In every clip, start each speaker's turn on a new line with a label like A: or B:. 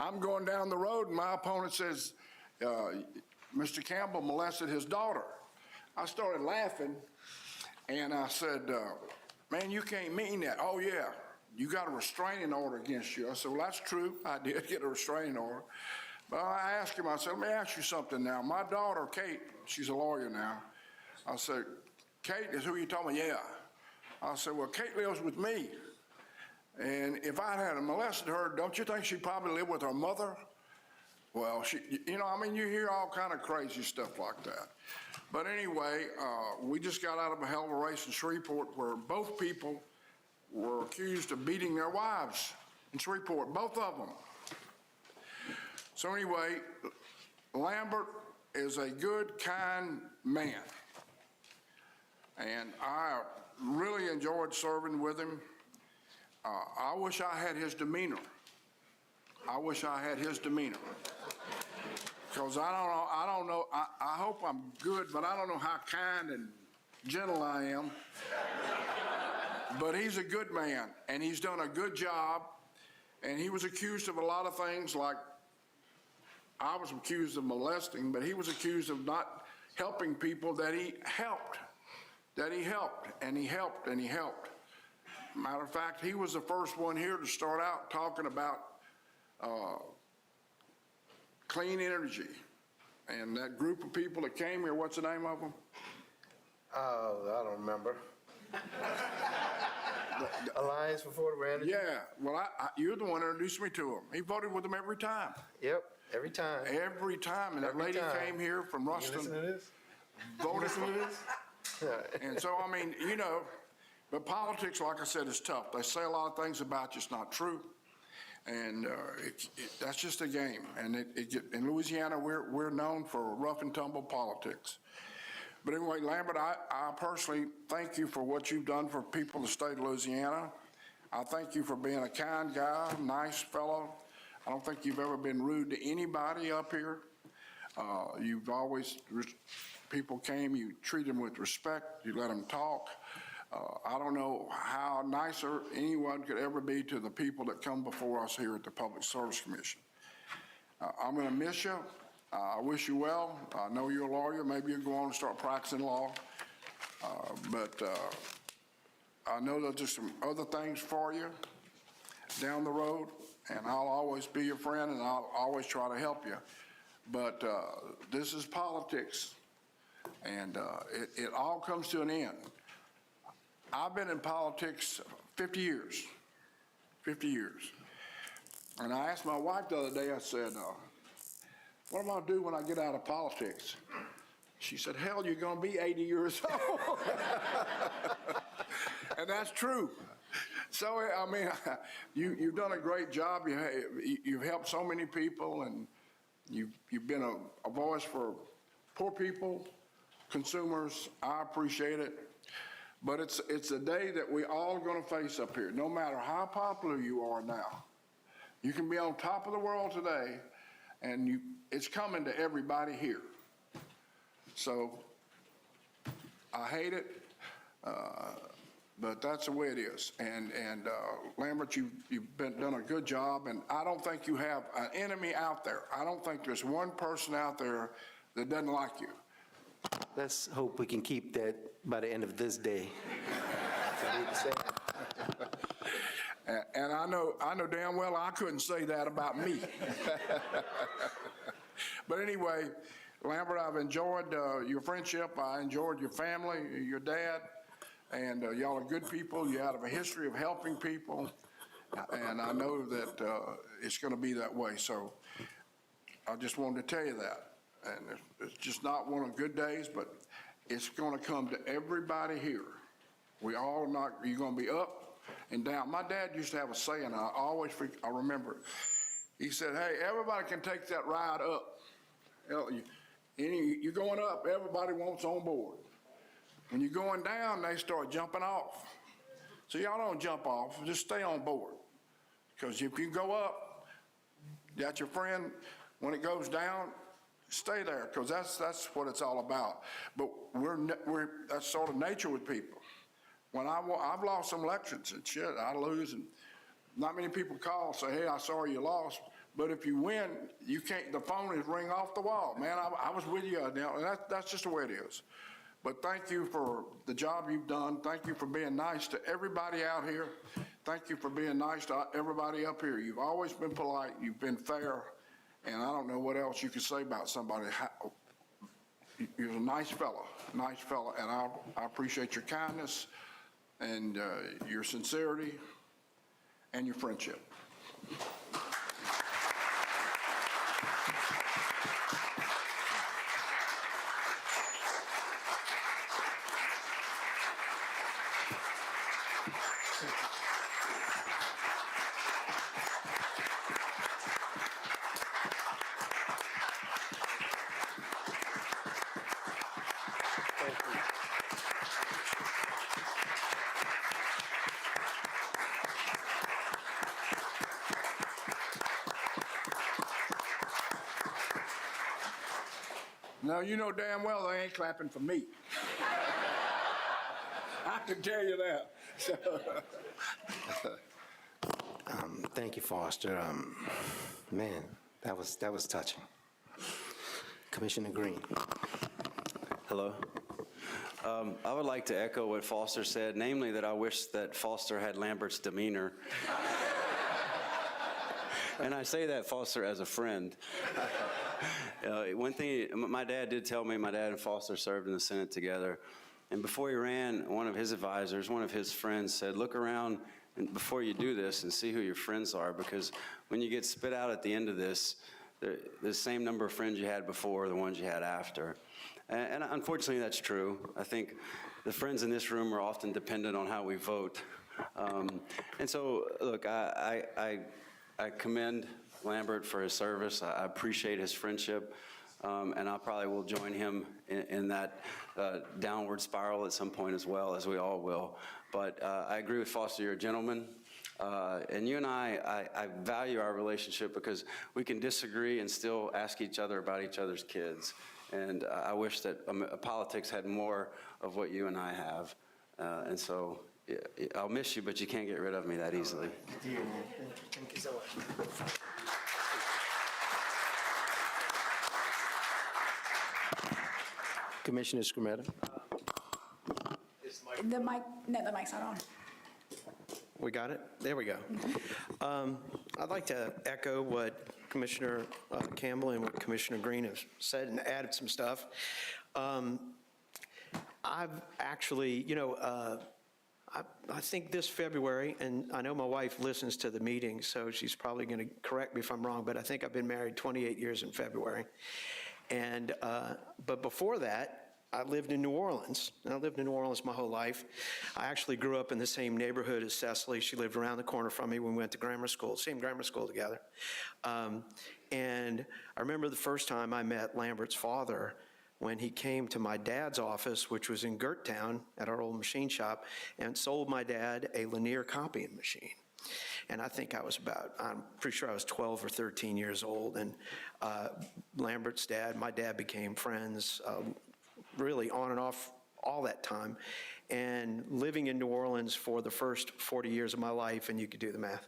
A: I'm going down the road and my opponent says, Mr. Campbell molested his daughter. I started laughing and I said, man, you can't mean that. Oh yeah, you got a restraining order against you. I said, well, that's true. I did get a restraining order. But I asked him, I said, let me ask you something now. My daughter, Kate, she's a lawyer now. I said, Kate is who you told me? Yeah. I said, well, Kate lives with me. And if I had molested her, don't you think she'd probably live with her mother? Well, you hear all kind of crazy stuff like that. But anyway, we just got out of a hell of a race in Shreveport where both people were accused of beating their wives in Shreveport, both of them. So anyway, Lambert is a good, kind man. And I really enjoyed serving with him. I wish I had his demeanor. Because I don't know, I hope I'm good, but I don't know how kind and gentle I am. But he's a good man, and he's done a good job, and he was accused of a lot of things, like I was accused of molesting, but he was accused of not helping people that he helped. Matter of fact, he was the first one here to start out talking about clean energy. And that group of people that came here, what's the name of them?
B: I don't remember. The Alliance for Affordable Energy?
A: Yeah, well, you're the one that introduced me to him. He voted with them every time.
B: Yep, every time.
A: Every time. And that
B: Every
A: lady
B: time.
A: came here from
B: You
A: Ruston.
B: listen to this?
A: Voted
B: Listen to this?
A: And so, but politics, like I said, is tough. They say a lot of things about you, it's not true. And that's just a game. And in Louisiana, we're known for rough and tumble politics. But anyway, Lambert, I personally thank you for what you've done for people in the state of Louisiana. I thank you for being a kind guy, nice fellow. I don't think you've ever been rude to anybody up here. You've always, people came, you treat them with respect, you let them talk. I don't know how nicer anyone could ever be to the people that come before us here at the Public Service Commission. I'm going to miss you. I wish you well. I know you're a lawyer. Maybe you'll go on and start practicing law. But I know that there's some other things for you down the road, and I'll always be your friend, and I'll always try to help you. But this is politics, and it all comes to an end. I've been in politics 50 years. And I asked my wife the other day, I said, what am I going to do when I get out of politics? She said, hell, you're going to be 80 years old. And that's true. So, you've done a great job. You've helped so many people, and you've been a voice for poor people, consumers. I appreciate it. But it's a day that we all going to face up here, no matter how popular you are now. You can be on top of the world today, and it's coming to everybody here. So I hate it, but that's the way it is. And Lambert, you've done a good job, and I don't think you have an enemy out there. I don't think there's one person out there that doesn't like you.
B: Let's hope we can keep that by the end of this day.
A: And I know damn well I couldn't say that about me. But anyway, Lambert, I've enjoyed your friendship. I enjoyed your family, your dad, and y'all are good people. You have a history of helping people, and I know that it's going to be that way. So I just wanted to tell you that. And it's just not one of the good days, but it's going to come to everybody here. You're going to be up and down. My dad used to have a saying, I remember it. He said, hey, everybody can take that ride up. You're going up, everybody wants on board. When you're going down, they start jumping off. So y'all don't jump off, just stay on board. Because if you go up, you got your friend, when it goes down, stay there, because that's what it's all about. But that's sort of nature with people. When I've lost some elections and shit, I lose, and not many people call and say, hey, I saw you lost. but if you win, you can't, the phone is ring off the wall. Man, I was with you, Adele, and that's just the way it is. But thank you for the job you've done. Thank you for being nice to everybody out here. Thank you for being nice to everybody up here. You've always been polite, you've been fair, and I don't know what else you could say about somebody. You're a nice fella, and I appreciate your kindness and your sincerity and your friendship. Now, you know damn well they ain't clapping for me. I can tell you that.
B: Thank you, Foster. Man, that was touching. Commissioner Green.
C: Hello. I would like to echo what Foster said, namely that I wish that Foster had Lambert's demeanor. And I say that, Foster, as a friend. One thing, my dad did tell me, my dad and Foster served in the Senate together, and before he ran, one of his advisors, one of his friends said, look around before you do this and see who your friends are, because when you get spit out at the end of this, the same number of friends you had before are the ones you had after. And unfortunately, that's true. I think the friends in this room are often dependent on how we vote. And so, look, I commend Lambert for his service. I appreciate his friendship, and I probably will join him in that downward spiral at some point as well, as we all will. But I agree with Foster, you're a gentleman. And you and I value our relationship because we can disagree and still ask each other about each other's kids. And I wish that politics had more of what you and I have. And so I'll miss you, but you can't get rid of me that easily.
B: Thank you so much. Commissioner Scrumetta.
D: The mic, no, the mic's not on.
E: We got it? There we go. I'd like to echo what Commissioner Campbell and what Commissioner Green have said and added some stuff. I've actually, I think this February, and I know my wife listens to the meeting, so she's probably going to correct me if I'm wrong, but I think I've been married 28 years in February. And, but before that, I lived in New Orleans, and I lived in New Orleans my whole life. I actually grew up in the same neighborhood as Cecily. She lived around the corner from me when we went to grammar school, same grammar school together. And I remember the first time I met Lambert's father when he came to my dad's office, which was in Gerttown at our old machine shop, and sold my dad a Lanier copying machine. And I think I was I'm pretty sure I was 12 or 13 years old. And Lambert's dad, my dad became friends really on and off all that time. And living in New Orleans for the first 40 years of my life, and you could do the math,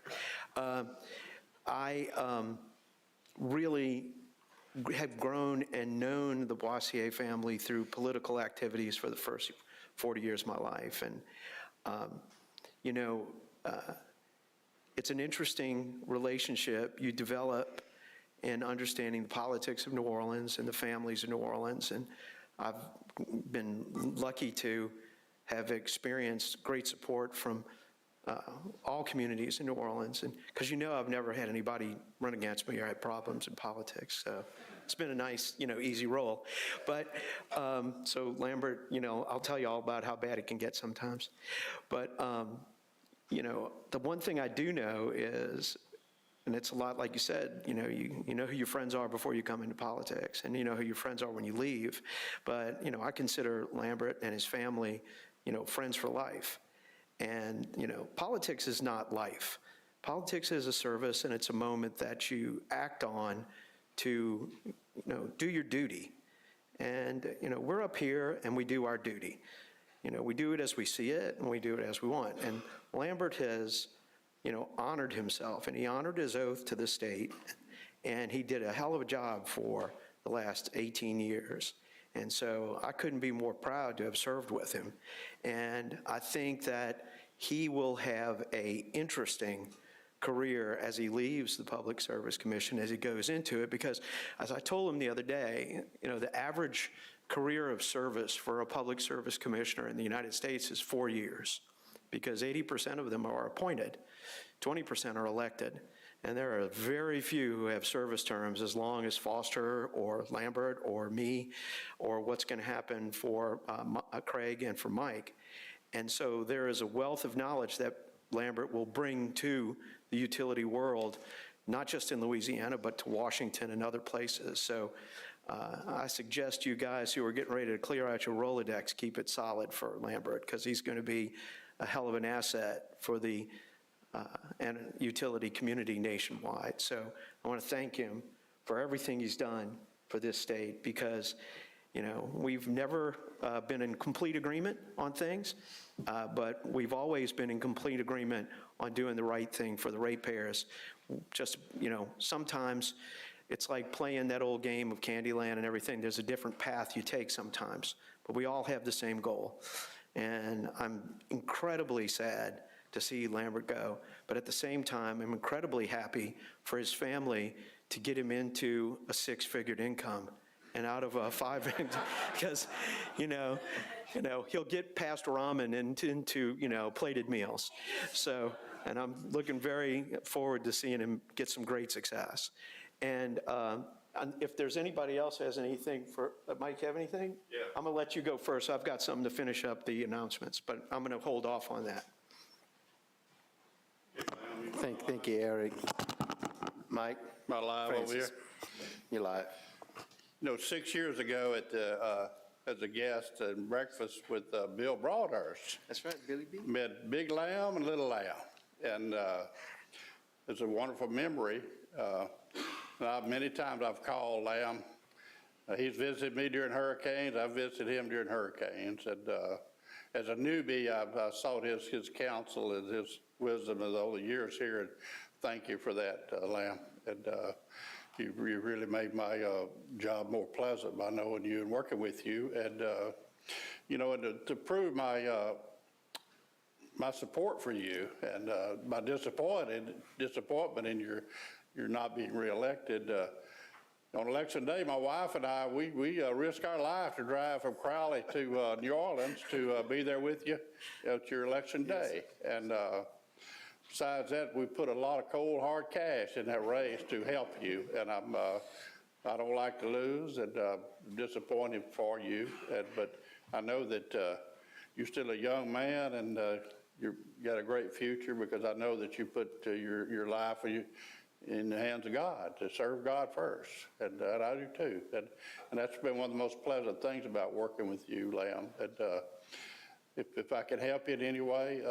E: I really have grown and known the Boissier family through political activities for the first 40 years of my life. And, it's an interesting relationship you develop in understanding the politics of New Orleans and the families of New Orleans. And I've been lucky to have experienced great support from all communities in New Orleans. And because I've never had anybody run against me or had problems in politics. So it's been a nice, easy roll. But so Lambert, I'll tell you all about how bad it can get sometimes. But the one thing I do know is, and it's a lot like you said, you know who your friends are before you come into politics, and you know who your friends are when you leave. But, I consider Lambert and his family, friends for life. And, politics is not life. Politics is a service, and it's a moment that you act on to, do your duty. And, we're up here and we do our duty. We do it as we see it, and we do it as we want. And Lambert has, honored himself, and he honored his oath to the state, And he did a hell of a job for the last 18 years. And so I couldn't be more proud to have served with him. And I think that he will have an interesting career as he leaves the Public Service Commission, as he goes into it, because as I told him the other day, the average career of service for a public service commissioner in the United States is 4 years, because 80% of them are appointed, 20% are elected, and there are very few who have service terms as long as Foster or Lambert or me, or what's going to happen for Craig and for Mike. And so there is a wealth of knowledge that Lambert will bring to the utility world, not just in Louisiana, but to Washington and other places. So I suggest you guys who are getting ready to clear out your Rolodex, keep it solid for Lambert, because he's going to be a hell of an asset for the and utility community nationwide. So I want to thank him for everything he's done for this state, because we've never been in complete agreement on things, but we've always been in complete agreement on doing the right thing for the ratepayers. Just, sometimes it's like playing that old game of Candyland and everything. There's a different path you take sometimes, but we all have the same goal. And I'm incredibly sad to see Lambert go, but at the same time, I'm incredibly happy for his family to get him into a six-figured income and out of a five, because, he'll get past ramen and into, plated meals. So, and I'm looking very forward to seeing him get some great success. And if there's anybody else who has anything for, Mike, have anything? Yeah. I'm going to let you go first. I've got something to finish up the announcements, but I'm going to hold off on that.
B: Thank you, Eric. Mike?
F: Am I live over here?
B: You're live.
F: 6 years ago at the, as a guest at breakfast with Bill Broadhurst,
B: That's right, Billy B.
F: met Big Lamb and Little Lamb. And it's a wonderful memory. Many times I've called Lamb. He's visited me during hurricanes. I've visited him during hurricanes. And as a newbie, I've sought his counsel and his wisdom over the years here. And thank you for that, Lamb. And you really made my job more pleasant by knowing you and working with you. And, and to prove my my support for you and my disappointment in your not being reelected. On election day, my wife and I, we risked our life to drive from Crowley to New Orleans to be there with you at your election day. And besides that, we put a lot of cold, hard cash in that race to help you. And I don't like to lose, and I'm disappointed for you. But I know that you're still a young man, and you've got a great future, because I know that you put your life in the hands of God, to serve God first, and I do too. And that's been one of the most pleasant things about working with you, Lamb. And if I can help you in any way,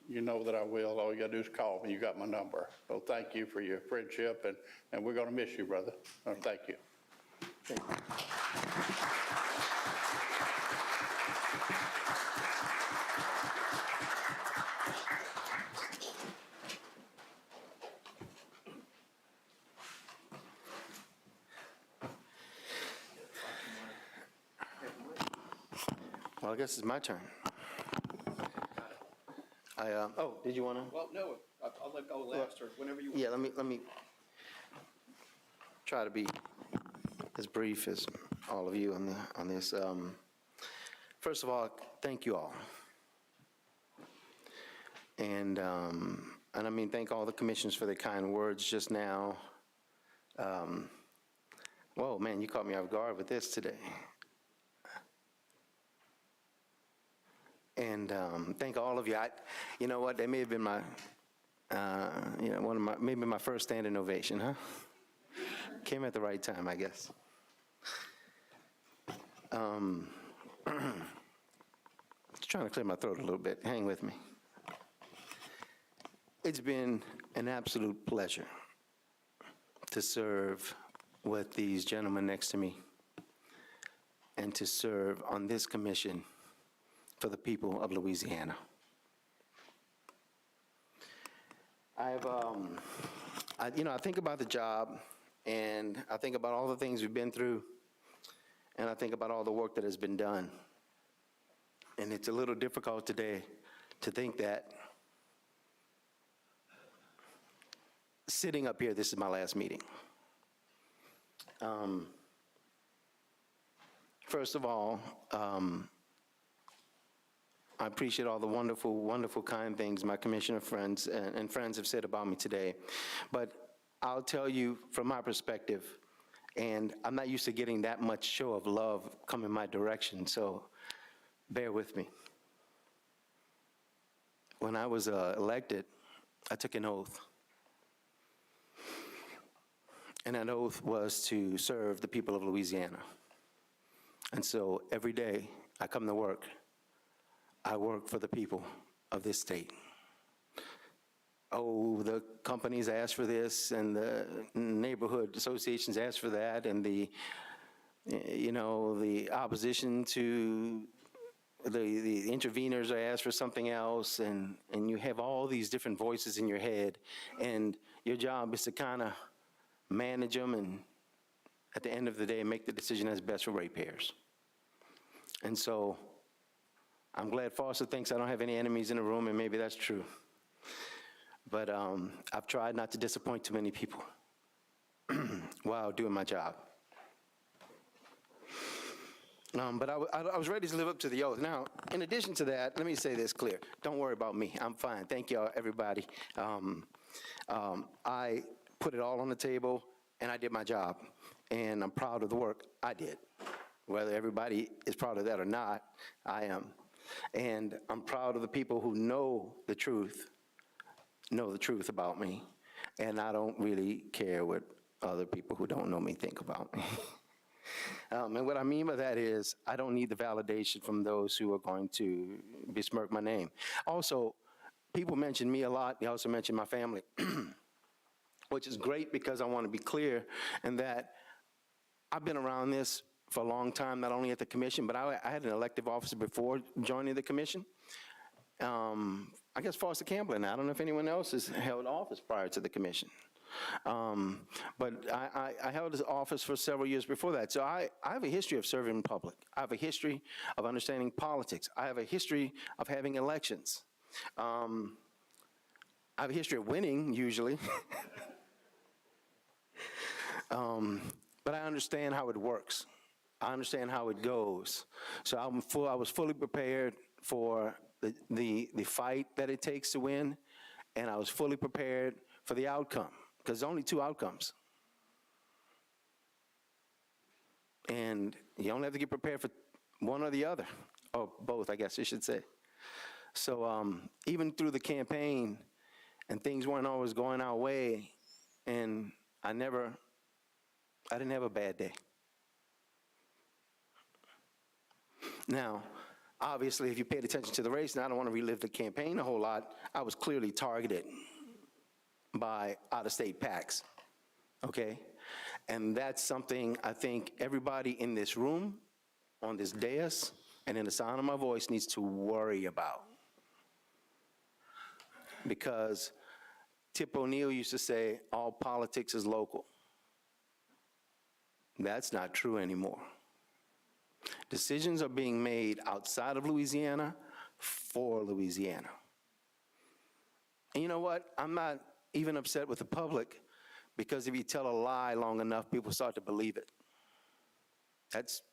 F: you know that I will. All you got to do is call me. You got my number. So thank you for your friendship, and we're going to miss you, brother. Thank you.
B: Thank you. Well, I guess it's my turn. Did you want to?
E: Well, no, I'll let go last, or whenever you want.
B: Yeah, let me try to be as brief as all of you on this. First of all, thank you all. And I mean, thank all the commissions for their kind words just now. Whoa, man, you caught me off guard with this today. And thank all of you. You know what? That may have been my, maybe my first standing ovation, huh? Came at the right time, I guess. Just trying to clear my throat a little bit. Hang with me. It's been an absolute pleasure to serve with these gentlemen next to me and to serve on this commission for the people of Louisiana. I think about the job And I think about all the things we've been through, and I think about all the work that has been done. And it's a little difficult today to think that sitting up here, this is my last meeting. First of all, I appreciate all the wonderful, wonderful, kind things my commissioner friends and friends have said about me today. But I'll tell you from my perspective, and I'm not used to getting that much show of love coming my direction, so bear with me. When I was elected, I took an oath. And that oath was to serve the people of Louisiana. And so every day I come to work, I work for the people of this state. Oh, the companies ask for this, and the neighborhood associations ask for that, and the opposition to the interveners ask for something else, and you have all these different voices in your head, and your job is to kind of manage them, and at the end of the day, make the decision that's best for ratepayers. And so I'm glad Foster thinks I don't have any enemies in the room, and maybe that's true. But I've tried not to disappoint too many people while doing my job. But I was ready to live up to the oath. Now, in addition to that, let me say this clear. Don't worry about me. I'm fine. Thank you, everybody. I put it all on the table, and I did my job. And I'm proud of the work I did. Whether everybody is proud of that or not, I am. And I'm proud of the people who know the truth about me. And I don't really care what other people who don't know me think about me. And what I mean by that is I don't need the validation from those who are going to besmirch my name. Also, people mention me a lot. They also mention my family, which is great because I want to be clear in that I've been around this for a long time, not only at the commission, but I had an elective office before joining the commission. I guess Foster Campbell, and I don't know if anyone else has held office prior to the commission. But I held this office for several years before that. So I have a history of serving in public. I have a history of understanding politics. I have a history of having elections. I have a history of winning, usually. But I understand how it works. I understand how it goes. So I was fully prepared for the fight that it takes to win, and I was fully prepared for the outcome, because there's only two outcomes. And you only have to get prepared for one or the other, or both, I guess you should say. So even through the campaign, and things weren't always going our way, and I didn't have a bad day. Now, obviously, if you paid attention to the race, and I don't want to relive the campaign a whole lot, I was clearly targeted by out-of-state PACs, okay? And that's something I think everybody in this room, on this dais, and in the sound of my voice needs to worry about. Because Tip O'Neill used to say, all politics is local. That's not true anymore. Decisions are being made outside of Louisiana for Louisiana. And you know what? I'm not even upset with the public, because if you tell a lie long enough, people start to believe it. That's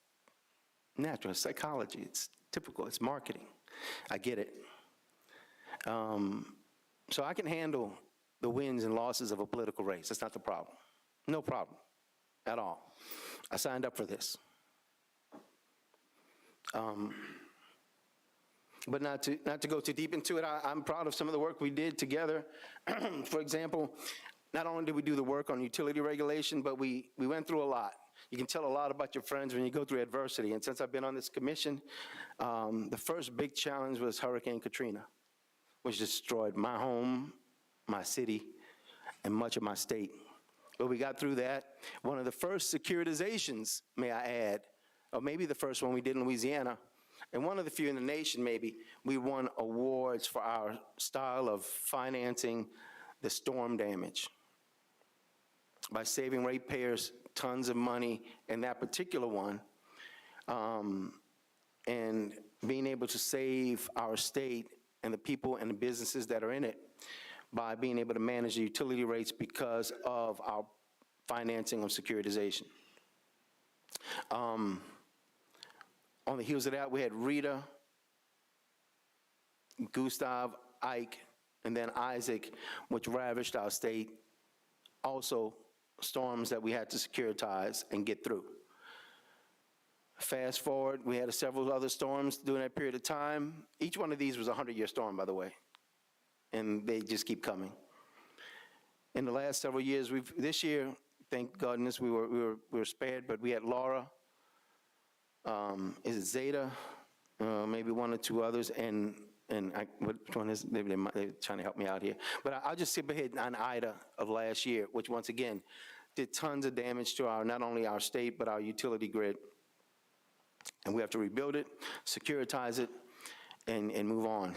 B: natural. It's psychology. It's typical. It's marketing. I get it. So I can handle the wins and losses of a political race. That's not the problem. No problem at all. I signed up for this. But not to go too deep into it, I'm proud of some of the work we did together. For example, not only did we do the work on utility regulation, but we went through a lot. You can tell a lot about your friends when you go through adversity. And since I've been on this commission, the first big challenge was Hurricane Katrina, which destroyed my home, my city, and much of my state. But we got through that. One of the first securitizations, may I add, or maybe the first one we did in Louisiana, and one of the few in the nation maybe, we won awards for our style of financing the storm damage. by saving ratepayers tons of money in that particular one, and being able to save our state and the people and the businesses that are in it by being able to manage the utility rates because of our financing of securitization. On the heels of that, we had Rita, Gustav, Ike, and then Isaac, which ravaged our state. Also, storms that we had to securitize and get through. Fast forward, we had several other storms during that period of time. Each one of these was a 100-year storm, by the way, and they just keep coming. In the last several years, this year, thank goodness, we were spared, but we had Laura, is it Zeta, maybe one or two others, and which one is, maybe they're trying to help me out here. But I'll just skip ahead on Ida of last year, which once again, did tons of damage to not only our state, but our utility grid. And we have to rebuild it, securitize it, and move on.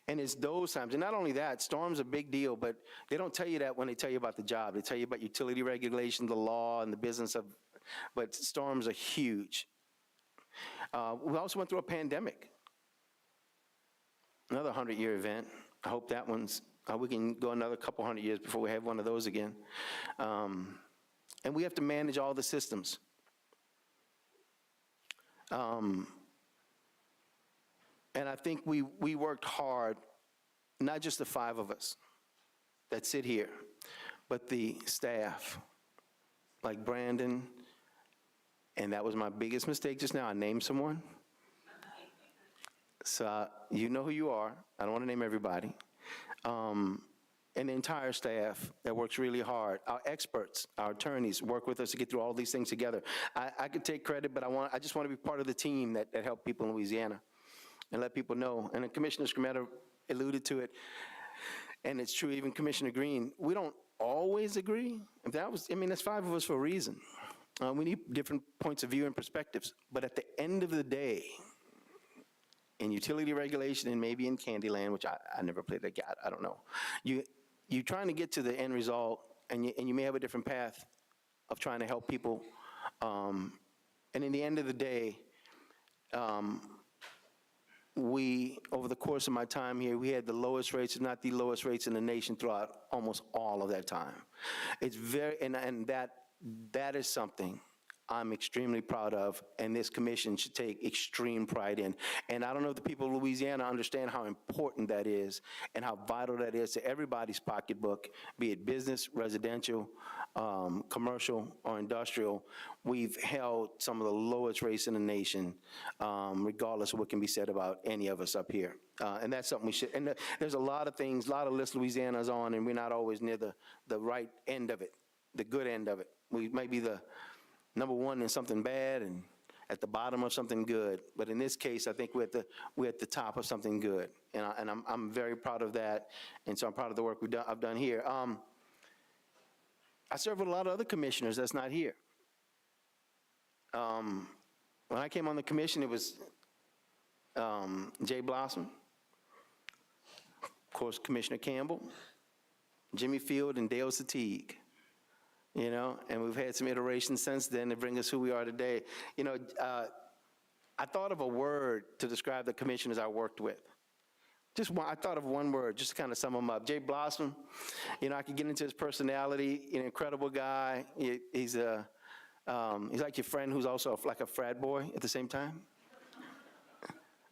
B: And it's those times, and not only that, storms are a big deal, but they don't tell you that when they tell you about the job. They tell you about utility regulation, the law, and the business of, but storms are huge. We also went through a pandemic. Another 100-year event. I hope that one's, we can go another couple 100 years before we have one of those again. And we have to manage all the systems. And I think we worked hard, not just the 5 of us that sit here, but the staff, like Brandon, and that was my biggest mistake just now. I named someone. So you know who you are. I don't want to name everybody. And the entire staff that works really hard. Our experts, our attorneys work with us to get through all these things together. I could take credit, but I just want to be part of the team that helped people in Louisiana and let people know. And then Commissioner Scrimetta alluded to it, and it's true, even Commissioner Green, we don't always agree. If that was, I mean, that's 5 of us for a reason. We need different points of view and perspectives. But at the end of the day, in utility regulation and maybe in Candyland, which I never played that game, I don't know. You're trying to get to the end result, and you may have a different path of trying to help people. And in the end of the day, over the course of my time here, we had the lowest rates, if not the lowest rates in the nation throughout almost all of that time. It's very, and that is something I'm extremely proud of, and this commission should take extreme pride in. And I don't know if the people of Louisiana understand how important that is and how vital that is to everybody's pocketbook, be it business, residential, commercial, or industrial. We've held some of the lowest rates in the nation, regardless of what can be said about any of us up here. And that's something we should, and there's a lot of things, a lot of lists Louisiana's on, and we're not always near the right end of it, the good end of it. We might be the number 1 in something bad and at the bottom of something good. But in this case, I think we're at the top of something good. And I'm very proud of that. And so I'm proud of the work I've done here. I serve with a lot of other commissioners that's not here. When I came on the commission, it was Jay Blossom, of course, Commissioner Campbell, Jimmy Field, and Dale Satigue. You know, and we've had some iterations since then to bring us who we are today. You know, I thought of a word to describe the commissioners I worked with. Just one, I thought of one word, just to kind of sum them up. Jay Blossom, you know, I could get into his personality, an incredible guy. He's like your friend who's also like a frat boy at the same time.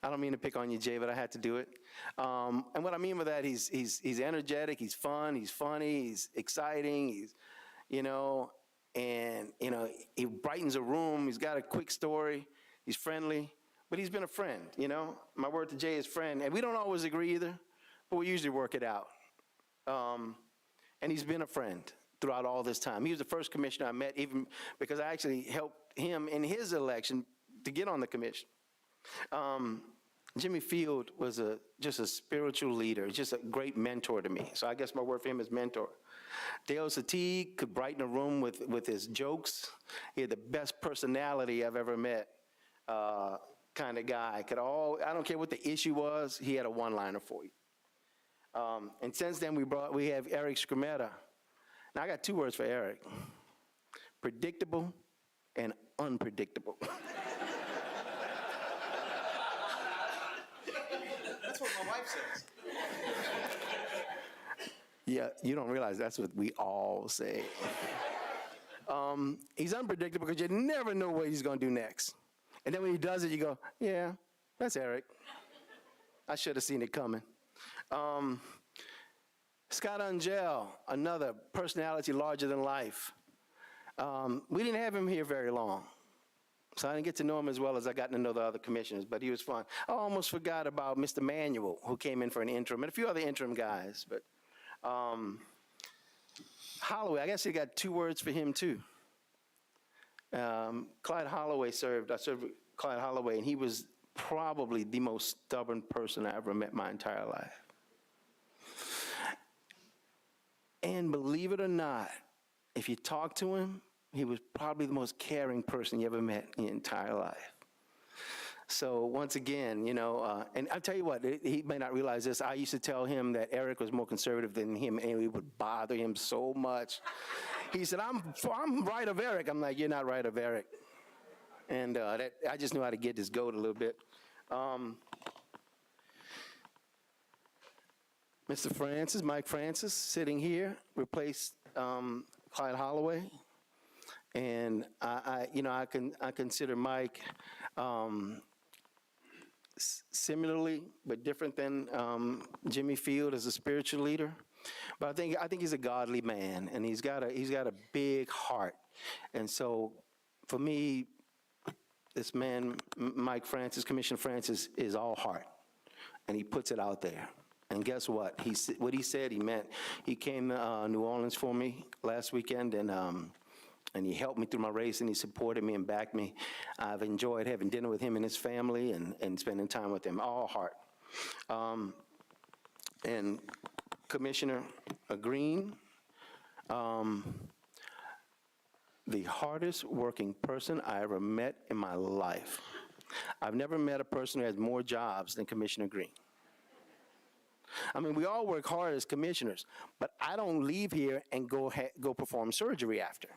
B: I don't mean to pick on you, Jay, but I had to do it. And what I mean by that, he's energetic, he's fun, he's funny, he's exciting, you know, and, you know, he brightens a room. He's got a quick story. He's friendly, but he's been a friend, you know. My word to Jay is friend. And we don't always agree either, but we usually work it out. And he's been a friend throughout all this time. He was the first commissioner I met, even because I actually helped him in his election to get on the commission. Jimmy Field was just a spiritual leader, just a great mentor to me. So I guess my word for him is mentor. Dale Satigue could brighten a room with his jokes. He had the best personality I've ever met, kind of guy. I don't care what the issue was, he had a one-liner for you. And since then we have Eric Scrimetta. Now, I got 2 words for Eric: predictable and unpredictable.
E: That's what my wife says.
B: Yeah, you don't realize that's what we all say. He's unpredictable because you never know what he's going to do next. And then when he does it, you go, yeah, that's Eric. I should have seen it coming. Scott Angel, another personality larger than life. We didn't have him here very long, so I didn't get to know him as well as I got to know the other commissioners, but he was fun. I almost forgot about Mr. Manuel, who came in for an interim, and a few other interim guys. But Holloway, I guess you got 2 words for him, too. Clyde Holloway served. I served with Clyde Holloway, and he was probably the most stubborn person I ever met my entire life. And believe it or not, if you talk to him, he was probably the most caring person you ever met in your entire life. So once again, you know, and I'll tell you what, he may not realize this. I used to tell him that Eric was more conservative than him, and it would bother him so much. He said, I'm right of Eric. I'm like, you're not right of Eric. And I just knew how to get his goat a little bit. Mr. Francis, Mike Francis, sitting here, replaced Clyde Holloway. And I consider Mike similarly, but different than Jimmy Field as a spiritual leader. But I think he's a godly man, and he's got a big heart. And so, for me, this man, Mike Francis, Commissioner Francis, is all heart, and he puts it out there. And guess what? What he said, he meant. He came to New Orleans for me last weekend, and he helped me through my race, and he supported me and backed me. I've enjoyed having dinner with him and his family and spending time with them, all heart. And Commissioner Green, the hardest working person I ever met in my life. I've never met a person who has more jobs than Commissioner Green. I mean, we all work hard as commissioners, but I don't leave here and go perform surgery after.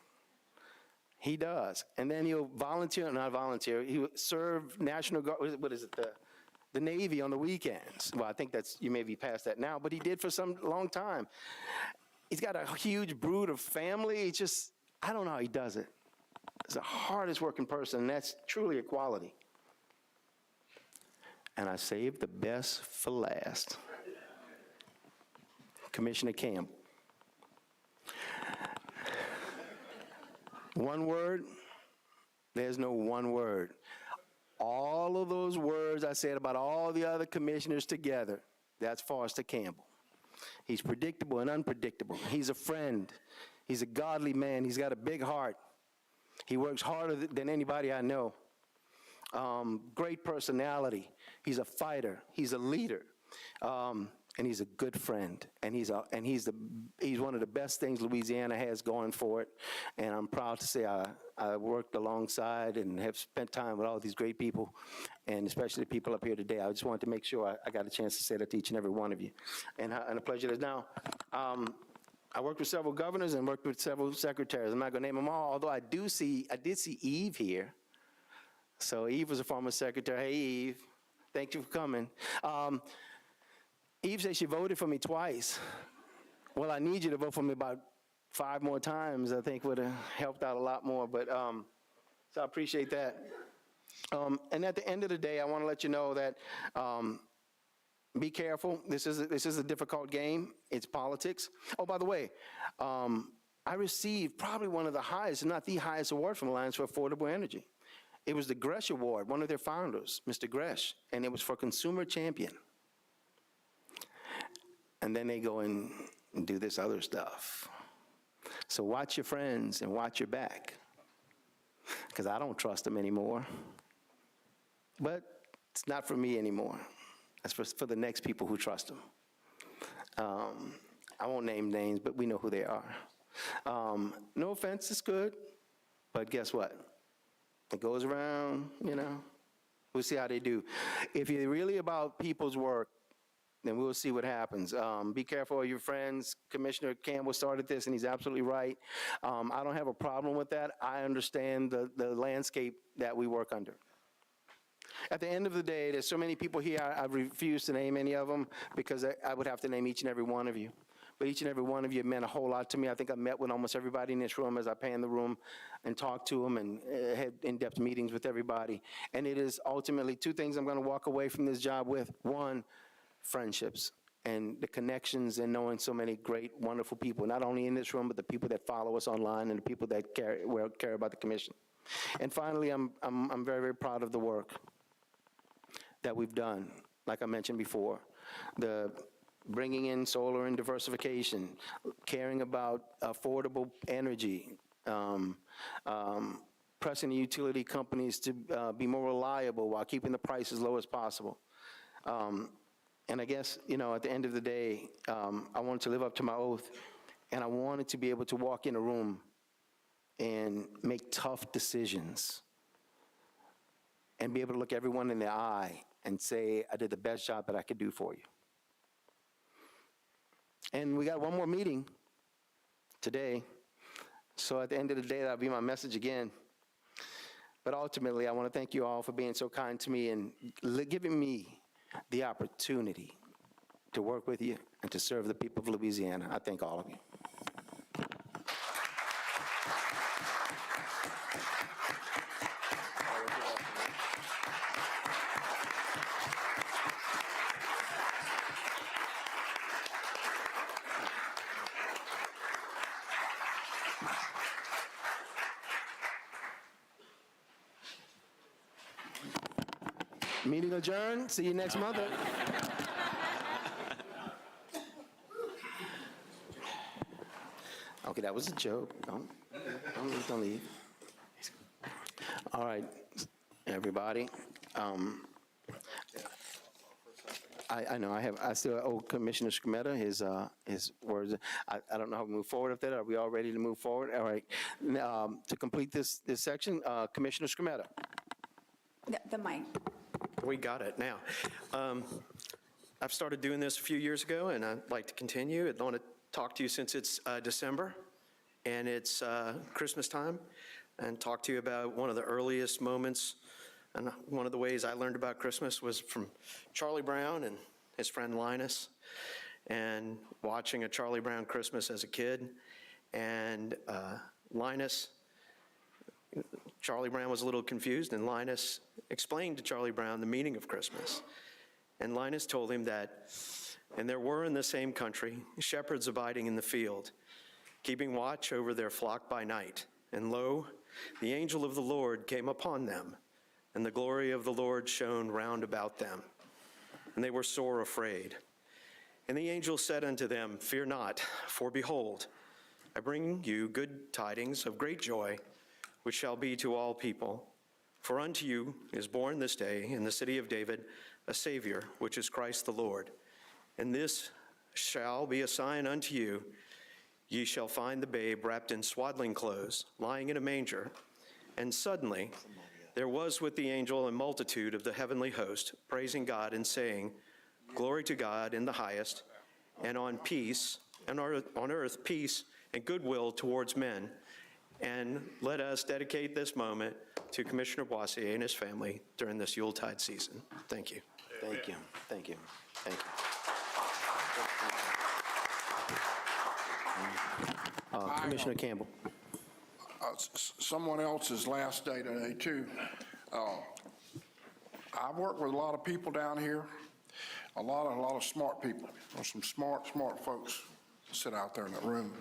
B: He does. And then he'll not volunteer, he would serve National Guard, what is it, the Navy on the weekends. Well, I think you may be past that now, but he did for some long time. He's got a huge brood of family. I don't know how he does it. He's the hardest working person, and that's truly a quality. And I saved the best for last. Commissioner Campbell. One word? There's no one word. All of those words I said about all the other commissioners together, that's Foster Campbell. He's predictable and unpredictable. He's a friend. He's a godly man. He's got a big heart. He works harder than anybody I know. Great personality. He's a fighter. He's a leader. And he's a good friend, and he's one of the best things Louisiana has going for it. And I'm proud to say I worked alongside and have spent time with all these great people, and especially the people up here today. I just wanted to make sure I got a chance to say that to each and every one of you, and a pleasure it is. Now, I worked with several governors and worked with several secretaries. I'm not going to name them all, although I did see Eve here. So Eve was a former secretary. Hey, Eve, thank you for coming. Eve said she voted for me twice. Well, I need you to vote for me about 5 more times. I think would have helped out a lot more, but so I appreciate that. And at the end of the day, I want to let you know that be careful. This is a difficult game. It's politics. Oh, by the way, I received probably one of the highest, if not the highest award from Alliance for Affordable Energy. It was the Gresh Award, one of their founders, Mr. Gresh, and it was for Consumer Champion. And then they go and do this other stuff. So watch your friends and watch your back, because I don't trust them anymore. But it's not for me anymore. That's for the next people who trust them. I won't name names, but we know who they are. No offense, it's good, but guess what? It goes around, you know. We'll see how they do. If you're really about people's work, then we'll see what happens. Be careful of your friends. Commissioner Campbell started this, and he's absolutely right. I don't have a problem with that. I understand the landscape that we work under. At the end of the day, there's so many people here, I refuse to name any of them because I would have to name each and every one of you. But each and every one of you meant a whole lot to me. I think I met with almost everybody in this room as I panned the room and talked to them and had in-depth meetings with everybody. And it is ultimately two things I'm going to walk away from this job with. One, friendships and the connections and knowing so many great, wonderful people, not only in this room, but the people that follow us online and the people that care about the commission. And finally, I'm very, very proud of the work that we've done, like I mentioned before, the bringing in solar and diversification, caring about affordable energy, pressing the utility companies to be more reliable while keeping the price as low as possible. And I guess, at the end of the day, I wanted to live up to my oath, and I wanted to be able to walk in a room and make tough decisions and be able to look everyone in the eye and say, I did the best job that I could do for you. And we got one more meeting today. So at the end of the day, that'll be my message again. But ultimately, I want to thank you all for being so kind to me and giving me the opportunity to work with you and to serve the people of Louisiana. I thank all of you. Meeting adjourned. See you next month. Okay, that was a joke. Don't leave. All right, everybody. I know I still owe Commissioner Scametta his words. I don't know how we move forward with that. Are we all ready to move forward? All right. To complete this section, Commissioner Scametta.
D: The mic.
E: We got it now. I've started doing this a few years ago, and I'd like to continue. I'd want to talk to you since it's December, and it's Christmas time, and talk to you about one of the earliest moments. And one of the ways I learned about Christmas was from Charlie Brown and his friend Linus, and watching a Charlie Brown Christmas as a kid. And Charlie Brown was a little confused, and Linus explained to Charlie Brown the meaning of Christmas. And Linus told him that, and there were in the same country shepherds abiding in the field, keeping watch over their flock by night. And lo, the angel of the Lord came upon them, and the glory of the Lord shone round about them. And they were sore afraid. And the angel said unto them, Fear not, for behold, I bring you good tidings of great joy, which shall be to all people. For unto you is born this day in the city of David a Savior, which is Christ the Lord. And this shall be a sign unto you. Ye shall find the babe wrapped in swaddling clothes, lying in a manger. And suddenly there was with the angel a multitude of the heavenly host, praising God and saying, Glory to God in the highest, and on earth peace and goodwill towards men. And let us dedicate this moment to Commissioner Boissier and his family during this Yuletide season. Thank you.
B: Thank you. Thank you. Thank you. Commissioner Campbell.
A: Someone else's last day today, too. I've worked with a lot of people down here, a lot of smart people. There's some smart folks sit out there in that room.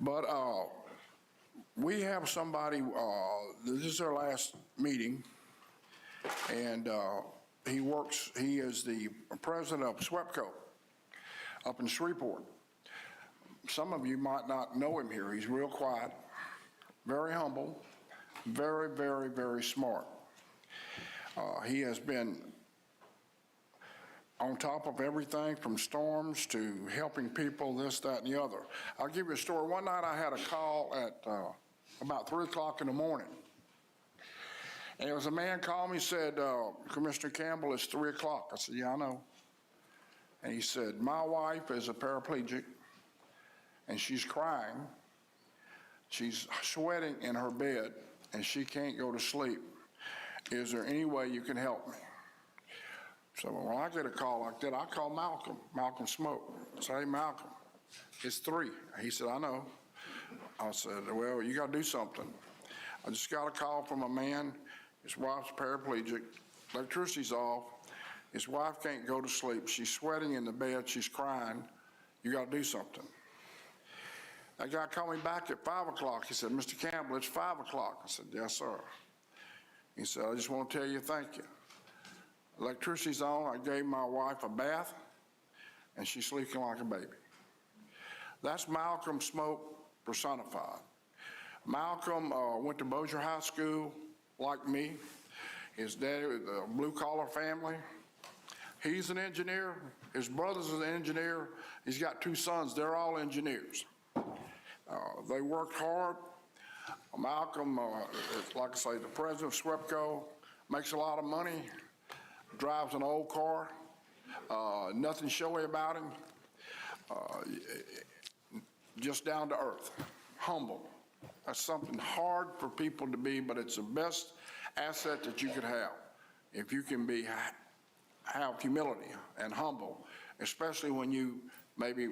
A: But we have somebody, this is our last meeting, and he is the president of SWEPCO up in Shreveport. Some of you might not know him here. He's real quiet, very humble, very, very, very smart. He has been on top of everything from storms to helping people, this, that, and the other. I'll give you a story. One night I had a call at about 3 o'clock in the morning. And it was a man called me and said, Commissioner Campbell, it's 3 o'clock. I said, yeah, I know. And he said, my wife is a paraplegic, and she's crying. She's sweating in her bed, and she can't go to sleep. Is there any way you can help me? So when I get a call like that, I call Malcolm Smoke. I say, hey, Malcolm, it's 3. He said, I know. I said, well, you got to do something. I just got a call from a man. His wife's paraplegic. Electricity's off. His wife can't go to sleep. She's sweating in the bed. She's crying. You got to do something. That guy called me back at 5 o'clock. He said, Mr. Campbell, it's 5 o'clock. I said, yes, sir. He said, I just want to tell you thank you. Electricity's on. I gave my wife a bath, and she's sleeping like a baby. That's Malcolm Smoke personified. Malcolm went to Bossier High School like me. His dad was a blue-collar family. He's an engineer. His brother's an engineer. He's got 2 sons. They're all engineers. They worked hard. Malcolm, like I say, the president of SWEPCO, makes a lot of money, drives an old car, nothing showy about him, just down to earth, humble. That's something hard for people to be, but it's the best asset that you could have. If you can have humility and humble, especially when you maybe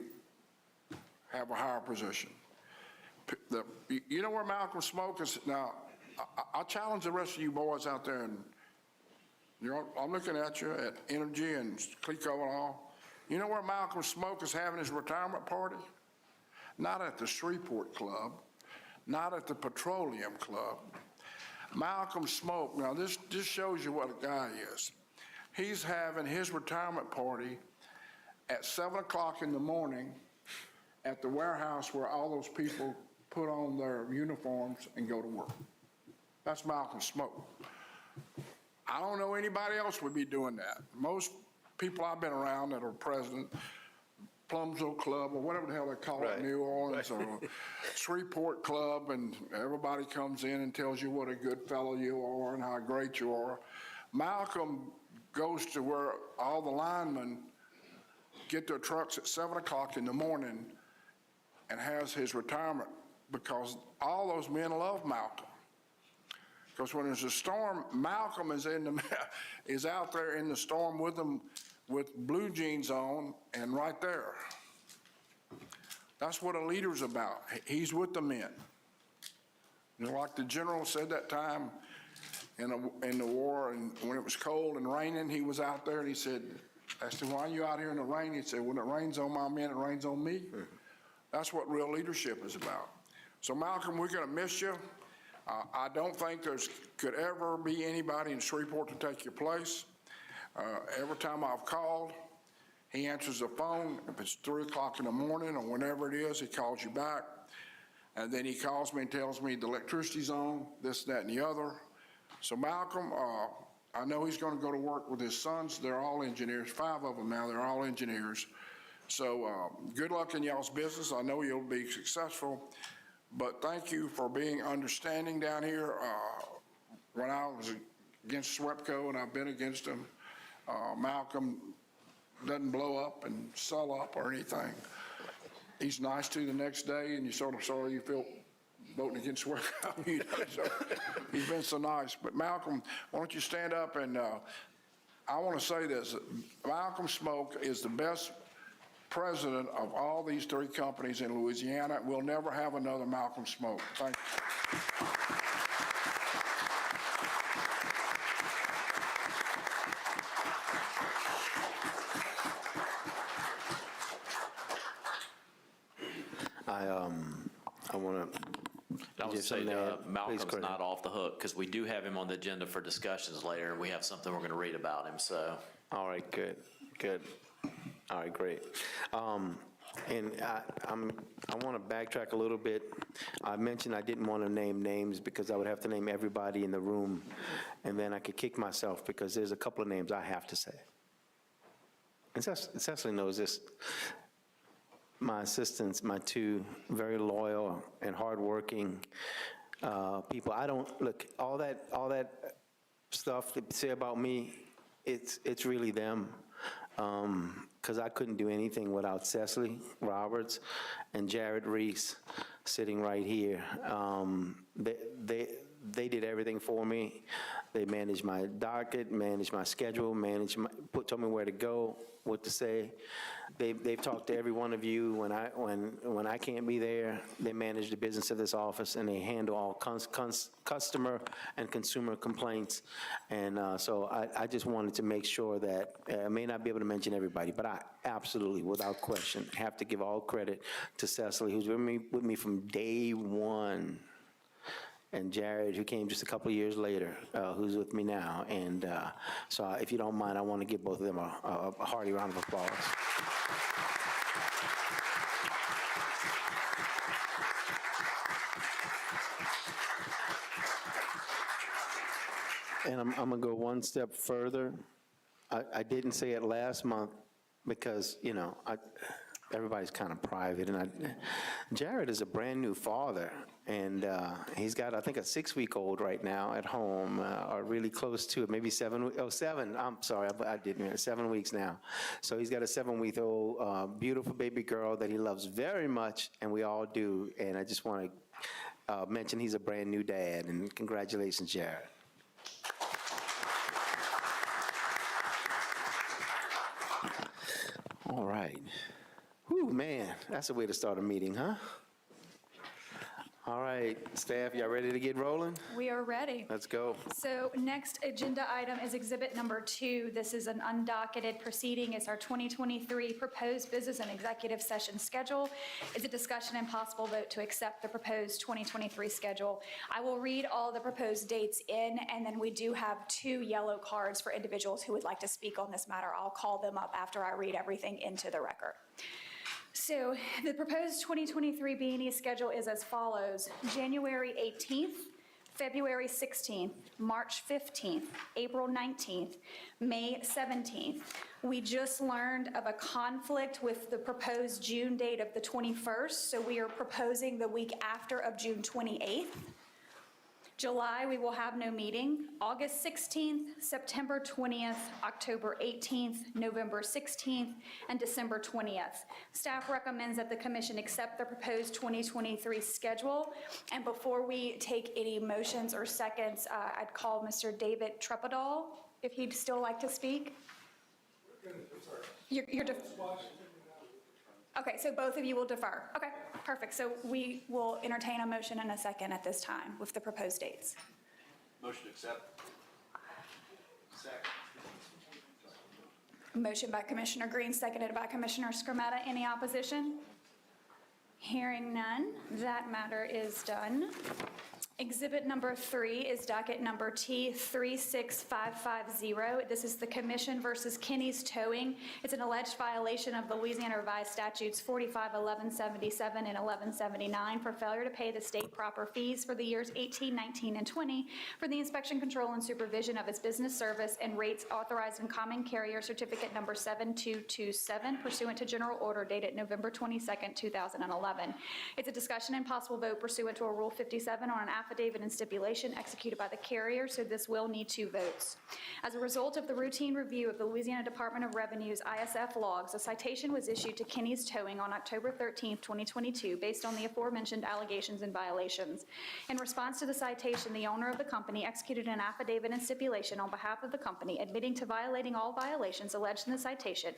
A: have a higher position. You know where Malcolm Smoke is now? I challenge the rest of you boys out there, and I'm looking at you at Energy and Clico and all. You know where Malcolm Smoke is having his retirement party? Not at the Shreveport Club, not at the Petroleum Club. Malcolm Smoke, now this shows you what a guy is. He's having his retirement party at 7 o'clock in the morning at the warehouse where all those people put on their uniforms and go to work. That's Malcolm Smoke. I don't know anybody else would be doing that. Most people I've been around that are president, Plumsville Club or whatever the hell they call it, New Orleans or Shreveport Club, and everybody comes in and tells you what a good fellow you are and how great you are. Malcolm goes to where all the linemen get their trucks at 7 o'clock in the morning and has his retirement, because all those men love Malcolm. Because when there's a storm, Malcolm is out there in the storm with them with blue jeans on and right there. That's what a leader's about. He's with the men. You know, like the general said that time in the war, and when it was cold and raining, he was out there and he said, I said, why are you out here in the rain? He said, when it rains on my men, it rains on me. That's what real leadership is about. So Malcolm, we're going to miss you. I don't think could ever be anybody in Shreveport to take your place. Every time I've called, he answers the phone. If it's 3 o'clock in the morning or whenever it is, he calls you back. And then he calls me and tells me the electricity's on, this, that, and the other. So Malcolm, I know he's going to go to work with his sons. They're all engineers, 5 of them now. They're all engineers. So good luck in y'all's business. I know you'll be successful. But thank you for being understanding down here. When I was against SWEPCO, and I've been against them, Malcolm doesn't blow up and sell up or anything. He's nice to you the next day, and you sort of sorry you feel voting against SWEPCO. You know, so he's been so nice. But Malcolm, why don't you stand up, and I want to say this. Malcolm Smoke is the best president of all these 3 companies in Louisiana. We'll never have another Malcolm Smoke. Thank you.
B: I want to.
G: I would say Malcolm's not off the hook, because we do have him on the agenda for discussions later, and we have something we're going to read about him, so.
B: All right, good. All right, great. And I want to backtrack a little bit. I mentioned I didn't want to name names because I would have to name everybody in the room, and then I could kick myself because there's a couple of names I have to say. And Cecily knows this. My assistants, my 2 very loyal and hardworking people. I don't look all that stuff they say about me. It's really them. because I couldn't do anything without Cecily Roberts and Jared Reese sitting right here. They did everything for me. They managed my docket, managed my schedule, told me where to go, what to say. They've talked to every one of you when I can't be there. They manage the business of this office, and they handle all customer and consumer complaints. And so I just wanted to make sure that, I may not be able to mention everybody, but I absolutely, without question, have to give all credit to Cecily, who's with me from day one, and Jared, who came just a couple of years later, who's with me now. And so if you don't mind, I want to give both of them a hearty round of applause. And I'm going to go one step further. I didn't say it last month because, you know, everybody's kind of private. And Jared is a brand-new father, and he's got, I think, a 6-week-old right now at home, or really close to it, maybe 7, I'm sorry, I didn't mean it, 7 weeks now. So he's got a 7-week-old beautiful baby girl that he loves very much, and we all do. And I just want to mention he's a brand-new dad, and congratulations, Jared. All right. Whew, man, that's a way to start a meeting, huh? All right, staff, y'all ready to get rolling?
D: We are ready.
B: Let's go.
D: So next agenda item is exhibit number 2. This is an undocketed proceeding. It's our 2023 proposed business and executive session schedule. It's a discussion and possible vote to accept the proposed 2023 schedule. I will read all the proposed dates in, and then we do have 2 yellow cards for individuals who would like to speak on this matter. I'll call them up after I read everything into the record. So the proposed 2023 B&E schedule is as follows: January 18th, February 16th, March 15th, April 19th, May 17th. We just learned of a conflict with the proposed June date of the 21st, so we are proposing the week after of June 28th. July, we will have no meeting. August 16th, September 20th, October 18th, November 16th, and December 20th. Staff recommends that the commission accept the proposed 2023 schedule. And before we take any motions or seconds, I'd call Mr. David Trepadol, if he'd still like to speak. Okay, so both of you will defer. Okay, perfect. So we will entertain a motion and a second at this time with the proposed dates.
C: Motion to accept. Second.
D: Motion by Commissioner Green, seconded by Commissioner Skrmetta. Any opposition? Hearing none, that matter is done. Exhibit number 3 is docket number T36550. This is the Commission versus Kinney's Towing. It's an alleged violation of the Louisiana Revised Statutes 45, 1177, and 1179 for failure to pay the state proper fees for the years 18, 19, and 20 for the inspection, control, and supervision of its business service and rates authorized in Common Carrier Certificate number 7227 pursuant to General Order dated November 22nd, 2011. It's a discussion and possible vote pursuant to a Rule 57 on an affidavit and stipulation executed by the carrier, so this will need 2 votes. As a result of the routine review of the Louisiana Department of Revenue's ISF logs, a citation was issued to Kinney's Towing on October 13, 2022, based on the aforementioned allegations and violations. In response to the citation, the owner of the company executed an affidavit and stipulation on behalf of the company, admitting to violating all violations alleged in the citation.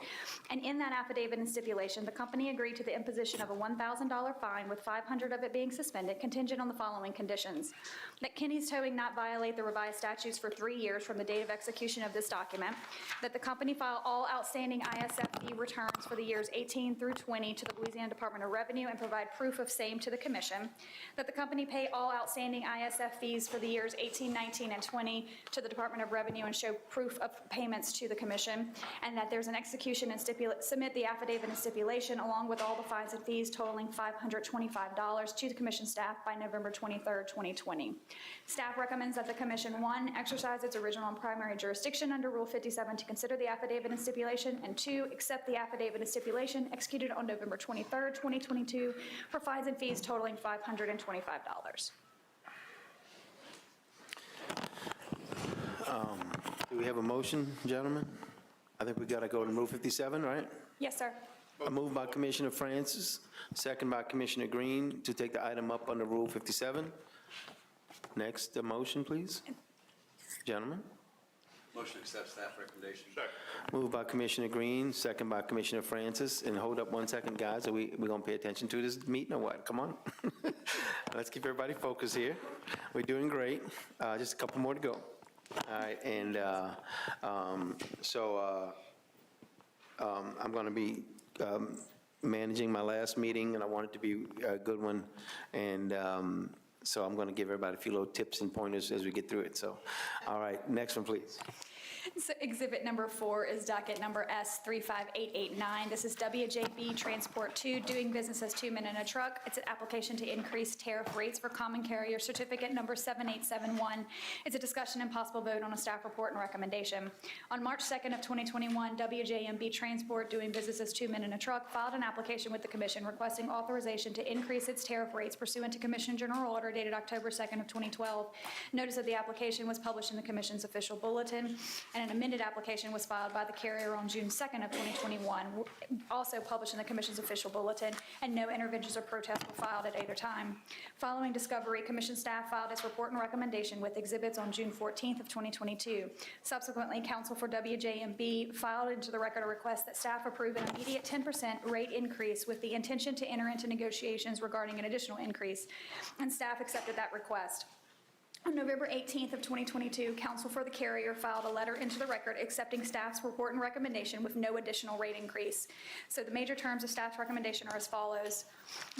D: And in that affidavit and stipulation, the company agreed to the imposition of a $1,000 fine, with $500 of it being suspended, contingent on the following conditions: that Kinney's Towing not violate the revised statutes for 3 years from the date of execution of this document, that the company file all outstanding ISFE returns for the years 18 through 20 to the Louisiana Department of Revenue and provide proof of same to the commission, that the company pay all outstanding ISF fees for the years 18, 19, and 20 to the Department of Revenue and show proof of payments to the commission, and that there's an execution and submit the affidavit and stipulation along with all the fines and fees totaling $525 to the commission staff by November 23rd, 2020. Staff recommends that the commission, 1, exercise its original and primary jurisdiction under Rule 57 to consider the affidavit and stipulation, and 2, accept the affidavit and stipulation executed on November 23rd, 2022 for fines and fees totaling $525.
B: Do we have a motion, gentlemen? I think we got to go to Rule 57, right?
D: Yes, sir.
B: A move by Commissioner Francis, second by Commissioner Green, to take the item up under Rule 57. Next, the motion, please. Gentlemen.
C: Motion to accept staff recommendation.
B: Moved by Commissioner Green, second by Commissioner Francis. And hold up one second, guys. Are we going to pay attention to this meeting or what? Come on. Let's keep everybody focused here. We're doing great. Just a couple more to go. All right, and I'm going to be managing my last meeting, and I want it to be a good one. And so I'm going to give everybody a few little tips and pointers as we get through it. So, all right, next one, please.
D: So exhibit number 4 is docket number S35889. This is WJB Transport 2, doing business as 2 men in a truck. It's an application to increase tariff rates for common carrier certificate number 7871. It's a discussion and possible vote on a staff report and recommendation. On March 2nd of 2021, WJMB Transport, doing business as 2 men in a truck, filed an application with the commission requesting authorization to increase its tariff rates pursuant to Commission General Order dated October 2nd of 2012. Notice of the application was published in the commission's official bulletin, and an amended application was filed by the carrier on June 2nd of 2021, also published in the commission's official bulletin, and no interventions or protests were filed at either time. Following discovery, commission staff filed its report and recommendation with exhibits on June 14th of 2022. Subsequently, counsel for WJMB filed into the record a request that staff approve an immediate 10% rate increase with the intention to enter into negotiations regarding an additional increase, and staff accepted that request. On November 18th of 2022, counsel for the carrier filed a letter into the record accepting staff's report and recommendation with no additional rate increase. So the major terms of staff's recommendation are as follows.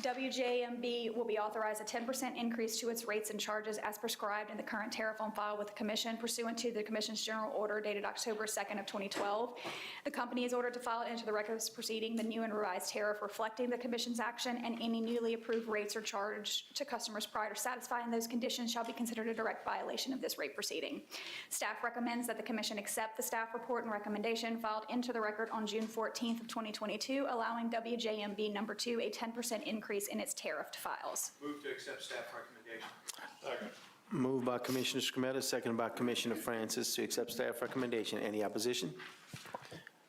D: WJMB will be authorized a 10% increase to its rates and charges as prescribed in the current tariff on file with the commission pursuant to the commission's general order dated October 2nd of 2012. The company is ordered to file into the records proceeding the new and revised tariff reflecting the commission's action, and any newly approved rates or charge to customers prior to satisfying those conditions shall be considered a direct violation of this rate proceeding. Staff recommends that the commission accept the staff report and recommendation filed into the record on June 14th of 2022, allowing WJMB number 2 a 10% increase in its tariffed files.
E: Move to accept staff recommendation.
B: Moved by Commissioner Scrumetta, seconded by Commissioner Francis to accept staff recommendation. Any opposition?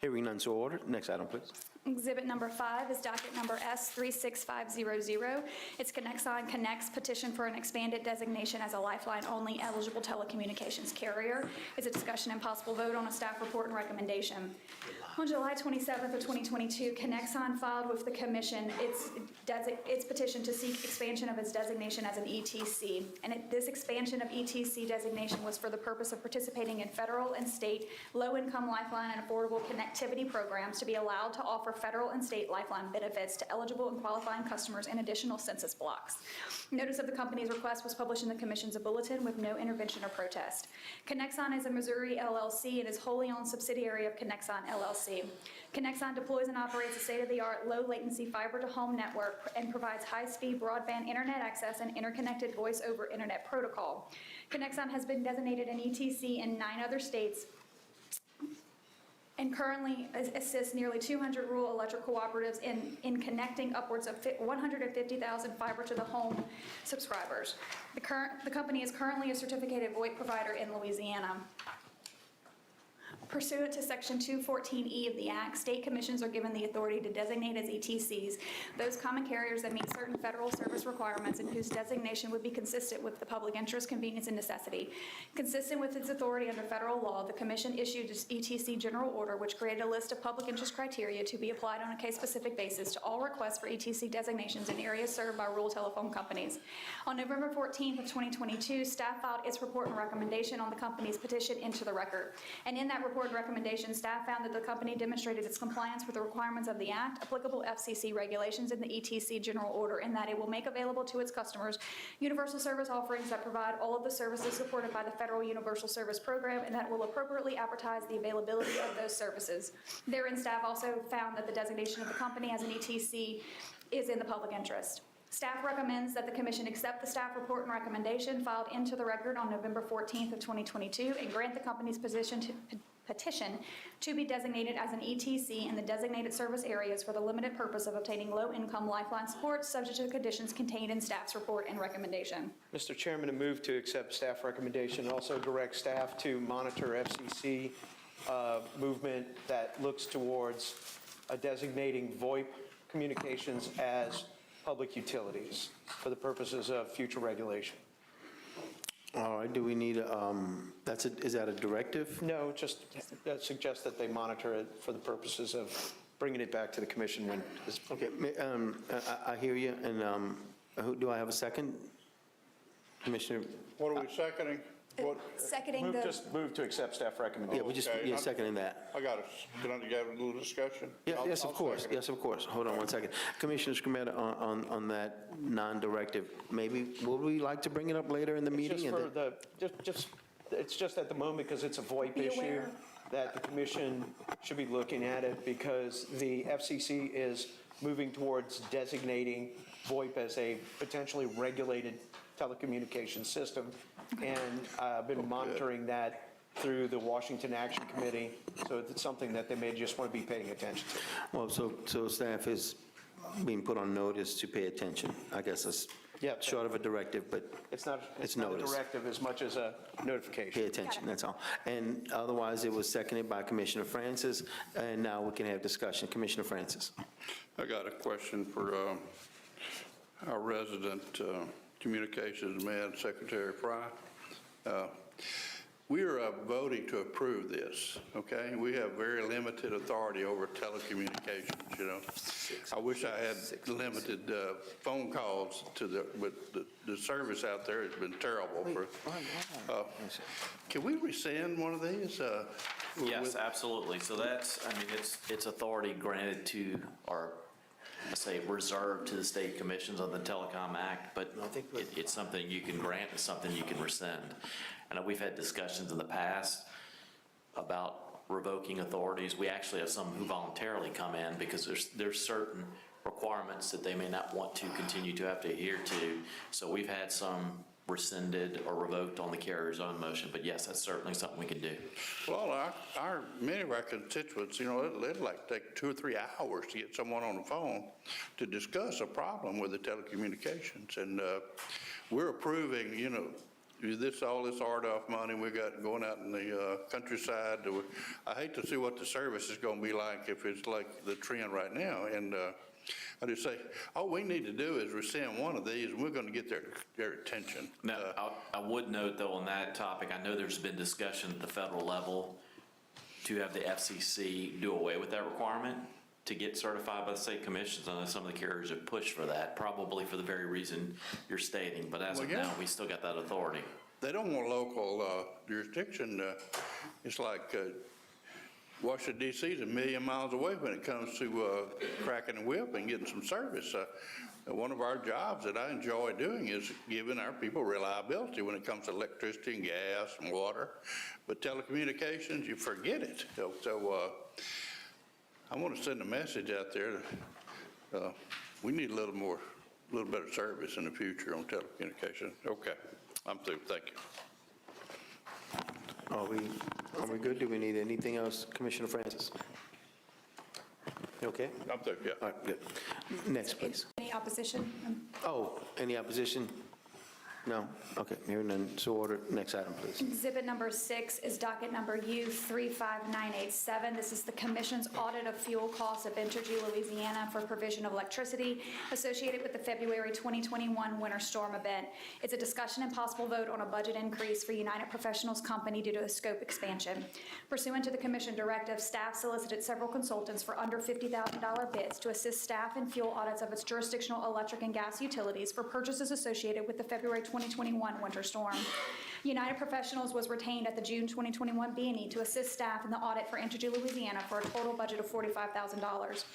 B: Hearing none, so ordered. Next item, please.
D: Exhibit number 5 is docket number S36500. It's Connexon Connect's petition for an expanded designation as a Lifeline-only eligible telecommunications carrier. It's a discussion and possible vote on a staff report and recommendation. On July 27th of 2022, Connexon filed with the commission its petition to seek expansion of its designation as an ETC. And this expansion of ETC designation was for the purpose of participating in federal and state low-income Lifeline and affordable connectivity programs to be allowed to offer federal and state Lifeline benefits to eligible and qualifying customers in additional census blocks. Notice of the company's request was published in the commission's bulletin with no intervention or protest. Connexon is a Missouri LLC and is wholly owned subsidiary of Connexon LLC. Connexon deploys and operates a state-of-the-art low-latency fiber-to-home network and provides high-speed broadband internet access and interconnected voice-over internet protocol. Connexon has been designated an ETC in 9 other states and currently assists nearly 200 rural electric cooperatives in connecting upwards of 150,000 fiber-to-the-home subscribers. The company is currently a certificated VoIP provider in Louisiana. Pursuant to Section 214E of the Act, state commissions are given the authority to designate as ETCs those common carriers that meet certain federal service requirements and whose designation would be consistent with the public interest, convenience, and necessity. Consistent with its authority under federal law, the commission issued its ETC general order, which created a list of public interest criteria to be applied on a case-specific basis to all requests for ETC designations in areas served by rural telephone companies. On November 14th of 2022, staff filed its report and recommendation on the company's petition into the record. And in that report and recommendation, staff found that the company demonstrated its compliance with the requirements of the Act, applicable FCC regulations, and the ETC general order, in that it will make available to its customers universal service offerings that provide all of the services supported by the Federal Universal Service Program, and that will appropriately advertise the availability of those services. Therein, staff also found that the designation of the company as an ETC is in the public interest. Staff recommends that the commission accept the staff report and recommendation filed into the record on November 14th of 2022 and grant the company's petition to be designated as an ETC in the designated service areas for the limited purpose of obtaining low-income Lifeline support subject to the conditions contained in staff's report and recommendation.
E: Mr. Chairman, I move to accept staff recommendation, also direct staff to monitor FCC movement that looks towards designating VoIP communications as public utilities for the purposes of future regulation.
B: All right, do we need, is that a directive?
E: No, just suggest that they monitor it for the purposes of bringing it back to the commission when it's.
B: Okay, I hear you, and do I have a second? Commissioner?
F: What are we seconding? What?
D: Seconding the.
E: Just move to accept staff recommendation.
B: Yeah,
F: Okay,
B: you're seconding that.
F: I got it. Can I have a little discussion?
B: Yeah, yes,
F: I'll
B: of course,
F: second it.
B: yes, of course. Hold on one second. Commissioner Scremetta, on that non-directive, maybe, would we like to bring it up later in the meeting?
E: Just
B: and
E: for
B: then-
E: it's just at the moment, because it's a VoIP
D: Be
E: issue,
D: aware.
E: that the commission should be looking at it, because the FCC is moving towards designating VoIP as a potentially regulated telecommunications system, and I've been monitoring that through the Washington Action Committee, so it's something that they may just want to be paying attention to.
B: Well, so staff is being put on notice to pay attention. I guess it's
E: Yeah.
B: short of a directive, but
E: It's not
B: It's
E: a
B: notice.
E: directive as much as a notification.
B: pay attention, that's all. And otherwise, it was seconded by Commissioner Francis, and now we can have discussion. Commissioner Francis.
F: I got a question for our resident communications man, Secretary Fry. We are voting to approve this, okay? We have very limited authority over telecommunications, you know? I wish I had limited phone calls but the service out there has been terrible. Can we rescind one of these?
G: Yes, absolutely. So that's, I mean, it's authority granted to, or I say reserved to the state commissions on the Telecom Act, but it's something you can grant and something you can rescind. And we've had discussions in the past about revoking authorities. We actually have some who voluntarily come in because there's certain requirements that they may not want to continue to have to adhere to. So we've had some rescinded or revoked on the carrier's own motion, but yes, that's certainly something we can do.
F: Well, many of our constituents, you know, it'd like take 2 or 3 hours to get someone on the phone to discuss a problem with the telecommunications. And we're approving, you know, all this RDOF money we got going out in the countryside. I hate to see what the service is going to be like if it's like the trend right now. And I just say, all we need to do is rescind one of these, and we're going to get their attention.
G: Now, I would note, though, on that topic, I know there's been discussion at the federal level to have the FCC do away with that requirement to get certified by the state commissions. I know some of the carriers have pushed for that, probably for the very reason you're stating, but as of
F: Well, yeah.
G: now, we still got that authority.
F: They don't want local jurisdiction. It's like Washington, D.C. is 1 million miles away when it comes to cracking the whip and getting some service. One of our jobs that I enjoy doing is giving our people reliability when it comes to electricity and gas and water. But telecommunications, you forget it. So I want to send a message out there. We need a little better service in the future on telecommunications. Okay, I'm through. Thank you.
B: Are we good? Do we need anything else, Commissioner Francis? Okay?
F: I'm through, yeah.
B: All right, good. Next, please.
D: Any opposition?
B: Oh, any opposition? No? Okay, hearing none, so ordered. Next item, please.
D: Exhibit number 6 is docket number U35987. This is the Commission's audit of fuel costs of Entergy Louisiana for provision of electricity associated with the February 2021 winter storm event. It's a discussion and possible vote on a budget increase for United Professionals Company due to a scope expansion. Pursuant to the Commission directive, staff solicited several consultants for under $50,000 bids to assist staff in fuel audits of its jurisdictional electric and gas utilities for purchases associated with the February 2021 winter storm. United Professionals was retained at the June 2021 B&E to assist staff in the audit for Entergy Louisiana for a total budget of $45,000.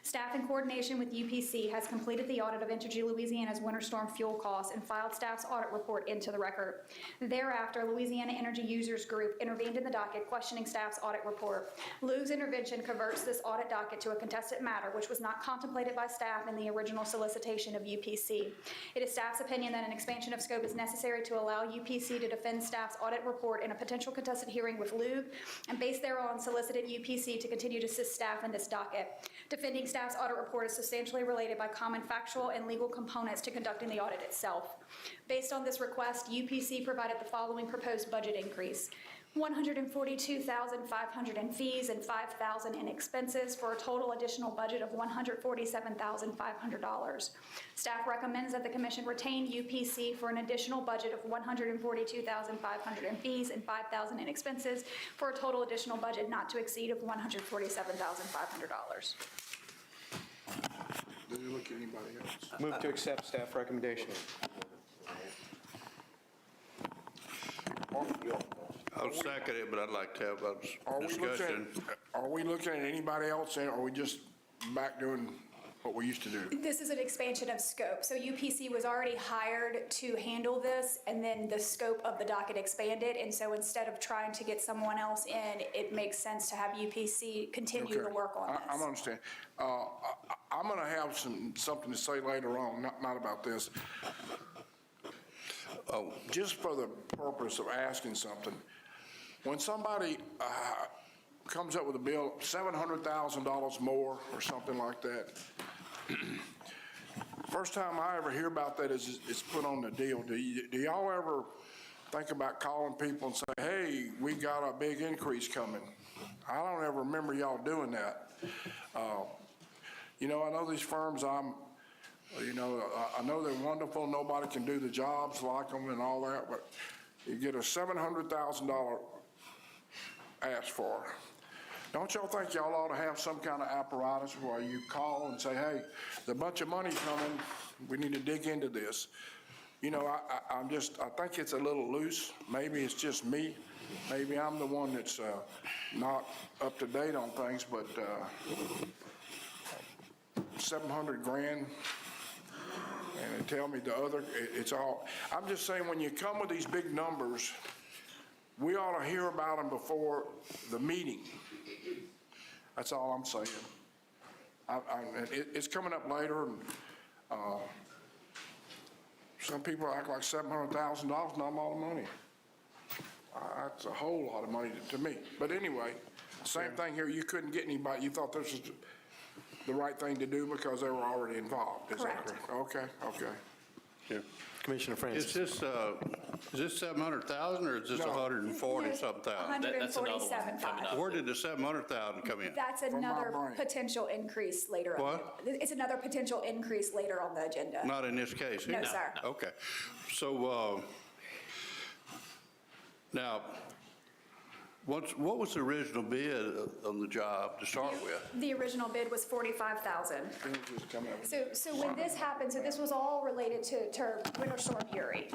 D: Staff, in coordination with UPC, has completed the audit of Entergy Louisiana's winter storm fuel costs and filed staff's audit report into the record. Thereafter, Louisiana Energy Users Group intervened in the docket, questioning staff's audit report. Lou's intervention converts this audit docket to a contested matter, which was not contemplated by staff in the original solicitation of UPC. It is staff's opinion that an expansion of scope is necessary to allow UPC to defend staff's audit report in a potential contested hearing with Lug, and based thereon solicited UPC to continue to assist staff in this docket. Defending staff's audit report is substantially related by common factual and legal components to conducting the audit itself. Based on this request, UPC provided the following proposed budget increase. $142,500 in fees and $5,000 in expenses for a total additional budget of $147,500. Staff recommends that the commission retain UPC for an additional budget of $142,500 in fees and $5,000 in expenses for a total additional budget not to exceed of $147,500.
A: Did you look at anybody else?
E: Move to accept staff recommendation.
F: I'll second it, but I'd like to have a
A: Are we looking
F: discussion.
A: are we looking at anybody else, or are we just back doing what we used to do?
D: This is an expansion of scope. So UPC was already hired to handle this, and then the scope of the docket expanded. And so instead of trying to get someone else in, it makes sense to have UPC continue to
A: Okay.
D: work on this.
A: I understand. I'm going to have something to say later on, not about this.
F: Oh,
A: Just for the purpose of asking something. When somebody comes up with a bill, $700,000 more or something like that, first time I ever hear about that is it's put on the deal. Do y'all ever think about calling people and say, hey, we got a big increase coming? I don't ever remember y'all doing that. You know, I know these firms, I know they're wonderful, nobody can do the jobs like them and all that, but you get a $700,000 ask for. Don't y'all think y'all ought to have some kind of apparatus where you call and say, hey, there's a bunch of money coming, we need to dig into this? You know, I think it's a little loose. Maybe it's just me. Maybe I'm the one that's not up to date on things, but 700 grand, and they tell me the other, it's all, I'm just saying, when you come with these big numbers, we ought to hear about them before the meeting. That's all I'm saying. It's coming up later, and some people act like $700,000 not a lot of money. That's a whole lot of money to me. But anyway, same thing here. You couldn't get anybody. You thought this was the right thing to do because they were already involved. Is that
D: Correct.
A: Okay.
F: yeah.
B: Commissioner
F: Is
B: Francis.
F: this 700,000 or is this
A: No.
F: 140-something thousand?
G: That's another one coming
D: $147,500.
G: up.
F: Where did the 700,000 come in?
D: That's
A: my
D: another
A: brain.
D: potential increase later.
F: What?
D: It's another potential increase later on the agenda.
F: Not in this case?
D: No,
F: either.
D: sir.
F: Okay. So, now, what was the original bid on the job to start with?
D: The original bid was $45,000.
A: Things just come up.
D: So when this happened, so this was all related to Winter Storm Uri.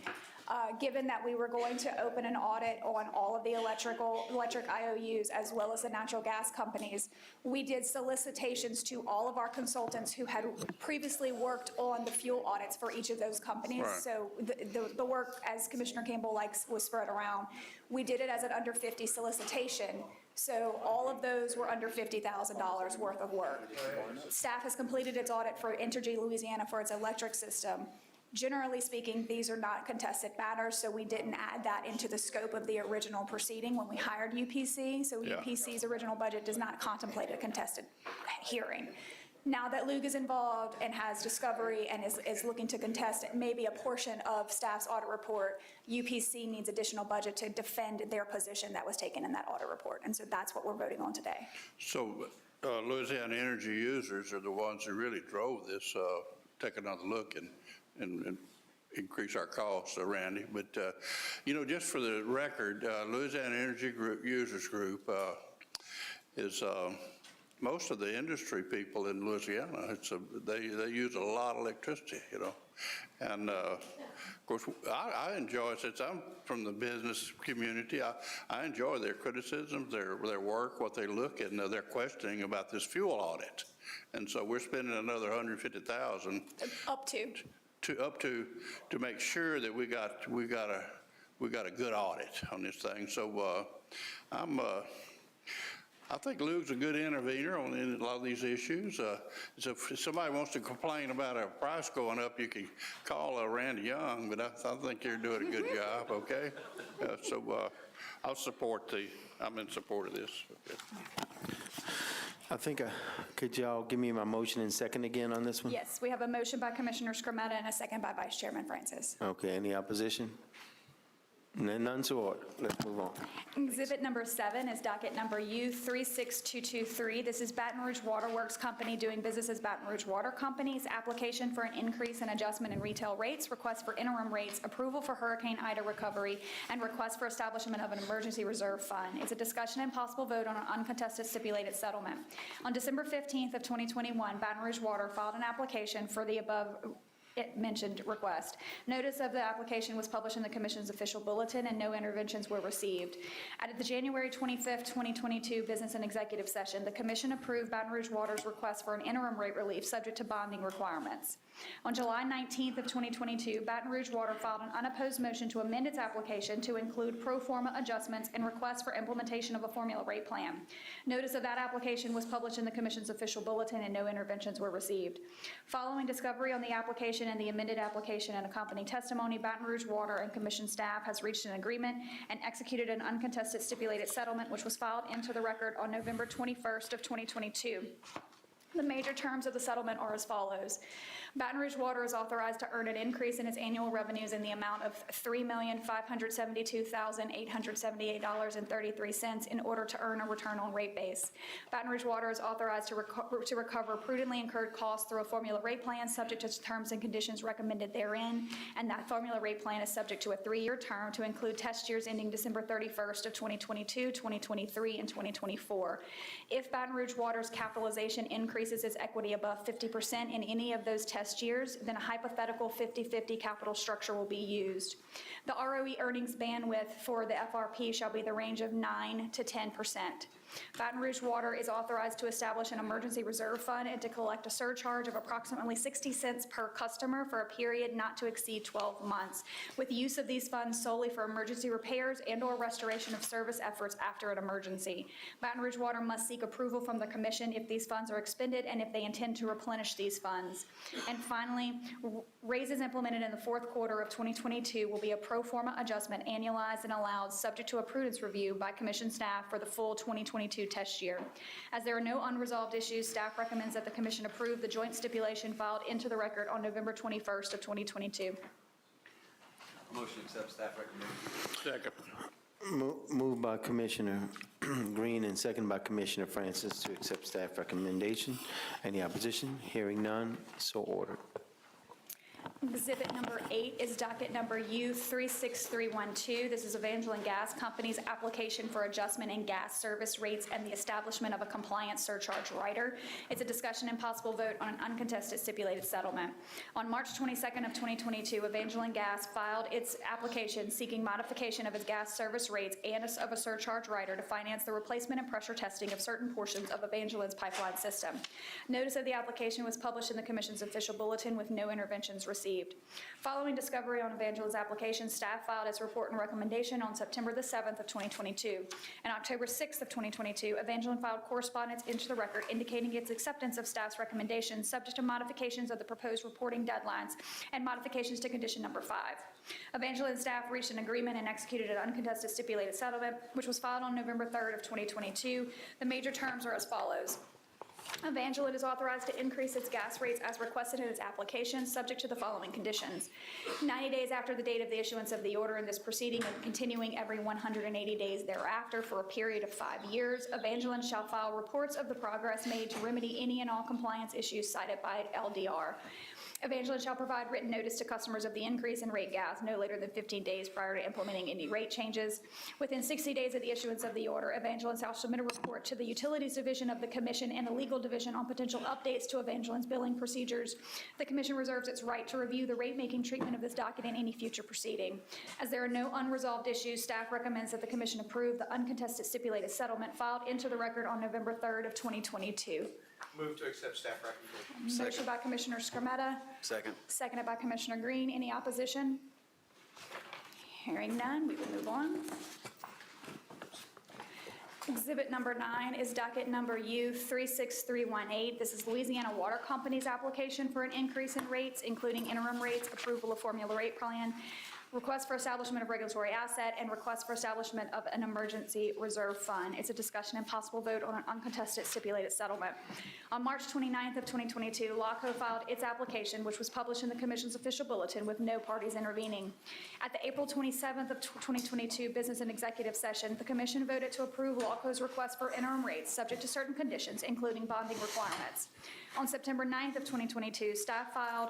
D: Given that we were going to open an audit on all of the electric IOUs as well as the natural gas companies, we did solicitations to all of our consultants who had previously worked on the fuel audits for each of those companies.
F: Right.
D: So the work, as Commissioner Campbell likes, was spread around. We did it as an under 50 solicitation. So all of those were under $50,000 worth of work. Staff has completed its audit for Entergy Louisiana for its electric system. Generally speaking, these are not contested matters, so we didn't add that into the scope of the original proceeding when we hired UPC. So
F: Yeah.
D: UPC's original budget does not contemplate a contested hearing. Now that Lug is involved and has discovery and is looking to contest maybe a portion of staff's audit report, UPC needs additional budget to defend their position that was taken in that audit report. And so that's what we're voting on today.
F: So Louisiana Energy users are the ones who really drove this, take another look and increase our costs, Randy. But, just for the record, Louisiana Energy Group, Users Group is most of the industry people in Louisiana. They use a lot of electricity, And, of course, I enjoy, since I'm from the business community, I enjoy their criticisms, their work, what they look at, and their questioning about this fuel audit. And so we're spending another $150,000
D: Up to.
F: to make sure that we got a good audit on this thing. So I think Lug's a good intervener on a lot of these issues. So if somebody wants to complain about a price going up, you can call Randy Young, but I think you're doing a good job, okay? I'm in support of this.
B: I think, could y'all give me my motion and second again on this one?
D: Yes, we have a motion by Commissioner Scremetta and a second by Vice Chairman Francis.
B: Okay, any opposition? None to order. Let's move on.
D: Exhibit number 7 is docket number U36223. This is Baton Rouge Water Works Company doing business as Baton Rouge Water Company's application for an increase in adjustment in retail rates, request for interim rates, approval for Hurricane Ida recovery, and request for establishment of an emergency reserve fund. It's a discussion and possible vote on an uncontested stipulated settlement. On December 15th of 2021, Baton Rouge Water filed an application for the above mentioned request. Notice of the application was published in the Commission's official bulletin, and no interventions were received. At the January 25th, 2022 business and executive session, the Commission approved Baton Rouge Water's request for an interim rate relief subject to bonding requirements. On July 19th of 2022, Baton Rouge Water filed an unopposed motion to amend its application to include pro forma adjustments and requests for implementation of a formula rate plan. Notice of that application was published in the Commission's official bulletin, and no interventions were received. Following discovery on the application and the amended application and accompanying testimony, Baton Rouge Water and Commission staff has reached an agreement and executed an uncontested stipulated settlement, which was filed into the record on November 21st of 2022. The major terms of the settlement are as follows. Baton Rouge Water is authorized to earn an increase in its annual revenues in the amount of $3,572,878.33 in order to earn a return on rate base. Baton Rouge Water is authorized to recover prudently incurred costs through a formula rate plan subject to terms and conditions recommended therein, and that formula rate plan is subject to a 3-year term to include test years ending December 31st of 2022, 2023, and 2024. If Baton Rouge Water's capitalization increases its equity above 50% in any of those test years, then a hypothetical 50-50 capital structure will be used. The ROE earnings bandwidth for the FRP shall be the range of 9 to 10%. Baton Rouge Water is authorized to establish an emergency reserve fund and to collect a surcharge of approximately 60 cents per customer for a period not to exceed 12 months, with use of these funds solely for emergency repairs and/or restoration of service efforts after an emergency. Baton Rouge Water must seek approval from the Commission if these funds are expended and if they intend to replenish these funds. And finally, raises implemented in the fourth quarter of 2022 will be a pro forma adjustment annualized and allowed subject to a prudence review by Commission staff for the full 2022 test year. As there are no unresolved issues, staff recommends that the Commission approve the joint stipulation filed into the record on November 21st of 2022.
C: Motion to accept staff recommendation.
F: Second.
B: Moved by Commissioner Green and second by Commissioner Francis to accept staff recommendation. Any opposition? Hearing none, so ordered.
D: Exhibit number 8 is docket number U36312. This is Evangeline Gas Company's application for adjustment in gas service rates and the establishment of a compliance surcharge rider. It's a discussion and possible vote on an uncontested stipulated settlement. On March 22nd of 2022, Evangeline Gas filed its application seeking modification of its gas service rates and of a surcharge rider to finance the replacement and pressure testing of certain portions of Evangeline's pipeline system. Notice of the application was published in the Commission's official bulletin with no interventions received. Following discovery on Evangeline's application, staff filed its report and recommendation on September the 7th of 2022. On October 6th of 2022, Evangeline filed correspondence into the record indicating its acceptance of staff's recommendations subject to modifications of the proposed reporting deadlines and modifications to condition number 5. Evangeline staff reached an agreement and executed an uncontested stipulated settlement, which was filed on November 3rd of 2022. The major terms are as follows. Evangeline is authorized to increase its gas rates as requested in its application, subject to the following conditions. 90 days after the date of the issuance of the order in this proceeding and continuing every 180 days thereafter for a period of 5 years, Evangeline shall file reports of the progress made to remedy any and all compliance issues cited by LDR. Evangeline shall provide written notice to customers of the increase in rate gas no later than 15 days prior to implementing any rate changes. Within 60 days of the issuance of the order, Evangeline shall submit a report to the Utilities Division of the Commission and the Legal Division on potential updates to Evangeline's billing procedures. The Commission reserves its right to review the rate-making treatment of this docket in any future proceeding. As there are no unresolved issues, staff recommends that the Commission approve the uncontested stipulated settlement filed into the record on November 3rd of 2022.
E: Move to accept staff recommendation.
D: Motion by Commissioner Scarmetta.
C: Second.
D: Seconded by Commissioner Green. Any opposition? Hearing none, we will move on. Exhibit number 9 is docket number U36318. This is Louisiana Water Company's application for an increase in rates, including interim rates, approval of formula rate plan, request for establishment of regulatory asset, and request for establishment of an emergency reserve fund. It's a discussion and possible vote on an uncontested stipulated settlement. On March 29th of 2022, LACO filed its application, which was published in the Commission's official bulletin with no parties intervening. At the April 27th of 2022 business and executive session, the Commission voted to approve LACO's request for interim rates subject to certain conditions, including bonding requirements. On September 9th of 2022, staff filed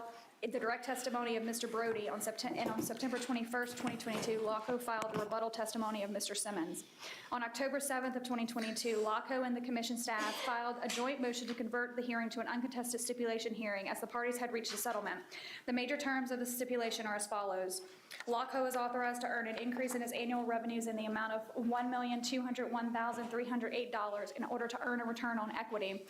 D: the direct testimony of Mr. Brody and on September 21st, 2022, LACO filed the rebuttal testimony of Mr. Simmons. On October 7th of 2022, LACO and the Commission staff filed a joint motion to convert the hearing to an uncontested stipulation hearing as the parties had reached a settlement. The major terms of the stipulation are as follows. LACO is authorized to earn an increase in its annual revenues in the amount of $1,201,308 in order to earn a return on equity.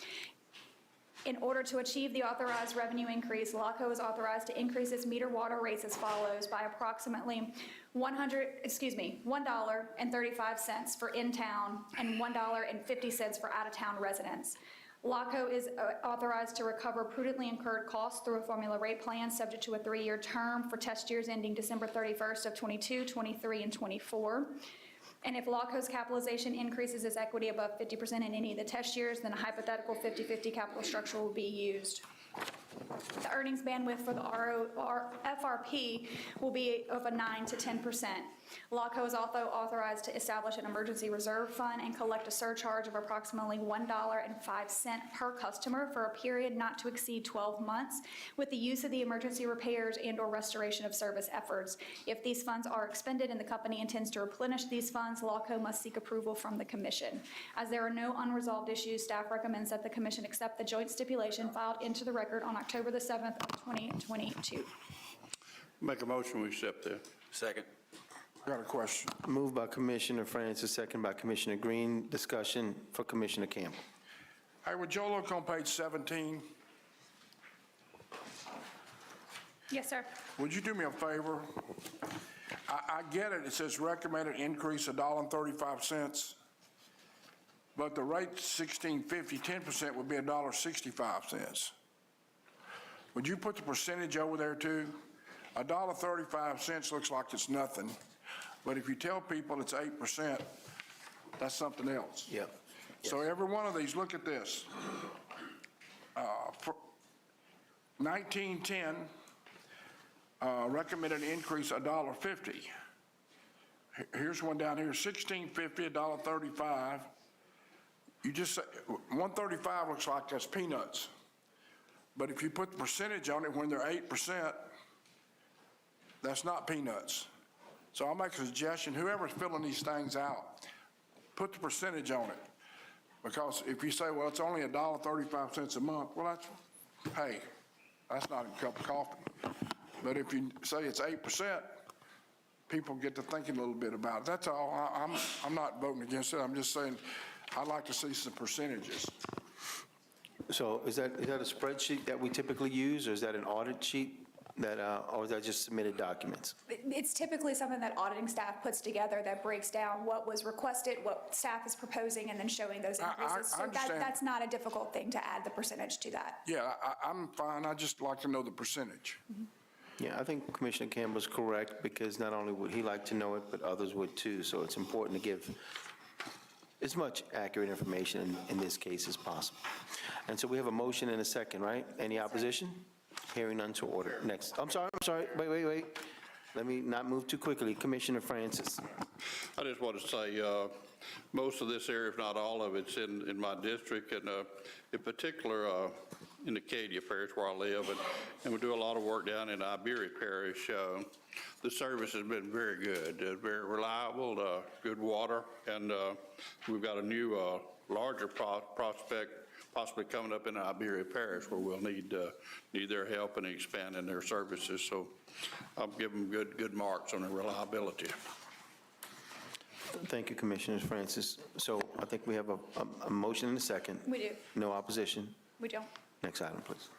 D: In order to achieve the authorized revenue increase, LACO is authorized to increase its meter water rates as follows by approximately $1.35 for in-town and $1.50 for out-of-town residents. LACO is authorized to recover prudently incurred costs through a formula rate plan subject to a 3-year term for test years ending December 31st of 22, 23, and 24. And if LACO's capitalization increases its equity above 50% in any of the test years, then a hypothetical 50-50 capital structure will be used. The earnings bandwidth for the FRP will be of a 9 to 10%. LACO is also authorized to establish an emergency reserve fund and collect a surcharge of approximately $1.05 per customer for a period not to exceed 12 months with the use of the emergency repairs and/or restoration of service efforts. If these funds are expended and the company intends to replenish these funds, LACO must seek approval from the Commission. As there are no unresolved issues, staff recommends that the Commission accept the joint stipulation filed into the record on October the 7th of 2022.
F: Make a motion, we accept that.
C: Second.
A: Got a question.
B: Moved by Commissioner Francis, second by Commissioner Green. Discussion for Commissioner Campbell.
A: Hey, would Joe look on page 17?
D: Yes, sir.
A: Would you do me a favor? I get it. It says recommended increase $1.35, but the rate 16.50, 10% would be $1.65. Would you put the percentage over there too? $1.35 looks like it's nothing, but if you tell people it's 8%, that's something else.
B: Yep.
A: So every one of these, look at this. 1910, recommended increase $1.50. Here's one down here, 16.50, $1.35. You just say, 135 looks like that's peanuts. But if you put the percentage on it when they're 8%, that's not peanuts. So I'll make a suggestion, whoever's filling these things out, put the percentage on it. Because if you say, well, it's only $1.35 a month, well, that's, hey, that's not a cup of coffee. But if you say it's 8%, people get to thinking a little bit about it. That's all. I'm not voting against it. I'm just saying I'd like to see some percentages.
B: So is that a spreadsheet that we typically use, or is that an audit sheet that, or is that just submitted documents?
D: It's typically something that auditing staff puts together that breaks down what was requested, what staff is proposing, and then showing those increases.
A: I
D: So
A: understand.
D: that's not a difficult thing to add the percentage to that.
A: Yeah, I'm fine. I'd just like to know the percentage.
B: Yeah, I think Commissioner Campbell's correct, because not only would he like to know it, but others would too. So it's important to give as much accurate information in this case as possible. And so we have a motion and a second, right? Any opposition? Hearing none, to order. Next. I'm sorry. Wait. Let me not move too quickly. Commissioner Francis.
F: I just want to say, most of this area, if not all of it's in my district, and in particular in Acadia Parish where I live, and we do a lot of work down in Iberia Parish. The service has been very good, very reliable, good water, and we've got a new larger prospect possibly coming up in Iberia Parish where we'll need their help in expanding their services. So I'll give them good marks on their reliability.
B: Thank you, Commissioner Francis. So I think we have a motion and a second.
D: We do.
B: No opposition.
D: We don't.
B: Next item, please.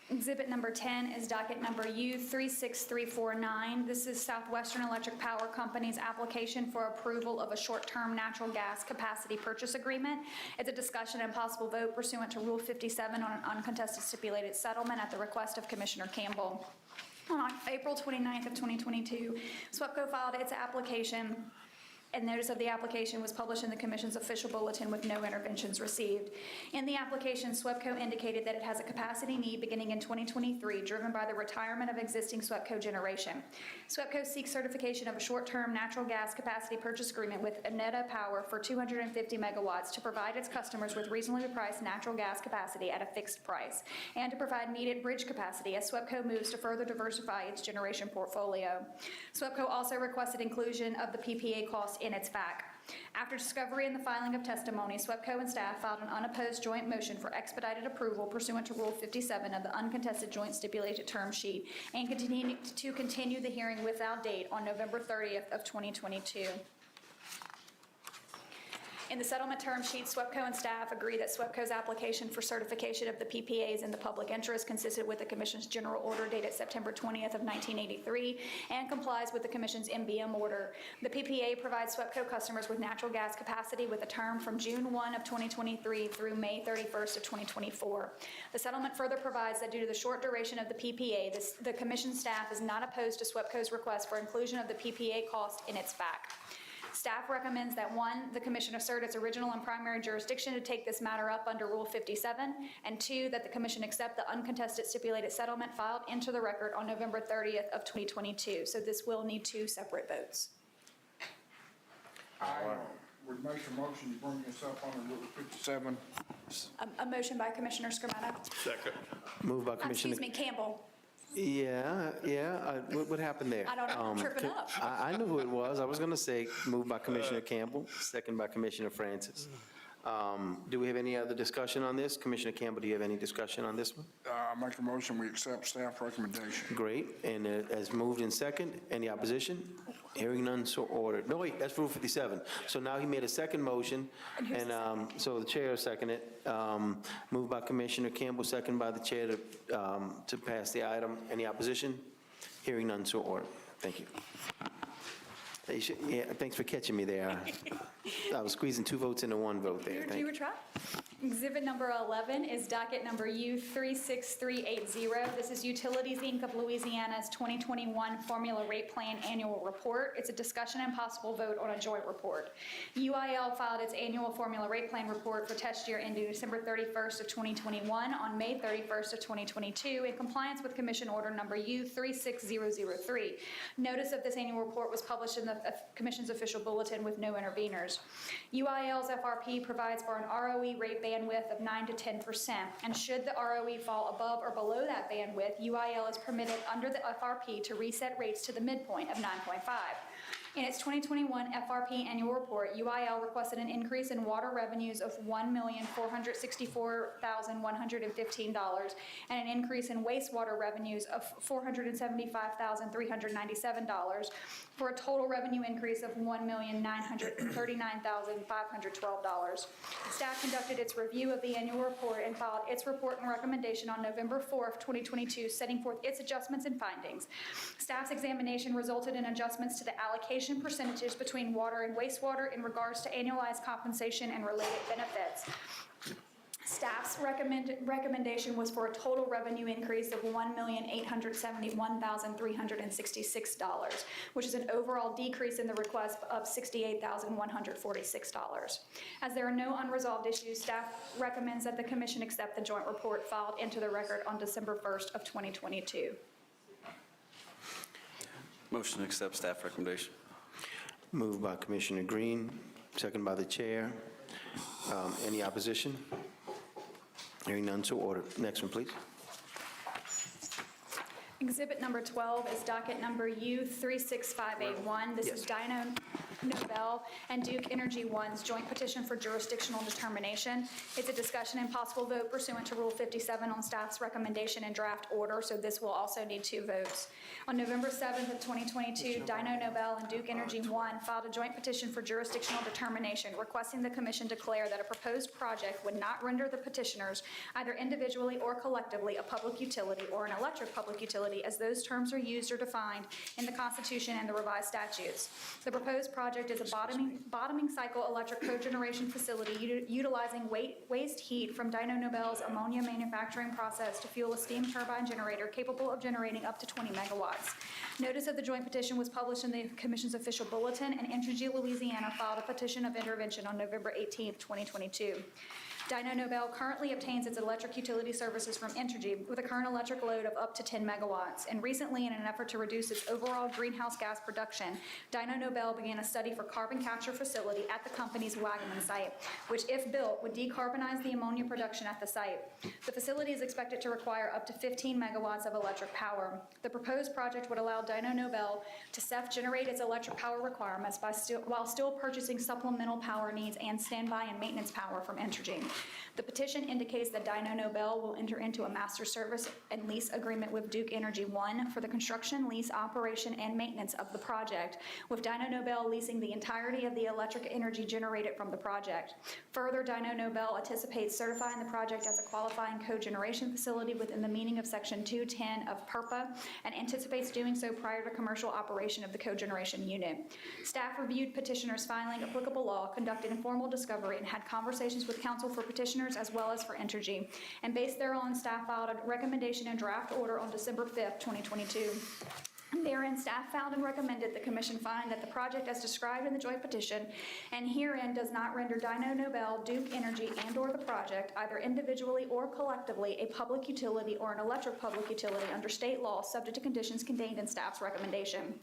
D: Exhibit number 10 is docket number U36349. This is Southwestern Electric Power Company's application for approval of a short-term natural gas capacity purchase agreement. It's a discussion and possible vote pursuant to Rule 57 on an uncontested stipulated settlement at the request of Commissioner Campbell. On April 29th of 2022, SWEPCO filed its application, and notice of the application was published in the Commission's official bulletin with no interventions received. In the application, SWEPCO indicated that it has a capacity need beginning in 2023, driven by the retirement of existing SWEPCO generation. SWEPCO seeks certification of a short-term natural gas capacity purchase agreement with Aneta Power for 250 megawatts to provide its customers with reasonably priced natural gas capacity at a fixed price, and to provide needed bridge capacity as SWEPCO moves to further diversify its generation portfolio. SWEPCO also requested inclusion of the PPA cost in its FAQ. After discovery and the filing of testimony, SWEPCO and staff filed an unopposed joint motion for expedited approval pursuant to Rule 57 of the uncontested joint stipulated term sheet, and continue the hearing without date on November 30th of 2022. In the settlement term sheet, SWEPCO and staff agree that SWEPCO's application for certification of the PPAs in the public interest consistent with the Commission's general order dated September 20th of 1983 and complies with the Commission's MBM order. The PPA provides SWEPCO customers with natural gas capacity with a term from June 1 of 2023 through May 31st of 2024. The settlement further provides that due to the short duration of the PPA, the Commission staff is not opposed to SWEPCO's request for inclusion of the PPA cost in its FAQ. Staff recommends that 1, the Commission assert its original and primary jurisdiction to take this matter up under Rule 57, and 2, that the Commission accept the uncontested stipulated settlement filed into the record on November 30th of 2022. So this will need 2 separate votes.
A: I would make a motion to bring this up under Rule 57.
D: A motion by Commissioner Scarmetta.
F: Second.
B: Moved by Commissioner.
D: Excuse me, Campbell.
B: Yeah, what happened there?
D: I don't know, I'm tripping up.
B: I knew who it was. I was going to say, moved by Commissioner Campbell, second by Commissioner Francis. Do we have any other discussion on this? Commissioner Campbell, do you have any discussion on this one?
A: Make a motion, we accept staff recommendation.
B: Great, and as moved in second, any opposition? Hearing none, so ordered. No, wait, that's Rule 57. So now he made a second motion, and so the chair seconded it. Moved by Commissioner Campbell, second by the chair to pass the item. Any opposition? Hearing none, so ordered. Thank you. Yeah, thanks for catching me there. I was squeezing 2 votes into 1 vote there. Thank
D: You
B: you.
D: were trying. Exhibit number 11 is docket number U36380. This is Utilities, Inc. of Louisiana's 2021 Formula Rate Plan Annual Report. It's a discussion and possible vote on a joint report. UIL filed its annual Formula Rate Plan report for test year ending December 31st of 2021 on May 31st of 2022 in compliance with Commission Order number U36003. Notice of this annual report was published in the Commission's official bulletin with no interveners. UIL's FRP provides for an ROE rate bandwidth of 9 to 10%, and should the ROE fall above or below that bandwidth, UIL is permitted under the FRP to reset rates to the midpoint of 9.5. In its 2021 FRP annual report, UIL requested an increase in water revenues of $1,464,115 and an increase in wastewater revenues of $475,397 for a total revenue increase of $1,939,512. Staff conducted its review of the annual report and filed its report and recommendation on November 4th, 2022, setting forth its adjustments and findings. Staff's examination resulted in adjustments to the allocation percentages between water and wastewater in regards to annualized compensation and related benefits. Staff's recommendation was for a total revenue increase of $1,871,366, which is an overall decrease in the request of $68,146. As there are no unresolved issues, staff recommends that the Commission accept the joint report filed into the record on December 1st of 2022.
C: Motion to accept staff recommendation.
B: Moved by Commissioner Green, second by the chair. Any opposition? Hearing none, so ordered. Next one, please.
D: Exhibit number 12 is docket number U36581. This is Dyno Nobel and Duke Energy One's joint petition for jurisdictional determination. It's a discussion and possible vote pursuant to Rule 57 on staff's recommendation and draft order, so this will also need 2 votes. On November 7th of 2022, Dyno Nobel and Duke Energy One filed a joint petition for jurisdictional determination requesting the Commission declare that a proposed project would not render the petitioners, either individually or collectively, a public utility or an electric public utility as those terms are used or defined in the Constitution and the revised statutes. The proposed project project is a bottoming cycle electric cogeneration facility utilizing waste heat from Dyno Nobel's ammonia manufacturing process to fuel a steam turbine generator capable of generating up to 20 megawatts. Notice of the joint petition was published in the Commission's official bulletin, and Entergy Louisiana filed a petition of intervention on November 18, 2022. Dyno Nobel currently obtains its electric utility services from Entergy with a current electric load of up to 10 megawatts. And recently, in an effort to reduce its overall greenhouse gas production, Dyno Nobel began a study for carbon capture facility at the company's Wagaman site, which, if built, would decarbonize the ammonia production at the site. The facility is expected to require up to 15 megawatts of electric power. The proposed project would allow Dyno Nobel to self-generate its electric power requirements while still purchasing supplemental power needs and standby and maintenance power from Entergy. The petition indicates that Dyno Nobel will enter into a master service and lease agreement with Duke Energy 1 for the construction, lease, operation, and maintenance of the project, with Dyno Nobel leasing the entirety of the electric energy generated from the project. Further, Dyno Nobel anticipates certifying the project as a qualifying cogeneration facility within the meaning of Section 210 of PURPA and anticipates doing so prior to commercial operation of the cogeneration unit. Staff reviewed petitioners' filing applicable law, conducted informal discovery, and had conversations with counsel for petitioners as well as for Entergy, and based thereon, staff filed a recommendation and draft order on December 5th, 2022. Therein, staff found and recommended the Commission find that the project as described in the joint petition and herein does not render Dyno Nobel, Duke Energy, and/or the project, either individually or collectively, a public utility or an electric public utility under state law subject to conditions contained in staff's recommendation.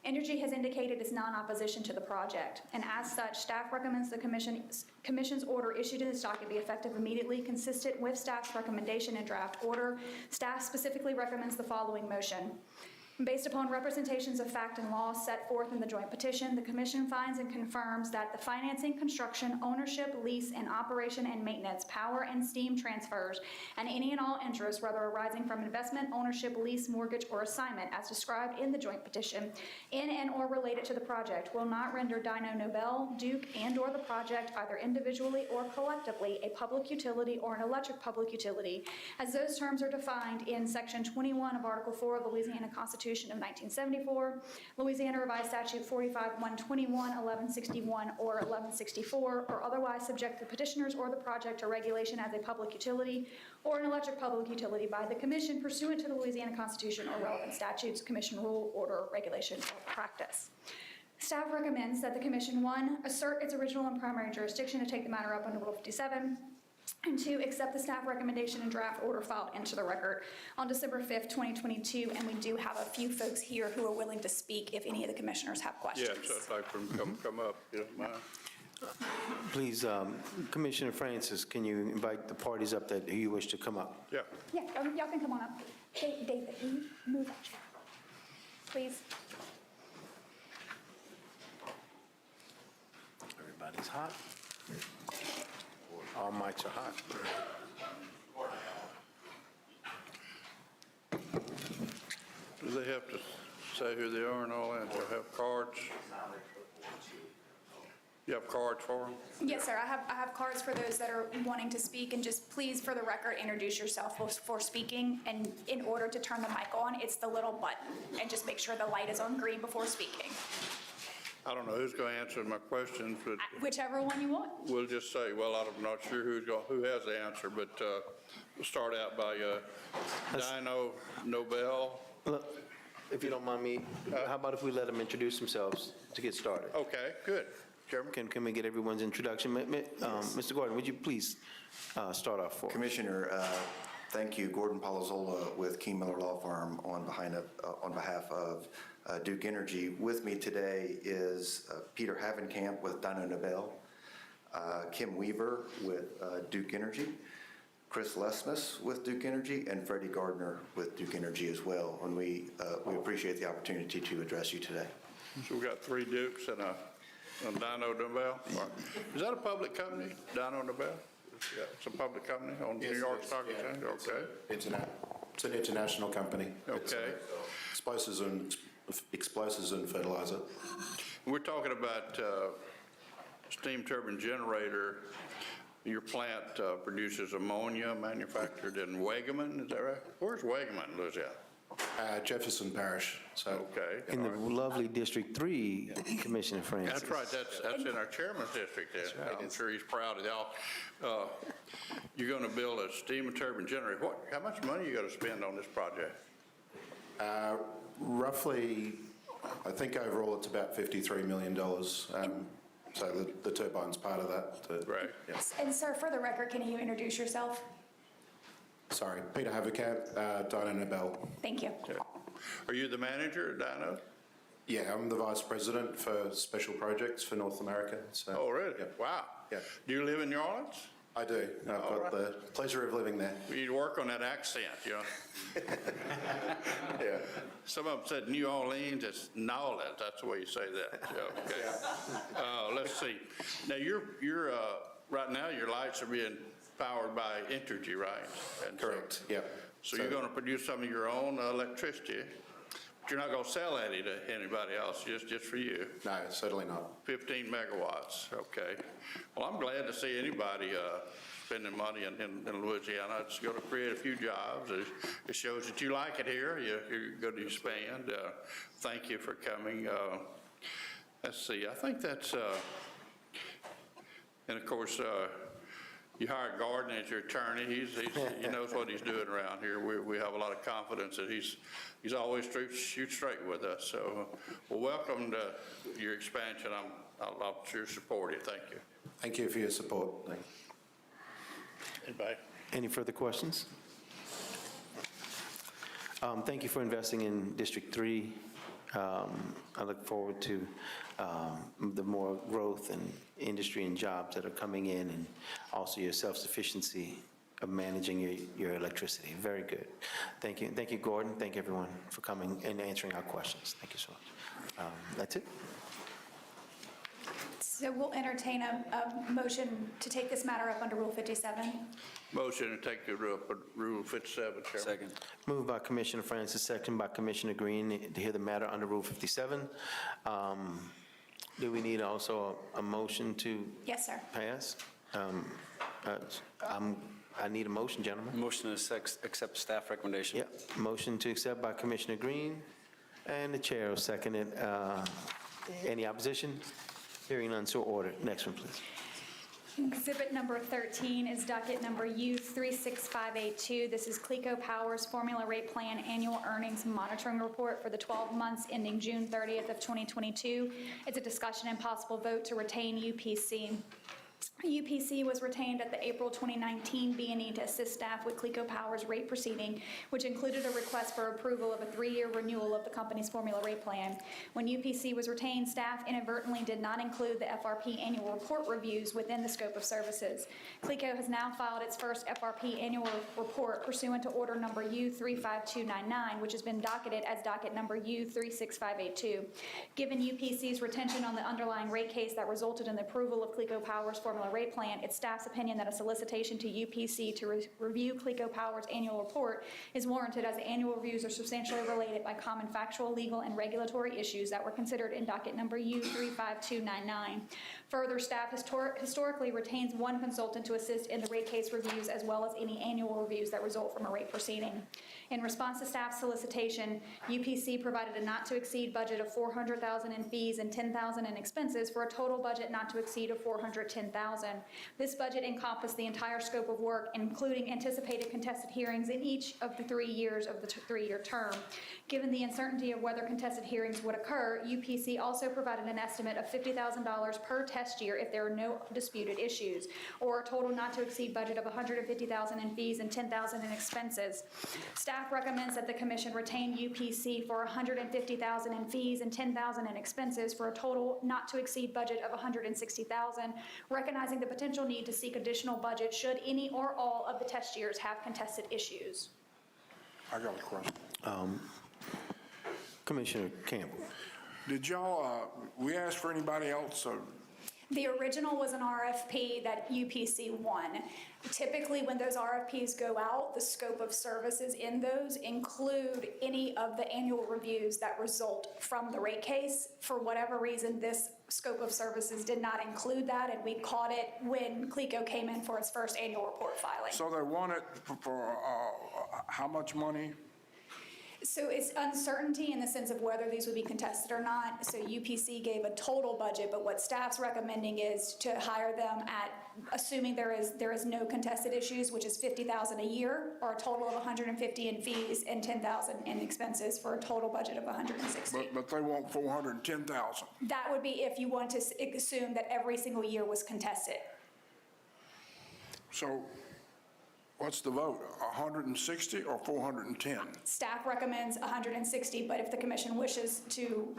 D: Entergy has indicated its non-opposition to the project, and as such, staff recommends the Commission's order issued in this docket be effective immediately, consistent with staff's recommendation and draft order. Staff specifically recommends the following motion. Based upon representations of fact and law set forth in the joint petition, the Commission finds and confirms that the financing, construction, ownership, lease, and operation and maintenance, power and steam transfers, and any and all interest, whether arising from investment, ownership, lease, mortgage, or assignment, as described in the joint petition, in and or related to the project, will not render Dyno Nobel, Duke, and/or the project, either individually or collectively, a public utility or an electric public utility, as those terms are defined in Section 21 of Article 4 of the Louisiana Constitution of 1974, Louisiana Revised Statute 45-121, 1161, or 1164, or otherwise subject the petitioners or the project to regulation as a public utility or an electric public utility by the Commission pursuant to the Louisiana Constitution or relevant statutes, Commission rule, order, regulation, or practice. Staff recommends that the Commission, 1, assert its original and primary jurisdiction to take the matter up under Rule 57, and 2, accept the staff recommendation and draft order filed into the record on December 5th, 2022, and we do have a few folks here who are willing to speak if any of the commissioners have questions.
F: Yes, I'd like for them to come up, if you don't mind.
B: Please, Commissioner Francis, can you invite the parties up that you wish to come up?
F: Yeah.
D: Yeah, y'all can come on up. David, will you move that chair, please?
B: Everybody's hot. All mics are hot.
F: Do they have to say who they are and all that? They'll have cards? You have cards for them?
D: Yes, sir. I have cards for those that are wanting to speak, and just please, for the record, introduce yourself before speaking. And in order to turn the mic on, it's the little button, and just make sure the light is on green before speaking.
F: I don't know who's going to answer my questions, but
D: Whichever one you want.
F: we'll just say, well, I'm not sure who has the answer, but we'll start out by Dyno Nobel.
B: Look, if you don't mind me, how about if we let them introduce themselves to get started?
F: Okay, good. Chairman?
B: Can we get everyone's introduction? Mr. Gordon, would you please start off for us?
H: Commissioner, thank you. Gordon Palazola with King Miller Law Firm on behalf of Duke Energy. With me today is Peter Havenkamp with Dyno Nobel, Kim Weaver with Duke Energy, Chris Lesmus with Duke Energy, and Freddie Gardner with Duke Energy as well. And we appreciate the opportunity to address you today.
F: So we've got 3 Dukes and a Dyno Nobel. Is that a public company, Dyno Nobel? Yeah, it's a public company on New York Stock Exchange? Okay.
I: It's an international company. It's,
F: Okay.
I: explosives and fertilizer.
F: We're talking about steam turbine generator. Your plant produces ammonia manufactured in Wagaman, is that right? Where's Wagaman, Louisiana?
I: Jefferson Parish, so.
F: Okay.
B: In the lovely District 3, Commissioner Francis.
F: That's right, that's in our chairman's district there. I'm sure he's proud of y'all. You're going to build a steam turbine generator. How much money are you going to spend on this project?
I: Roughly, I think overall it's about $53 million. So the turbine's part of that.
F: Right.
I: Yeah.
D: And sir, for the record, can you introduce yourself?
I: Sorry, Peter Haverkamp, Dinah Nobel.
D: Thank you.
F: Are you the manager at Dyno?
I: Yeah, I'm the Vice President for Special Projects for North America. So,
F: Oh, really?
I: yeah.
F: Wow.
I: Yeah.
F: Do you live in New Orleans?
I: I do. I've
F: All
I: got
F: right.
I: the pleasure of living there.
F: We need to work on that accent, you know?
I: Yeah.
F: Some of them said New Orleans, it's Nolens, that's the way you say that. Yeah, okay. Let's see. Now, you're right now, your lights are being powered by Entergy, right? And so-
I: Correct, yeah.
F: So you're going to produce some of your own electricity, but you're not going to sell any to anybody else, just for you?
I: No, certainly not.
F: 15 megawatts, okay. Well, I'm glad to see anybody spending money in Louisiana. It's going to create a few jobs. It shows that you like it here. You're going to expand. Thank you for coming. Let's see, I think that's, and of course, you hired Gordon as your attorney. He knows what he's doing around here. We have a lot of confidence that he's always shoot straight with us. So, well, welcome to your expansion. I'll sure support it. Thank you.
I: Thank you for your support. Thank you.
F: Anybody?
B: Any further questions? Thank you for investing in District 3. I look forward to the more growth and industry and jobs that are coming in, and also your self-sufficiency of managing your electricity. Very good. Thank you. Thank you, Gordon. Thank you, everyone, for coming and answering our questions. Thank you so much. That's it.
D: So we'll entertain a motion to take this matter up under Rule 57.
F: Motion to take the Rule 57, Chairman.
C: Second.
B: Moved by Commissioner Francis, second by Commissioner Green to hear the matter under Rule 57. Do we need also a motion to
D: Yes, sir.
B: pass? I need a motion, gentlemen.
C: Motion to accept staff recommendation.
B: Yep, motion to accept by Commissioner Green, and the chair will second it. Any opposition? Hearing none, so ordered. Next one, please.
D: Exhibit number 13 is docket number U36582. This is CLECO Power's Formula Rate Plan Annual Earnings Monitoring Report for the 12 months ending June 30th of 2022. It's a discussion and possible vote to retain UPC. UPC was retained at the April 2019 B&E to assist staff with CLECO Power's rate proceeding, which included a request for approval of a 3-year renewal of the company's formula rate plan. When UPC was retained, staff inadvertently did not include the FRP annual report reviews within the scope of services. CLECO has now filed its first FRP annual report pursuant to order number U35299, which has been docketed as docket number U36582. Given UPC's retention on the underlying rate case that resulted in the approval of CLECO Power's formula rate plan, it's staff's opinion that a solicitation to UPC to review CLECO Power's annual report is warranted, as the annual reviews are substantially related by common factual, legal, and regulatory issues that were considered in docket number U35299. Further, staff historically retains one consultant to assist in the rate case reviews, as well as any annual reviews that result from a rate proceeding. In response to staff's solicitation, UPC provided a not-to-exceed budget of $400,000 in fees and $10,000 in expenses, for a total budget not to exceed of $410,000. This budget encompassed the entire scope of work, including anticipated contested hearings in each of the 3 years of the 3-year term. Given the uncertainty of whether contested hearings would occur, UPC also provided an estimate of $50,000 per test year if there are no disputed issues, or a total not-to-exceed budget of $150,000 in fees and $10,000 in expenses. Staff recommends that the Commission retain UPC for $150,000 in fees and $10,000 in expenses, for a total not-to-exceed budget of $160,000, recognizing the potential need to seek additional budget should any or all of the test years have contested issues.
A: I got a question.
B: Commissioner Campbell.
A: Did y'all, we asked for anybody else, so
D: The original was an RFP that UPC won. Typically, when those RFPs go out, the scope of services in those include any of the annual reviews that result from the rate case. For whatever reason, this scope of services did not include that, and we caught it when CLECO came in for its first annual report filing.
A: so they want it for how much money?
D: So it's uncertainty in the sense of whether these would be contested or not. So UPC gave a total budget, but what staff's recommending is to hire them at, assuming there is no contested issues, which is $50,000 a year, or a total of $150 in fees and $10,000 in expenses for a total budget of $160.
A: But they want 410,000.
D: That would be if you want to assume that every single year was contested.
A: So what's the vote, 160 or 410?
D: Staff recommends 160, but if the commission wishes to,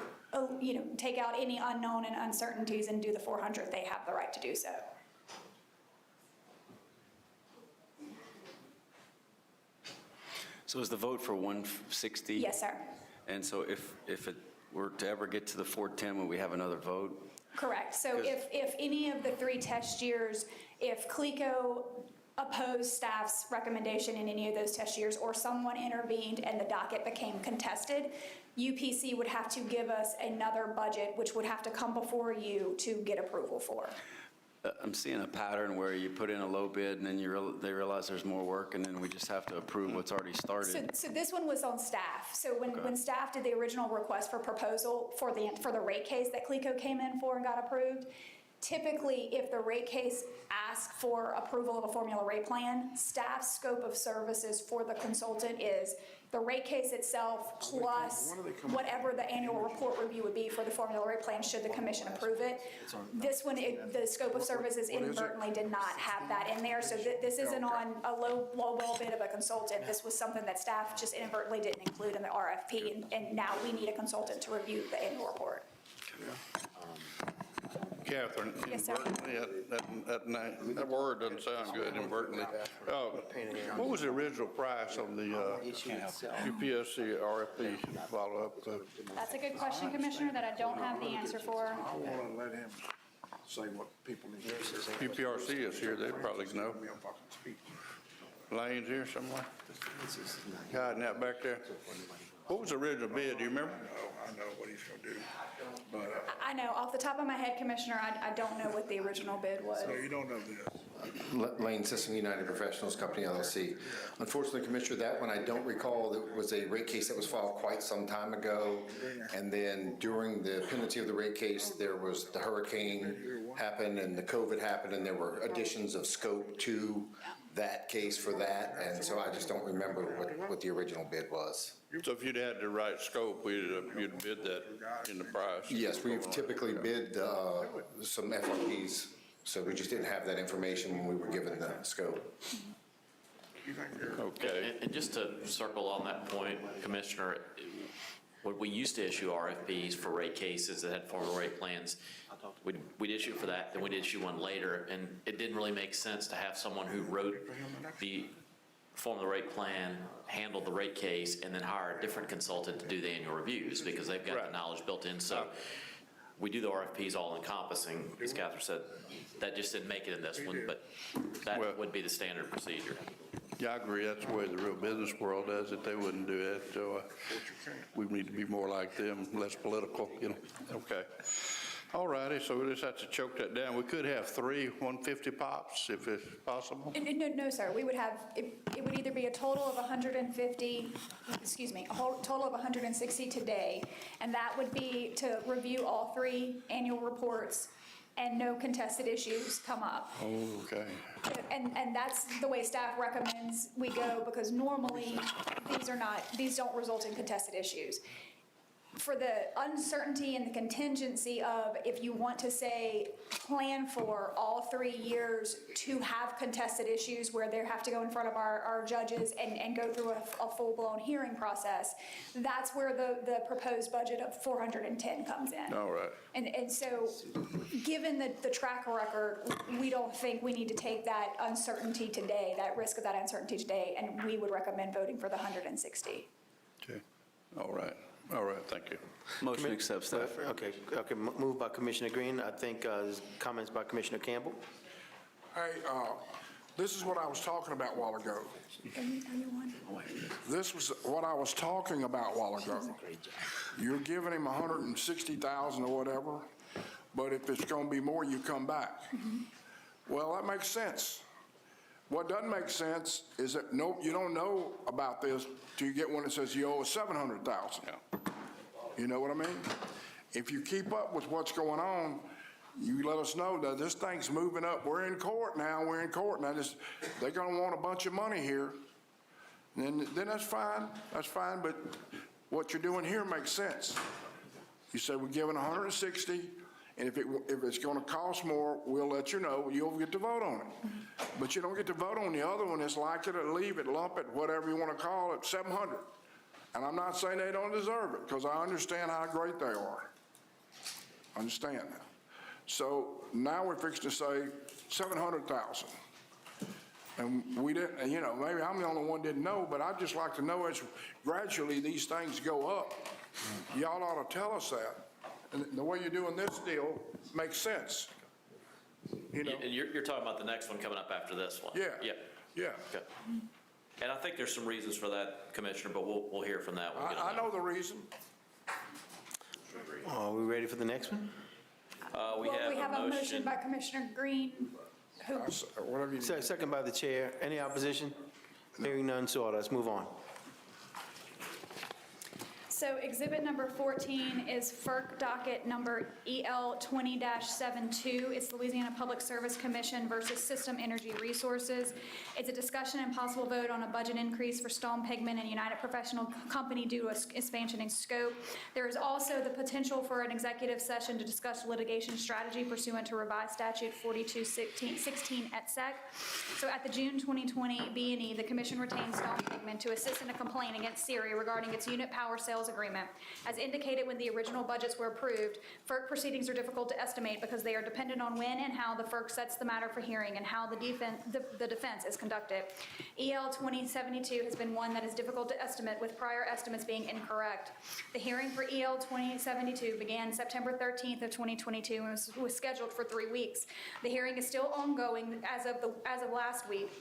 D: take out any unknown and uncertainties and do the 400, they have the right to do so.
C: So is the vote for 160?
D: Yes, sir.
C: And so if it were to ever get to the 410, would we have another vote?
D: Correct. So if any of the 3 test years, if CLECO opposed staff's recommendation in any of those test years, or someone intervened and the docket became contested, UPC would have to give us another budget, which would have to come before you to get approval for.
C: I'm seeing a pattern where you put in a low bid and then they realize there's more work and then we just have to approve what's already started.
D: So this one was on staff. So when staff did the original request for proposal for the rate case that CLECO came in for and got approved, typically, if the rate case asked for approval of a formula rate plan, staff's scope of services for the consultant is the rate case itself plus whatever the annual report review would be for the formula rate plan should the commission approve it. This one, the scope of services inadvertently did not have that in there. So this isn't on a low bid of a consultant. This was something that staff just inadvertently didn't include in the RFP. And now we need a consultant to review the annual report.
F: Catherine,
D: Yes, sir.
F: inadvertently, that word doesn't sound good, inadvertently. What was the original price on the UPSC RFP follow-up?
D: That's a good question, Commissioner, that I don't have the answer for.
A: I want to let him say what people need to say.
F: UPRC is here, they probably know. Lane's here somewhere? Hiding out back there. What was the original bid, do you remember?
A: I know what he's going to do, but,
D: I know, off the top of my head, Commissioner, I don't know what the original bid was.
A: so you don't know this.
J: Lane Sisson United Professionals Company LLC. Unfortunately, Commissioner, that one I don't recall. There was a rate case that was filed quite some time ago. And then during the pendency of the rate case, there was the hurricane happened and the COVID happened, and there were additions of scope to that case for that. And so I just don't remember what the original bid was.
F: So if you'd had the right scope, you'd bid that in the price?
J: Yes, we've typically bid some FRPs, so we just didn't have that information when we were given the scope.
F: Okay.
G: And just to circle on that point, Commissioner, when we used to issue RFPs for rate cases that had formula rate plans, we'd issue for that, then we'd issue one later, and it didn't really make sense to have someone who wrote the formula rate plan, handle the rate case, and then hire a different consultant to do the annual reviews, because they've got the knowledge built in. So we do the RFPs all encompassing, as Catherine said. That just didn't make it in this one, but that would be the standard procedure.
F: Yeah, I agree. That's the way the real business world does it. They wouldn't do it. So we need to be more like them, less political, Okay. All righty, so we just have to choke that down. We could have 3 150 pops if it's possible.
D: No, sir, we would have, it would either be a total of 150, a whole total of 160 today, and that would be to review all 3 annual reports and no contested issues come up.
F: Oh, okay.
D: And that's the way staff recommends we go, because normally these don't result in contested issues. For the uncertainty and the contingency of, if you want to say, plan for all 3 years to have contested issues where they have to go in front of our judges and go through a full-blown hearing process, that's where the proposed budget of 410 comes in.
F: All right.
D: And so, given the track record, we don't think we need to take that uncertainty today, that risk of that uncertainty today, and we would recommend voting for the 160.
F: Okay. All right, thank you.
C: Motion to accept staff.
B: Okay, moved by Commissioner Green. I think there's comments by Commissioner Campbell.
A: Hey, this is what I was talking about a while ago. This was what I was talking about a while ago. You're giving him 160,000 or whatever, but if it's going to be more, you come back. Well, that makes sense. What doesn't make sense is that you don't know about this till you get one that says you owe us $700,000. You know what I mean? If you keep up with what's going on, you let us know that this thing's moving up. We're in court now. They're going to want a bunch of money here. Then that's fine. That's fine. But what you're doing here makes sense. You say we're giving 160, and if it's going to cost more, we'll let you know. You'll get to vote on it. But you don't get to vote on the other one. It's like it or leave it, lump it, whatever you want to call it, 700. And I'm not saying they don't deserve it, because I understand how great they are. I understand that. So now we're fixing to say 700,000. And we didn't, maybe I'm the only one didn't know, but I'd just like to know as gradually these things go up. Y'all ought to tell us that. And the way you're doing this deal makes sense.
G: And you're talking about the next one coming up after this one?
A: Yeah.
G: Yeah.
A: Yeah.
G: Okay. And I think there's some reasons for that, Commissioner, but we'll hear from that.
A: I know the reason.
B: Are we ready for the next one?
G: We have a motion
D: by Commissioner Green.
A: Whatever you need.
B: Second by the chair. Any opposition? Hearing none, so ordered. Let's move on.
D: So exhibit number 14 is FERC docket number EL 20-72. It's Louisiana Public Service Commission versus System Energy Resources. It's a discussion and possible vote on a budget increase for Stone Pigment and United Professional Company due to expansion in scope. There is also the potential for an executive session to discuss litigation strategy pursuant to revised statute 4216 et sec. So at the June 2020 B&E, the commission retained Stone Pigment to assist in a complaint against SERI regarding its unit power sales agreement. As indicated when the original budgets were approved, FERC proceedings are difficult to estimate because they are dependent on when and how the FERC sets the matter for hearing and how the defense is conducted. EL 2072 has been one that is difficult to estimate, with prior estimates being incorrect. The hearing for EL 2072 began September 13th of 2022 and was scheduled for 3 weeks. The hearing is still ongoing as of last week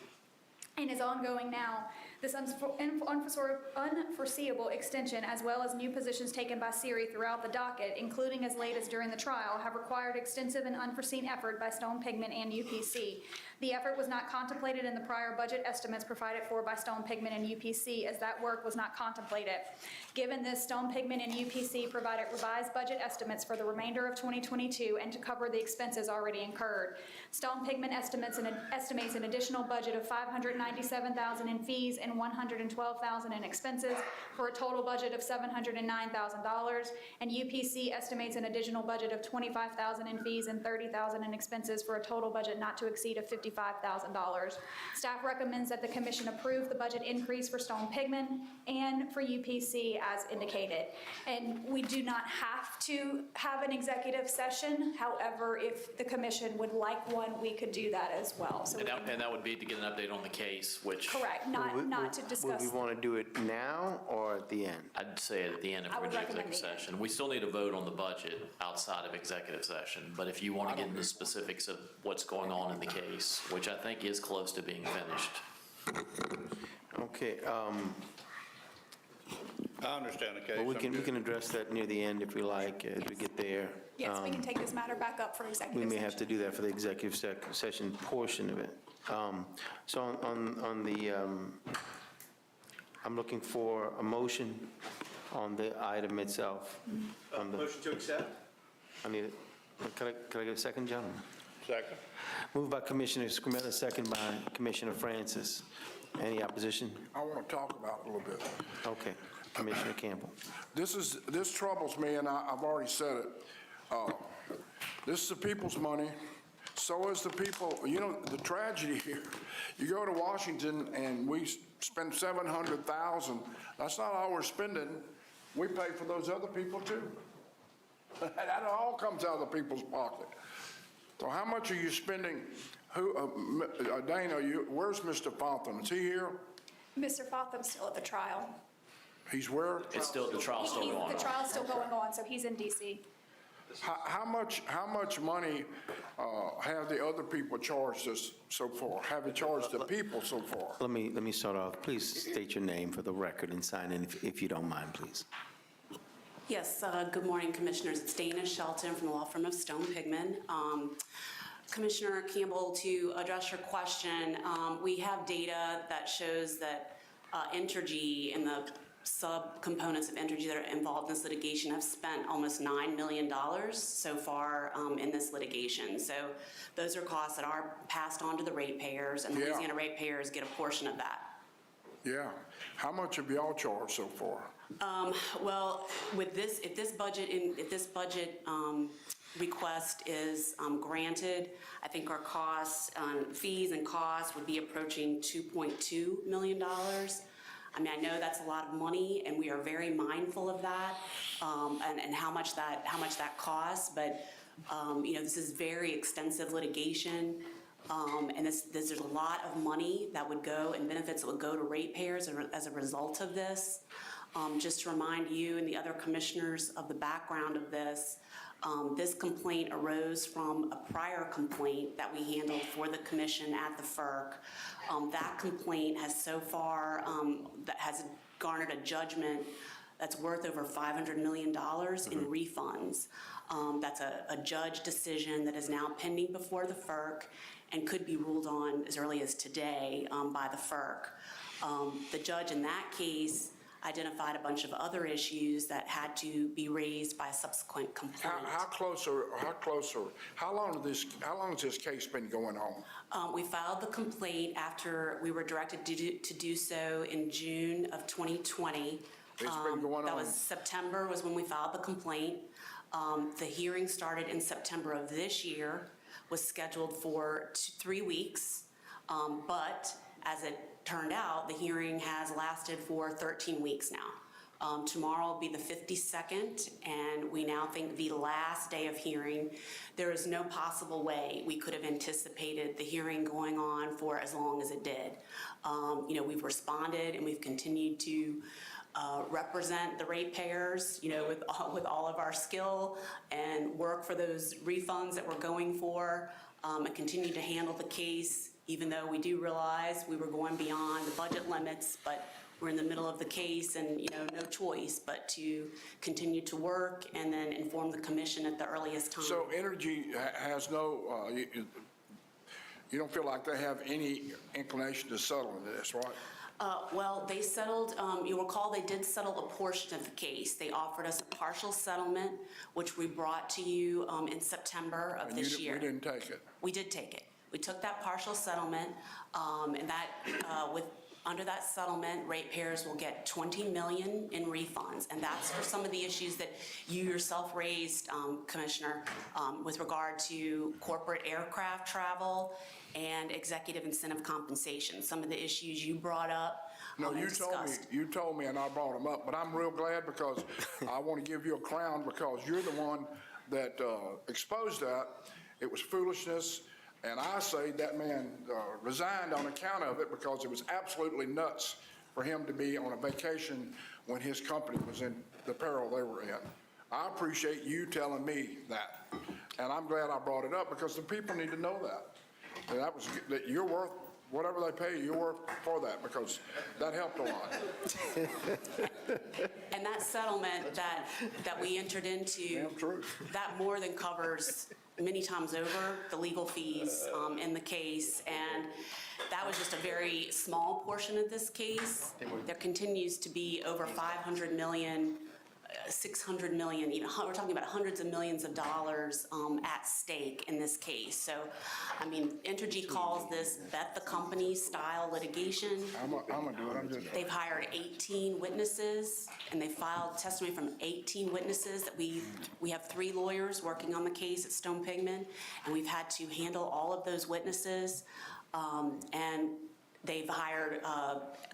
D: and is ongoing now. This unforeseeable extension, as well as new positions taken by SERI throughout the docket, including as late as during the trial, have required extensive and unforeseen effort by Stone Pigment and UPC. The effort was not contemplated in the prior budget estimates provided for by Stone Pigment and UPC, as that work was not contemplated. Given this, Stone Pigment and UPC provided revised budget estimates for the remainder of 2022 and to cover the expenses already incurred. Stone Pigment estimates an additional budget of $597,000 in fees and $112,000 in expenses, for a total budget of $709,000, and UPC estimates an additional budget of $25,000 in fees and $30,000 in expenses, for a total budget not to exceed of $55,000. Staff recommends that the commission approve the budget increase for Stone Pigment and for UPC as indicated. And we do not have to have an executive session. However, if the commission would like one, we could do that as well. So
G: And that would be to get an update on the case, which
D: correct, not to discuss.
B: Would we want to do it now or at the end?
G: I'd say at the end of
D: I would
G: executive
D: recommend the end.
G: session. We still need to vote on the budget outside of executive session, but if you want to get into specifics of what's going on in the case, which I think is close to being finished.
B: Okay,
F: I understand the case.
B: well, we can address that near the end if we like, as we get there.
D: Yes, we can take this matter back up for
B: We
D: executive
B: may
D: session.
B: have to do that for the executive session portion of it. So on the, I'm looking for a motion on the item itself. On the-
E: Motion to accept?
B: I need it. Can I get a second, gentlemen?
F: Second.
B: Moved by Commissioner Scrimella, second by Commissioner Francis. Any opposition?
A: I want to talk about it a little bit.
B: Okay. Commissioner Campbell.
A: This troubles me, and I've already said it. This is the people's money. So is the people, the tragedy here. You go to Washington and we spend $700,000. That's not all we're spending. We pay for those other people too. That all comes out of the people's pocket. So how much are you spending? Dana, where's Mr. Fontham? Is he here?
D: Mr. Fotham's still at the trial.
A: He's where?
G: It's still, the trial's still going on.
D: The trial's still going on, so he's in DC.
A: How much money have the other people charged us so far? Have they charged the people so far?
B: Let me start off. Please state your name for the record and sign in if you don't mind, please.
K: Yes, good morning, Commissioners. It's Dana Shelton from the law firm of Stone Pigment. Commissioner Campbell, to address your question, we have data that shows that Entergy and the subcomponents of Entergy that are involved in this litigation have spent almost $9 million so far in this litigation. So those are costs that are passed on to the ratepayers, and the
A: Yeah.
K: Louisiana ratepayers get a portion of that.
A: Yeah. How much have y'all charged so far?
K: Well, with this, if this budget request is granted, I think our costs, fees and costs would be approaching $2.2 million. I mean, I know that's a lot of money, and we are very mindful of that, and how much that costs. But you know, this is very extensive litigation, and there's a lot of money that would go and benefits that would go to ratepayers as a result of this. Just to remind you and the other commissioners of the background of this, this complaint arose from a prior complaint that we handled for the commission at the FERC. That complaint has so far, that has garnered a judgment that's worth over $500 million in refunds. That's a judge decision that is now pending before the FERC and could be ruled on as early as today by the FERC. The judge in that case identified a bunch of other issues that had to be raised by a subsequent complaint.
A: How long has this case been going on?
K: We filed the complaint after we were directed to do so in June of 2020.
A: It's been going
K: That
A: on.
K: was September was when we filed the complaint. The hearing started in September of this year, was scheduled for 3 weeks, but as it turned out, the hearing has lasted for 13 weeks now. Tomorrow will be the 52nd, and we now think the last day of hearing. There is no possible way we could have anticipated the hearing going on for as long as it did. You know, we've responded and we've continued to represent the ratepayers, you know, with all of our skill and work for those refunds that we're going for, and continue to handle the case, even though we do realize we were going beyond the budget limits, but we're in the middle of the case and, you know, no choice but to continue to work and then inform the commission at the earliest time.
A: So Entergy has no, you don't feel like they have any inclination to settle into this, right?
K: Well, they settled, you'll recall they did settle a portion of the case. They offered us a partial settlement, which we brought to you in September of this year.
A: We didn't take it.
K: We did take it. We took that partial settlement, and that, under that settlement, ratepayers will get $20 million in refunds, and that's for some of the issues that you yourself raised, Commissioner, with regard to corporate aircraft travel and executive incentive compensation. Some of the issues you brought up.
A: No,
K: and
A: you told me, and I brought them up, but I'm real glad because I want to give you a crown because you're the one that exposed that. It was foolishness. And I say that man resigned on account of it because it was absolutely nuts for him to be on a vacation when his company was in the peril they were in. I appreciate you telling me that. And I'm glad I brought it up because the people need to know that. And that you're worth whatever they pay you, you're worth for that because that helped a lot.
K: And that settlement that we entered into,
A: Damn true.
K: that more than covers many times over the legal fees in the case, and that was just a very small portion of this case. There continues to be over 500 million, 600 million, you know, we're talking about hundreds of millions of dollars at stake in this case. So, I mean, Entergy calls this bet the company style litigation.
A: I'm gonna do it. I'm just.
K: They've hired 18 witnesses, and they filed testimony from 18 witnesses. That we have 3 lawyers working on the case at Stone Pigman, and we've had to handle all of those witnesses. And they've hired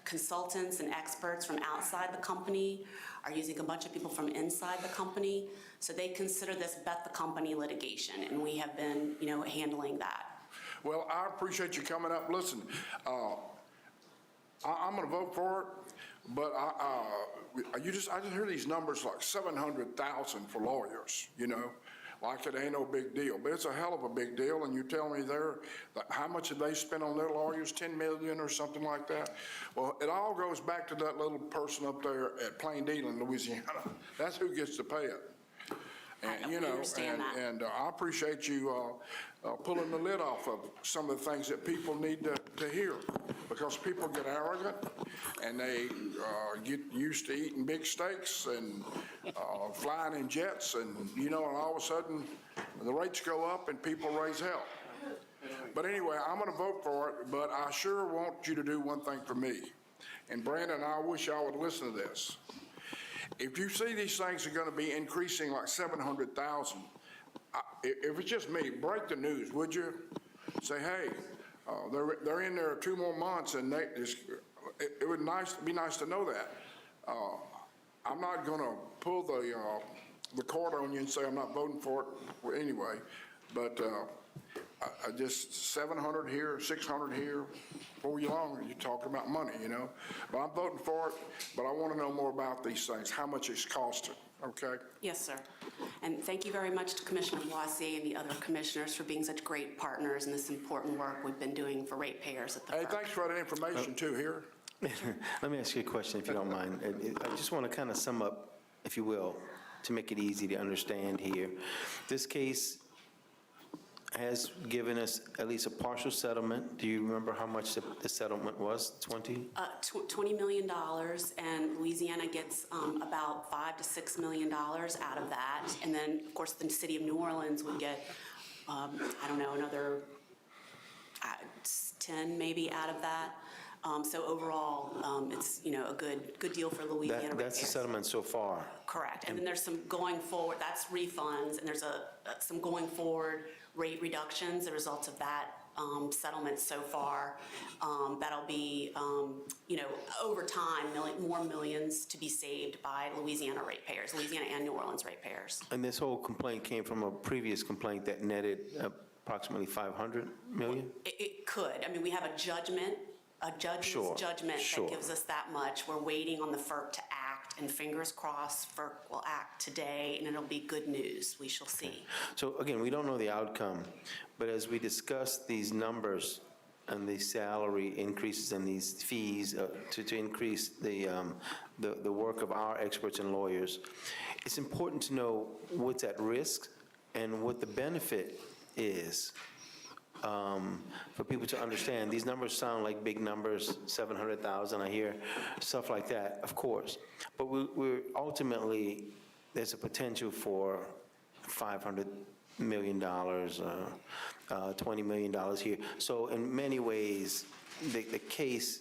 K: consultants and experts from outside the company, are using a bunch of people from inside the company. So they consider this bet the company litigation, and we have been, you know, handling that.
A: Well, I appreciate you coming up. Listen, I'm going to vote for it, but I just hear these numbers like 700,000 for lawyers, you know, like it ain't no big deal. But it's a hell of a big deal, and you tell me how much did they spend on their lawyers, 10 million or something like that? Well, it all goes back to that little person up there at Plain Dealing, Louisiana. That's who gets to pay it. And,
K: we understand that.
A: And I appreciate you pulling the lid off of some of the things that people need to hear, because people get arrogant and they get used to eating big steaks and flying in jets, and, and all of a sudden, the rates go up and people raise hell. But anyway, I'm going to vote for it, but I sure want you to do one thing for me. And Brandon, I wish y'all would listen to this. If you see these things are going to be increasing like 700,000, if it's just me, break the news, would you? Say, hey, they're in there 2 more months, and it would be nice to know that. I'm not going to pull the cord on you and say I'm not voting for it anyway, but I just 700 here, 600 here, before you long, you're talking about money, But I'm voting for it, but I want to know more about these things, how much it's costing, okay?
K: Yes, sir. And thank you very much to Commissioner Wasi and the other commissioners for being such great partners in this important work we've been doing for ratepayers at the
A: Hey,
K: FERC.
A: thanks for that information too here.
B: Let me ask you a question, if you don't mind. I just want to kind of sum up, if you will, to make it easy to understand here. This case has given us at least a partial settlement. Do you remember how much the settlement was? 20?
K: $20 million, and Louisiana gets about $5 to $6 million out of that. And then, of course, the city of New Orleans would get, another 10 maybe out of that. So overall, it's, a good deal for Louisiana ratepayers.
B: That's the settlement so far.
K: Correct. And then there's some going forward, that's refunds, and there's some going forward rate reductions, the results of that settlement so far. That'll be, over time, more millions to be saved by Louisiana ratepayers, Louisiana and New Orleans ratepayers.
B: And this whole complaint came from a previous complaint that netted approximately 500 million?
K: It could. I mean, we have a judgment, a judge's judgment that gives us that much. We're waiting on the FERC to act, and fingers crossed, FERC will act today, and it'll be good news. We shall see.
B: So again, we don't know the outcome, but as we discuss these numbers and the salary increases and these fees to increase the work of our experts and lawyers, it's important to know what's at risk and what the benefit is. For people to understand, these numbers sound like big numbers, 700,000, I hear stuff like that, of course. But we're ultimately, there's a potential for $500 million, $20 million here. So in many ways, the case,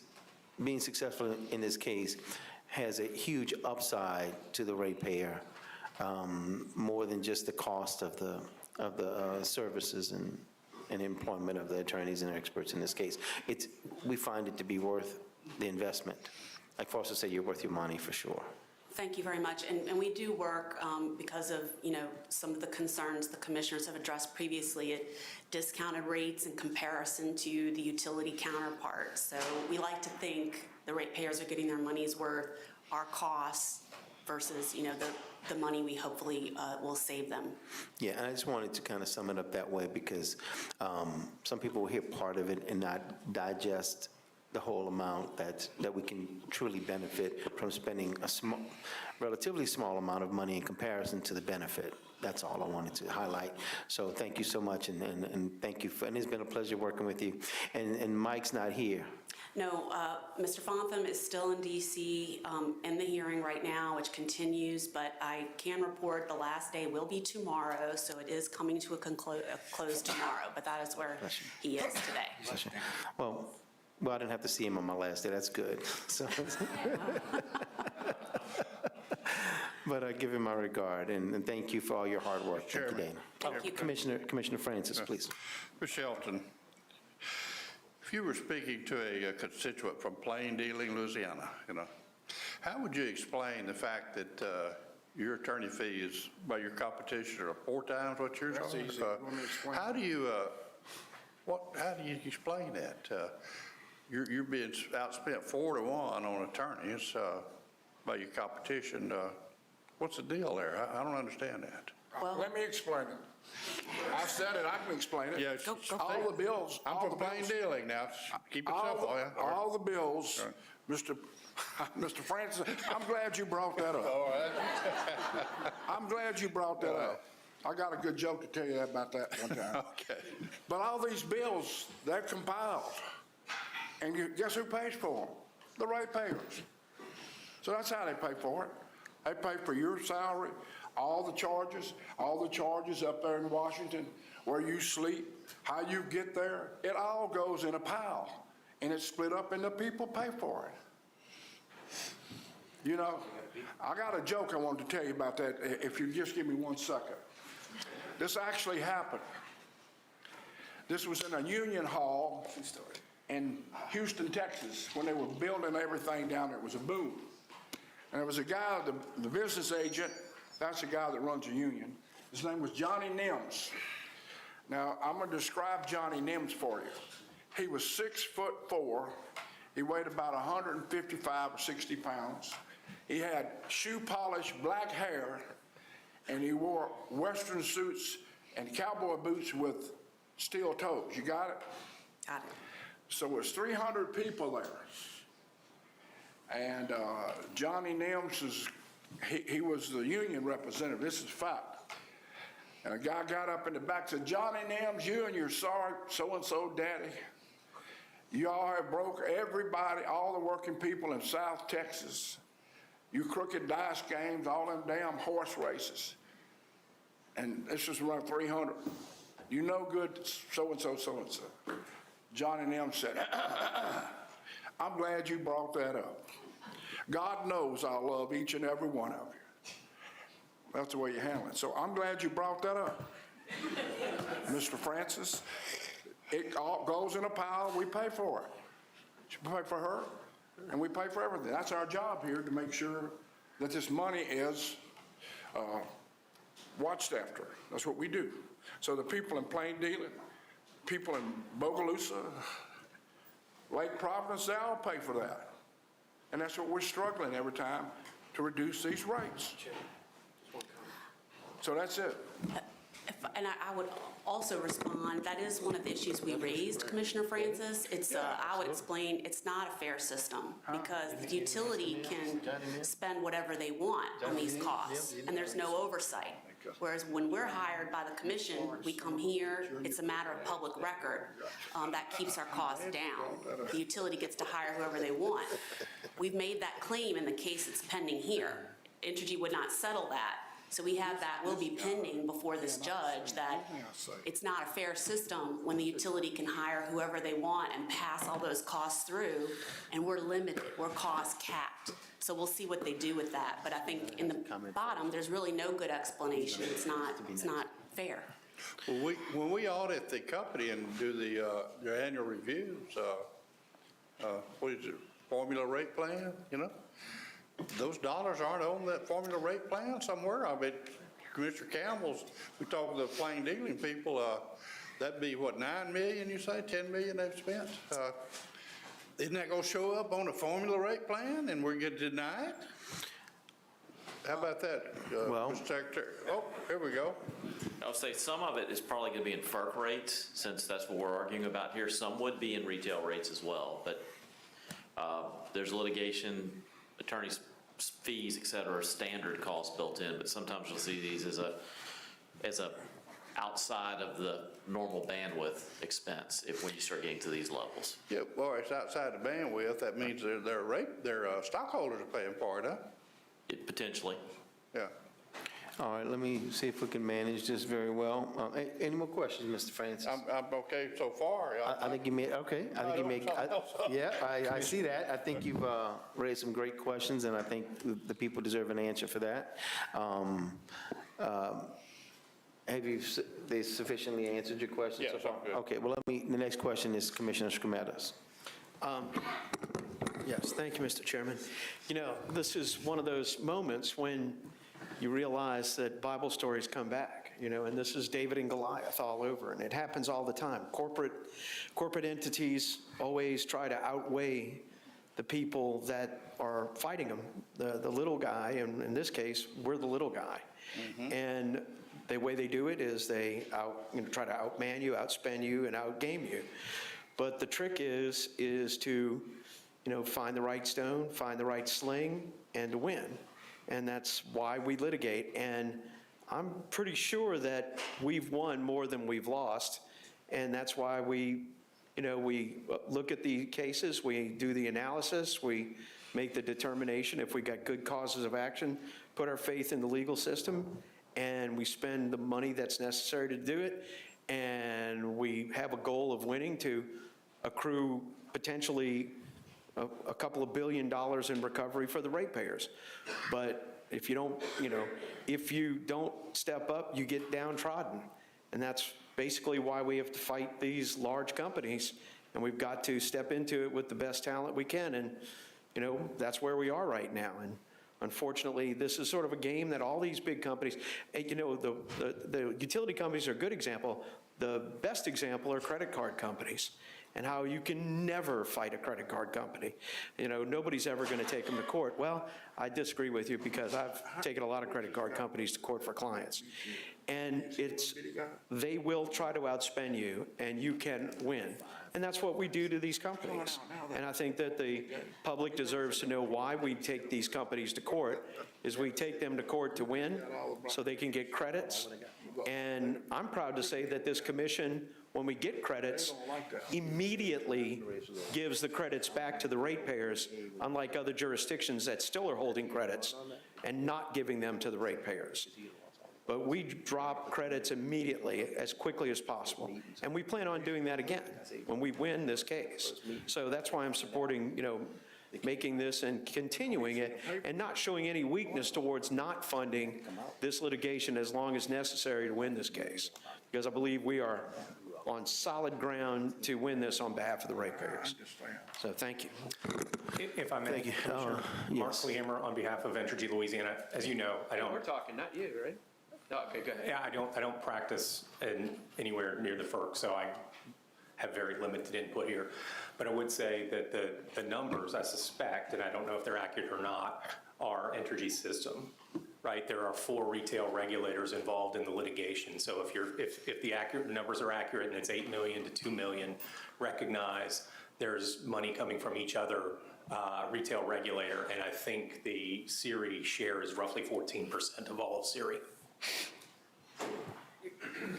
B: being successful in this case, has a huge upside to the ratepayer, more than just the cost of the services and employment of the attorneys and experts in this case. We find it to be worth the investment. Like Foster said, you're worth your money for sure.
K: Thank you very much. And we do work because of, some of the concerns the commissioners have addressed previously at discounted rates in comparison to the utility counterparts. So we like to think the ratepayers are getting their money's worth, our costs versus, the money we hopefully will save them.
B: Yeah, and I just wanted to kind of sum it up that way because some people will hear part of it and not digest the whole amount that we can truly benefit from spending a relatively small amount of money in comparison to the benefit. That's all I wanted to highlight. So thank you so much, and thank you, and it's been a pleasure working with you. And Mike's not here.
K: No, Mr. Fontham is still in D.C. In the hearing right now, which continues, but I can report the last day will be tomorrow, so it is coming to a close tomorrow, but that is where he is today.
B: Well, I didn't have to see him on my last day. That's good. So, but I give him my regard, and thank you for all your hard work. Thank you, Dana.
K: Thank you.
B: Commissioner Francis, please.
F: Ms. Shelton, if you were speaking to a constituent from Plain Dealing, Louisiana, how would you explain the fact that your attorney fees by your competition are 4 times what yours are?
A: That's easy. Let me explain.
F: How do you explain that? You're being outspent 4 to 1 on attorneys by your competition. What's the deal there? I don't understand that.
K: Well,
A: Let me explain it. I said it, I can explain it.
F: Yeah,
A: All the bills.
F: I'm from Plain Dealing now. Keep it simple.
A: All the bills, Mr. Francis, I'm glad you brought that up.
F: All right.
A: I'm glad you brought that up. I got a good joke to tell you about that one time.
F: Okay.
A: But all these bills, they're compiled. And guess who pays for them? The ratepayers. So that's how they pay for it. They pay for your salary, all the charges up there in Washington, where you sleep, how you get there. It all goes in a pile, and it's split up, and the people pay for it. You know, I got a joke I wanted to tell you about that, if you just give me 1 second. This actually happened. This was in a union hall in Houston, Texas, when they were building everything down there. It was a boom. And there was a guy, the business agent, that's the guy that runs the union. His name was Johnny Nims. Now, I'm going to describe Johnny Nims for you. He was 6'4". He weighed about 155 or 60 pounds. He had shoe-polished black hair, and he wore Western suits and cowboy boots with steel toes. You got it?
K: Got it.
A: So it was 300 people there. And Johnny Nims, he was the union representative. This is fact. And a guy got up in the back and said, Johnny Nims, you and your sorry so-and-so daddy, you all have broke everybody, all the working people in South Texas. You crooked dice games, all them damn horse races. And this was around 300. You no good so-and-so, so-and-so. Johnny Nims said, I'm glad you brought that up. God knows I love each and every one of you. That's the way you handle it. So I'm glad you brought that up, Mr. Francis. It all goes in a pile. We pay for it. We pay for her, and we pay for everything. That's our job here, to make sure that this money is watched after. That's what we do. So the people in Plain Dealing, people in Bogalusa, Lake Providence, they all pay for that. And that's what we're struggling every time, to reduce these rates. So that's it.
K: And I would also respond, that is one of the issues we raised, Commissioner Francis. It's, I would explain, it's not a fair system, because the utility can spend whatever they want on these costs, and there's no oversight. Whereas when we're hired by the commission, we come here, it's a matter of public record. That keeps our costs down. The utility gets to hire whoever they want. We've made that claim in the case that's pending here. Entergy would not settle that. So we have that, will be pending before this judge, that it's not a fair system when the utility can hire whoever they want and pass all those costs through, and we're limited, we're cost capped. So we'll see what they do with that. But I think in the bottom, there's really no good explanation. It's not fair.
F: Well, when we audit the company and do their annual reviews, what is it, formula rate plan, you know? Those dollars aren't on that formula rate plan somewhere. I mean, Commissioner Campbell's, we talked to the Plain Dealing people, that'd be what, 9 million, you say, 10 million they've spent? Isn't that gonna show up on the formula rate plan and we're gonna deny it? How about that,
B: Well-
F: Mr. Secretary? Oh, here we go.
G: I would say some of it is probably going to be in FERC rates, since that's what we're arguing about here. Some would be in retail rates as well, but there's litigation, attorneys' fees, et cetera, standard costs built in, but sometimes you'll see these as a outside of the normal bandwidth expense when you start getting to these levels.
F: Yeah, well, it's outside the bandwidth. That means their stockholders are paying for it, huh?
G: Potentially.
F: Yeah.
B: All right, let me see if we can manage this very well. Any more questions, Mr. Francis?
F: I'm okay so far.
B: I think you made, okay, I think you make, yeah, I see that. I think you've raised some great questions, and I think the people deserve an answer for that. Have they sufficiently answered your questions so
F: Yes,
B: far?
F: I'm good.
B: Okay, well, the next question is Commissioner Skrmetas.
E: Yes, thank you, Mr. Chairman. You know, this is one of those moments when you realize that Bible stories come back, you know, and this is David and Goliath all over, and it happens all the time. Corporate entities always try to outweigh the people that are fighting them, the little guy, and in this case, we're the little guy. And the way they do it is they try to outman you, outspend you, and outgame you. But the trick is to, find the right stone, find the right sling, and to win. And that's why we litigate. And I'm pretty sure that we've won more than we've lost, and that's why we look at the cases, we do the analysis, we make the determination if we got good causes of action, put our faith in the legal system, and we spend the money that's necessary to do it, and we have a goal of winning to accrue potentially a couple of $2 billion in recovery for the ratepayers. But if you don't step up, you get downtrodden. And that's basically why we have to fight these large companies, and we've got to step into it with the best talent we can. And, that's where we are right now. And unfortunately, this is sort of a game that all these big companies, the utility companies are a good example. The best example are credit card companies, and how you can never fight a credit card company. Nobody's ever going to take them to court. Well, I disagree with you, because I've taken a lot of credit card companies to court for clients. And they will try to outspend you, and you can win. And that's what we do to these companies. And I think that the public deserves to know why we take these companies to court, is we take them to court to win, so they can get credits. And I'm proud to say that this commission, when we get credits, immediately gives the credits back to the ratepayers, unlike other jurisdictions that still are holding credits and not giving them to the ratepayers. But we drop credits immediately, as quickly as possible. And we plan on doing that again when we win this case. So that's why I'm supporting, making this and continuing it, and not showing any weakness towards not funding this litigation as long as necessary to win this case. Because I believe we are on solid ground to win this on behalf of the ratepayers. So thank you.
L: If I may,
B: Thank you.
L: Commissioner, Mark
B: Yes.
L: Lehammer on behalf of Entergy Louisiana. As you know, I don't.
E: We're talking, not you, right? No, okay, go ahead.
L: Yeah, I don't practice anywhere near the FERC, so I have very limited input here. But I would say that the numbers, I suspect, and I don't know if they're accurate or not, are Entergy's system, right? There are 4 retail regulators involved in the litigation. So if the accurate numbers are accurate and it's $8 million to $2 million, recognize there's money coming from each other retail regulator, and I think the SERI share is roughly 14% of all of SERI.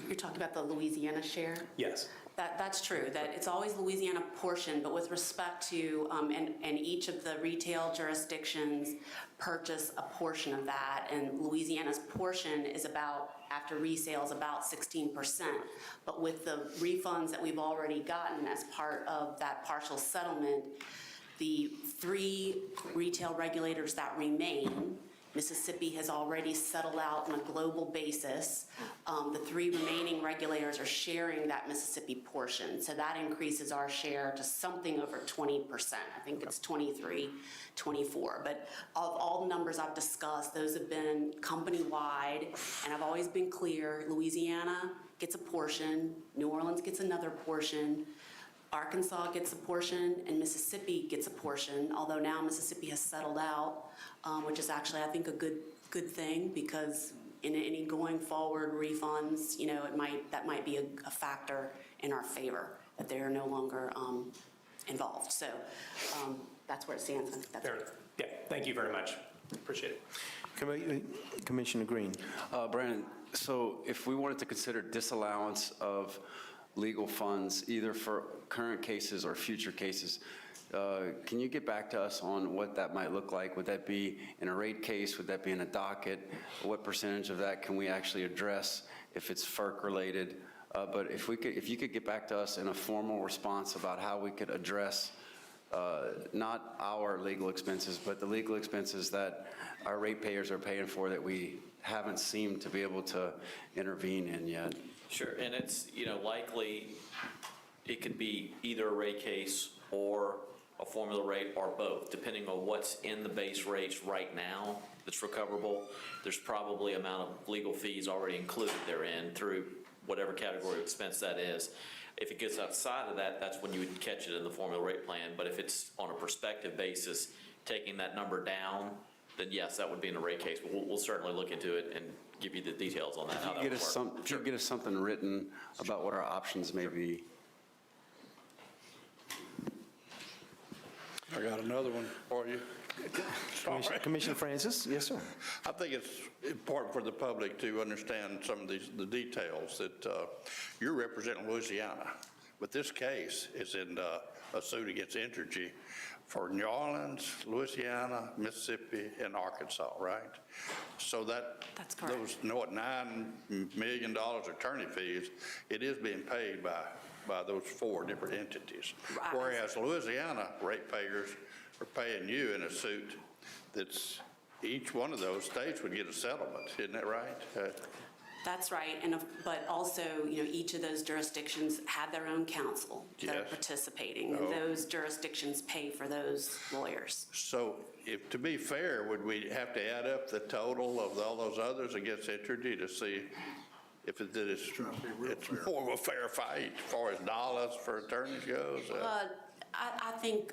K: You're talking about the Louisiana share?
L: Yes.
K: That's true, that it's always Louisiana portion, but with respect to, and each of the retail jurisdictions purchase a portion of that, and Louisiana's portion is about, after resales, about 16%. But with the refunds that we've already gotten as part of that partial settlement, the 3 retail regulators that remain, Mississippi has already settled out on a global basis. The 3 remaining regulators are sharing that Mississippi portion. So that increases our share to something over 20%. I think it's 23, 24. But of all the numbers I've discussed, those have been company-wide. And I've always been clear, Louisiana gets a portion, New Orleans gets another portion, Arkansas gets a portion, and Mississippi gets a portion, although now Mississippi has settled out, which is actually, I think, a good thing, because in any going forward refunds, that might be a factor in our favor, that they are no longer involved. So that's where it stands. I think that's
L: Fair enough. Yeah, thank you very much. Appreciate it.
B: Commissioner Green.
C: Brandon, so if we wanted to consider disallowance of legal funds, either for current cases or future cases, can you get back to us on what that might look like? Would that be in a rate case? Would that be in a docket? What percentage of that can we actually address if it's FERC related? But if you could get back to us in a formal response about how we could address not our legal expenses, but the legal expenses that our ratepayers are paying for that we haven't seemed to be able to intervene in yet.
G: Sure, and it's, likely it could be either a rate case or a formula rate or both, depending on what's in the base rates right now that's recoverable. There's probably amount of legal fees already included therein through whatever category of expense that is. If it gets outside of that, that's when you would catch it in the formula rate plan. But if it's on a prospective basis, taking that number down, then yes, that would be in a rate case. But we'll certainly look into it and give you the details on that, how that would work.
C: If you get us something written about what our options may be.
F: I got another one for you.
B: Commissioner Francis? Yes, sir.
F: I think it's important for the public to understand some of the details that you're representing Louisiana. But this case is in a suit against Entergy for New Orleans, Louisiana, Mississippi, and Arkansas, right? So
K: That's correct.
F: those, $9 million attorney fees, it is being paid by those 4 different entities.
K: Right.
F: Whereas Louisiana ratepayers are paying you in a suit that's, each one of those states would get a settlement, isn't that right?
K: That's right, but also, each of those jurisdictions had their own counsel that are
F: Yes.
K: participating, and
F: Oh.
K: those jurisdictions pay for those lawyers.
F: So if, to be fair, would we have to add up the total of all those others against Entergy to see if it's more of a fair fight as far as dollars for attorneys goes?
K: I think,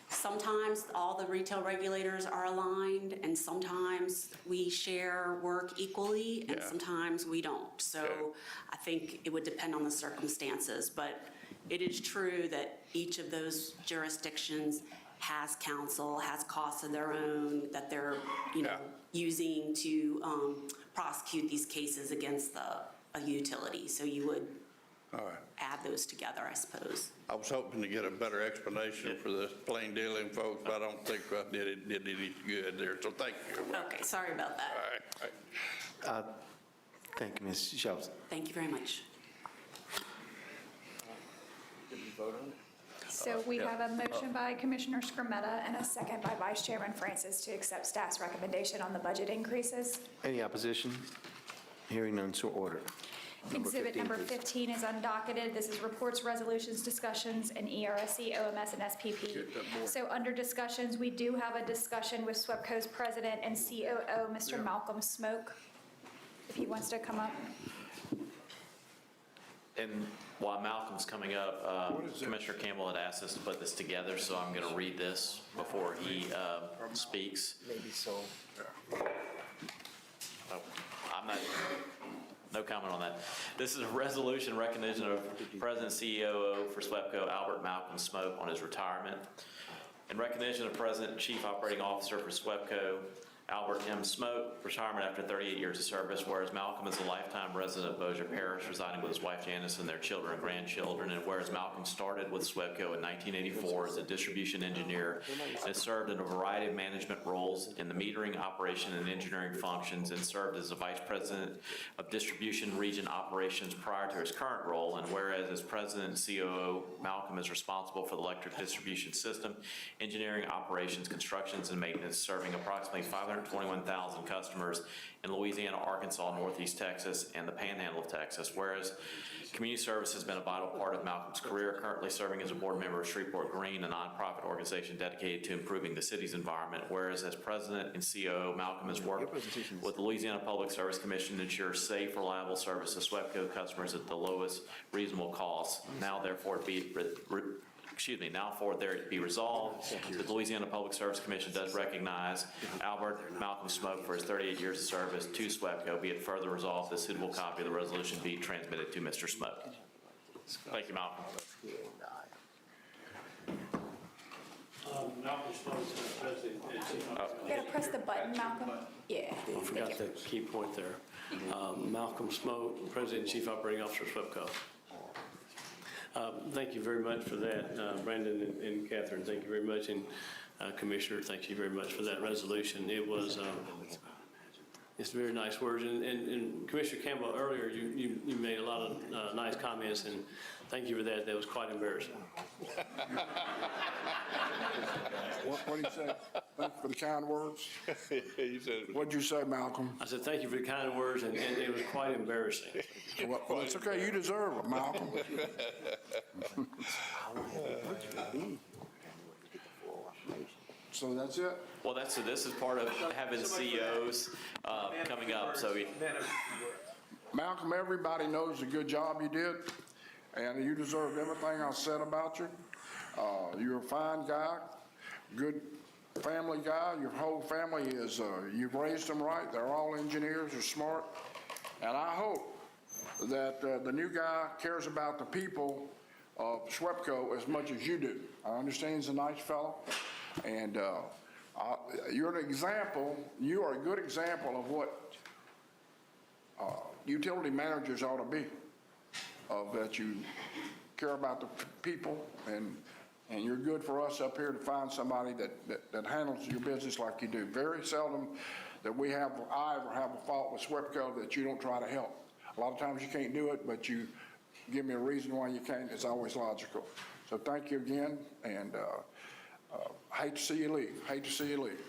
K: sometimes all the retail regulators are aligned, and sometimes we share work equally, and
F: Yeah.
K: sometimes we don't. So
F: Okay.
K: I think it would depend on the circumstances, but it is true that each of those jurisdictions has counsel, has costs of their own that they're,
F: Yeah.
K: using to prosecute these cases against a utility. So you would
F: All right.
K: add those together, I suppose.
F: I was hoping to get a better explanation for the plain dealing folks, but I don't think I did any good there, so thank you.
K: Okay, sorry about that.
F: All right.
B: Thank you, Ms. Shelton.
K: Thank you very much.
D: So we have a motion by Commissioner Scrumetta and a second by Vice Chairman Francis to accept staff's recommendation on the budget increases.
B: Any opposition? Hearing none, so ordered.
D: Exhibit number
B: please.
D: 15 is undocketed. This is reports, resolutions, discussions, and ERSC, OMS, and SPP. So under discussions, we do have a discussion with SWEPCO's president and COO, Mr. Malcolm Smoke, if he wants to come up.
G: And while Malcolm's coming up, Commissioner Campbell had asked us to put this together, so I'm going to read this before he speaks.
B: Maybe so.
G: I'm not, no comment on that. This is a resolution recognition of President COO for SWEPCO, Albert Malcolm Smoke, on his retirement. In recognition of President and Chief Operating Officer for SWEPCO, Albert M. Smoke, retirement after 38 years of service, whereas Malcolm is a lifetime resident of Bossier Parish, residing with his wife Janice and their children and grandchildren, and whereas Malcolm started with SWEPCO in 1984 as a distribution engineer and has served in a variety of management roles in the metering, operation, and engineering functions, and served as the Vice President of Distribution Region Operations prior to his current role, and whereas as President and COO, Malcolm is responsible for the electric distribution system, engineering, operations, constructions, and maintenance, serving approximately 521,000 customers in Louisiana, Arkansas, Northeast Texas, and the Panhandle of Texas. Whereas community service has been a vital part of Malcolm's career, currently serving as a board member of Shreveport Green, a nonprofit organization dedicated to improving the city's environment. Whereas as president and COO, Malcolm has worked with the Louisiana Public Service Commission to ensure safe, reliable service to SWEPCO customers at the lowest reasonable cost. Now, therefore, there it be resolved that the Louisiana Public Service Commission does recognize Albert Malcolm Smoke for his 38 years of service to SWEPCO. Be it further resolved that a suitable copy of the resolution be transmitted to Mr. Smoke. Thank you, Malcolm.
M: Malcolm Smoke, President and Chief
D: You gotta press the button, Malcolm. Yeah.
M: I forgot the key point there. Malcolm Smoke, President and Chief Operating Officer of SWEPCO. Thank you very much for that, Brandon and Catherine. Thank you very much, and Commissioner, thank you very much for that resolution. It was, it's very nice words, and Commissioner Campbell, earlier you made a lot of nice comments, and thank you for that. That was quite embarrassing.
A: What did you say? Thank you for the kind words. What'd you say, Malcolm?
M: I said, thank you for the kind words, and it was quite embarrassing.
A: Well, it's okay. You deserve it, Malcolm. So that's it?
G: Well, this is part of having CEOs coming up. So
A: Malcolm, everybody knows the good job you did, and you deserved everything I said about you. You're a fine guy, good family guy. Your whole family is, you've raised them right. They're all engineers, they're smart. And I hope that the new guy cares about the people of SWEPCO as much as you do. I understand he's a nice fellow, And you're an example, you are a good example of what utility managers ought to be, of that you care about the people, and you're good for us up here to find somebody that handles your business like you do. Very seldom that I ever have a fault with SWEPCO that you don't try to help. A lot of times you can't do it, but you give me a reason why you can't. It's always logical. So thank you again, and hate to see you leave. Hate to see you leave.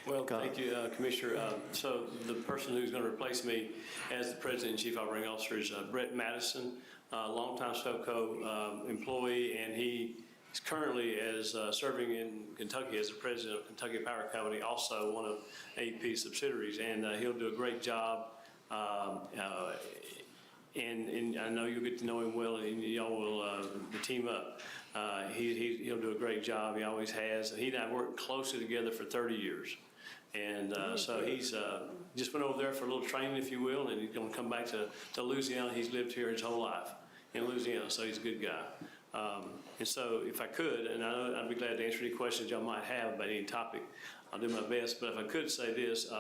M: Well, thank you, Commissioner. So the person who's going to replace me as the President and Chief Operating Officer is Brett Madison, longtime SWEPCO employee, and he is currently serving in Kentucky as the President of Kentucky Power Company, also one of AEP's subsidiaries, and he'll do a great job. And I know you'll get to know him well, and y'all will team up. He'll do a great job. He always has. He and I worked closely together for 30 years. And so he's just went over there for a little training, if you will, and he's going to come back to Louisiana. He's lived here his whole life in Louisiana, so he's a good guy. And so if I could, and I'd be glad to answer any questions y'all might have about any topic, I'll do my best. But if I could say this,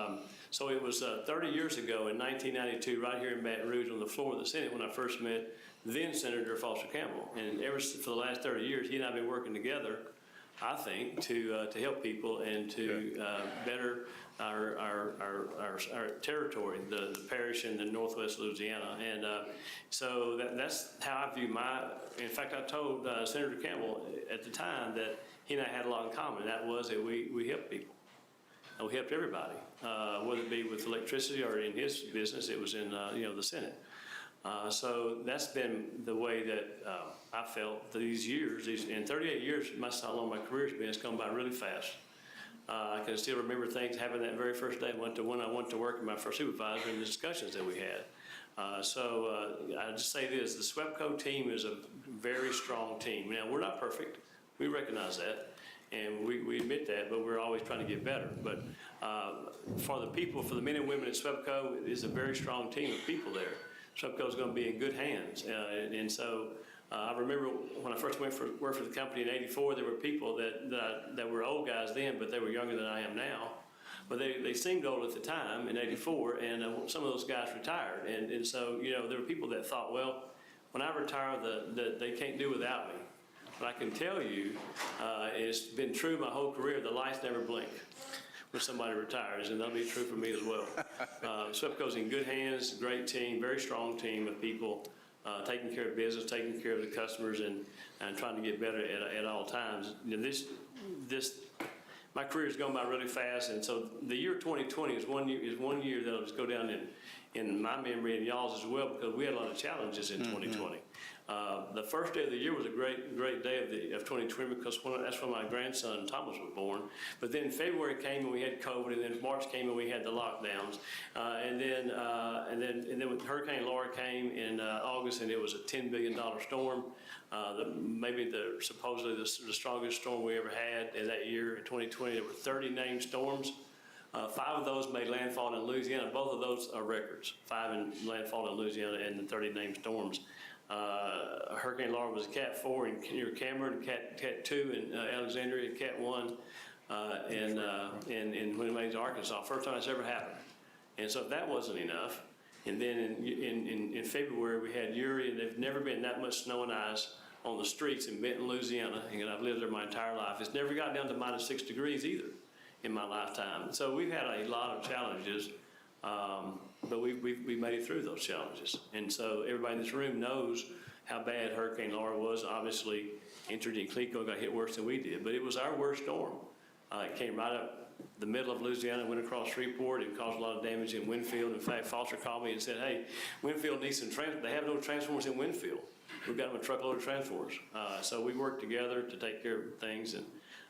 M: so it was 30 years ago in 1992, right here in Baton Rouge on the floor of the Senate when I first met then Senator Foster Campbell. And for the last 30 years, he and I have been working together, I think, to help people and to better our territory, the parish in the northwest Louisiana. And so that's how I view in fact, I told Senator Campbell at the time that he and I had a lot in common. That was that we helped people. And we helped everybody, whether it be with electricity or in his business, it was in the Senate. So that's been the way that I felt these years. In 38 years, that's how long my career's been. It's gone by really fast. I can still remember things happening that very first day when I went to work with my first supervisor and the discussions that we had. So I just say this, the SWEPCO team is a very strong team. Now, we're not perfect. We recognize that. And we admit that, but we're always trying to get better. But for the men and women at SWEPCO, it is a very strong team of people there. SWEPCO is going to be in good hands. And so I remember when I first went for work for the company in '84, there were people that were old guys then, but they were younger than I am now. But they seemed old at the time in '84, and some of those guys retired. And so, there were people that thought, well, when I retire, they can't do without me. But I can tell you, it's been true my whole career, the lights never blink when somebody retires, and that'll be true for me as well. SWEPCO's in good hands, great team, very strong team of people taking care of business, taking care of the customers, and trying to get better at all times. My career has gone by really fast, and so the year 2020 is one year that'll just go down in my memory and y'all's as well, because we had a lot of challenges in 2020. The first day of the year was a great day of 2020 because that's when my grandson Thomas was born. But then February came and we had COVID, and then March came and we had the lockdowns, and then when Hurricane Laura came in August, and it was a $10 billion storm, supposedly the strongest storm we ever had in that year in 2020. There were 30 named storms. 5 of those made landfall in Louisiana. Both of those are records. 5 in landfall in Louisiana and the 30 named storms. Hurricane Laura was a Cat 4 near Cameron, Cat 2 in Alexandria, Cat 1 in Winnebago, Arkansas. First time it's ever happened. And so if that wasn't enough, and then in February we had Uri, and there's never been that much snow and ice on the streets in Benton, Louisiana, and I've lived there my entire life. It's never got down to -6 degrees either in my lifetime. So we've had a lot of challenges, but we made it through those challenges. And so everybody in this room knows how bad Hurricane Laura was. Obviously, entered in Cleco, got hit worse than we did, but it was our worst storm. It came right up the middle of Louisiana, went across Shreveport, and caused a lot of damage in Winfield. In fact, Foster called me and said, hey, Winfield needs some they have no transformers in Winfield. We've got them a truckload of transformers. So we worked together to take care of things, and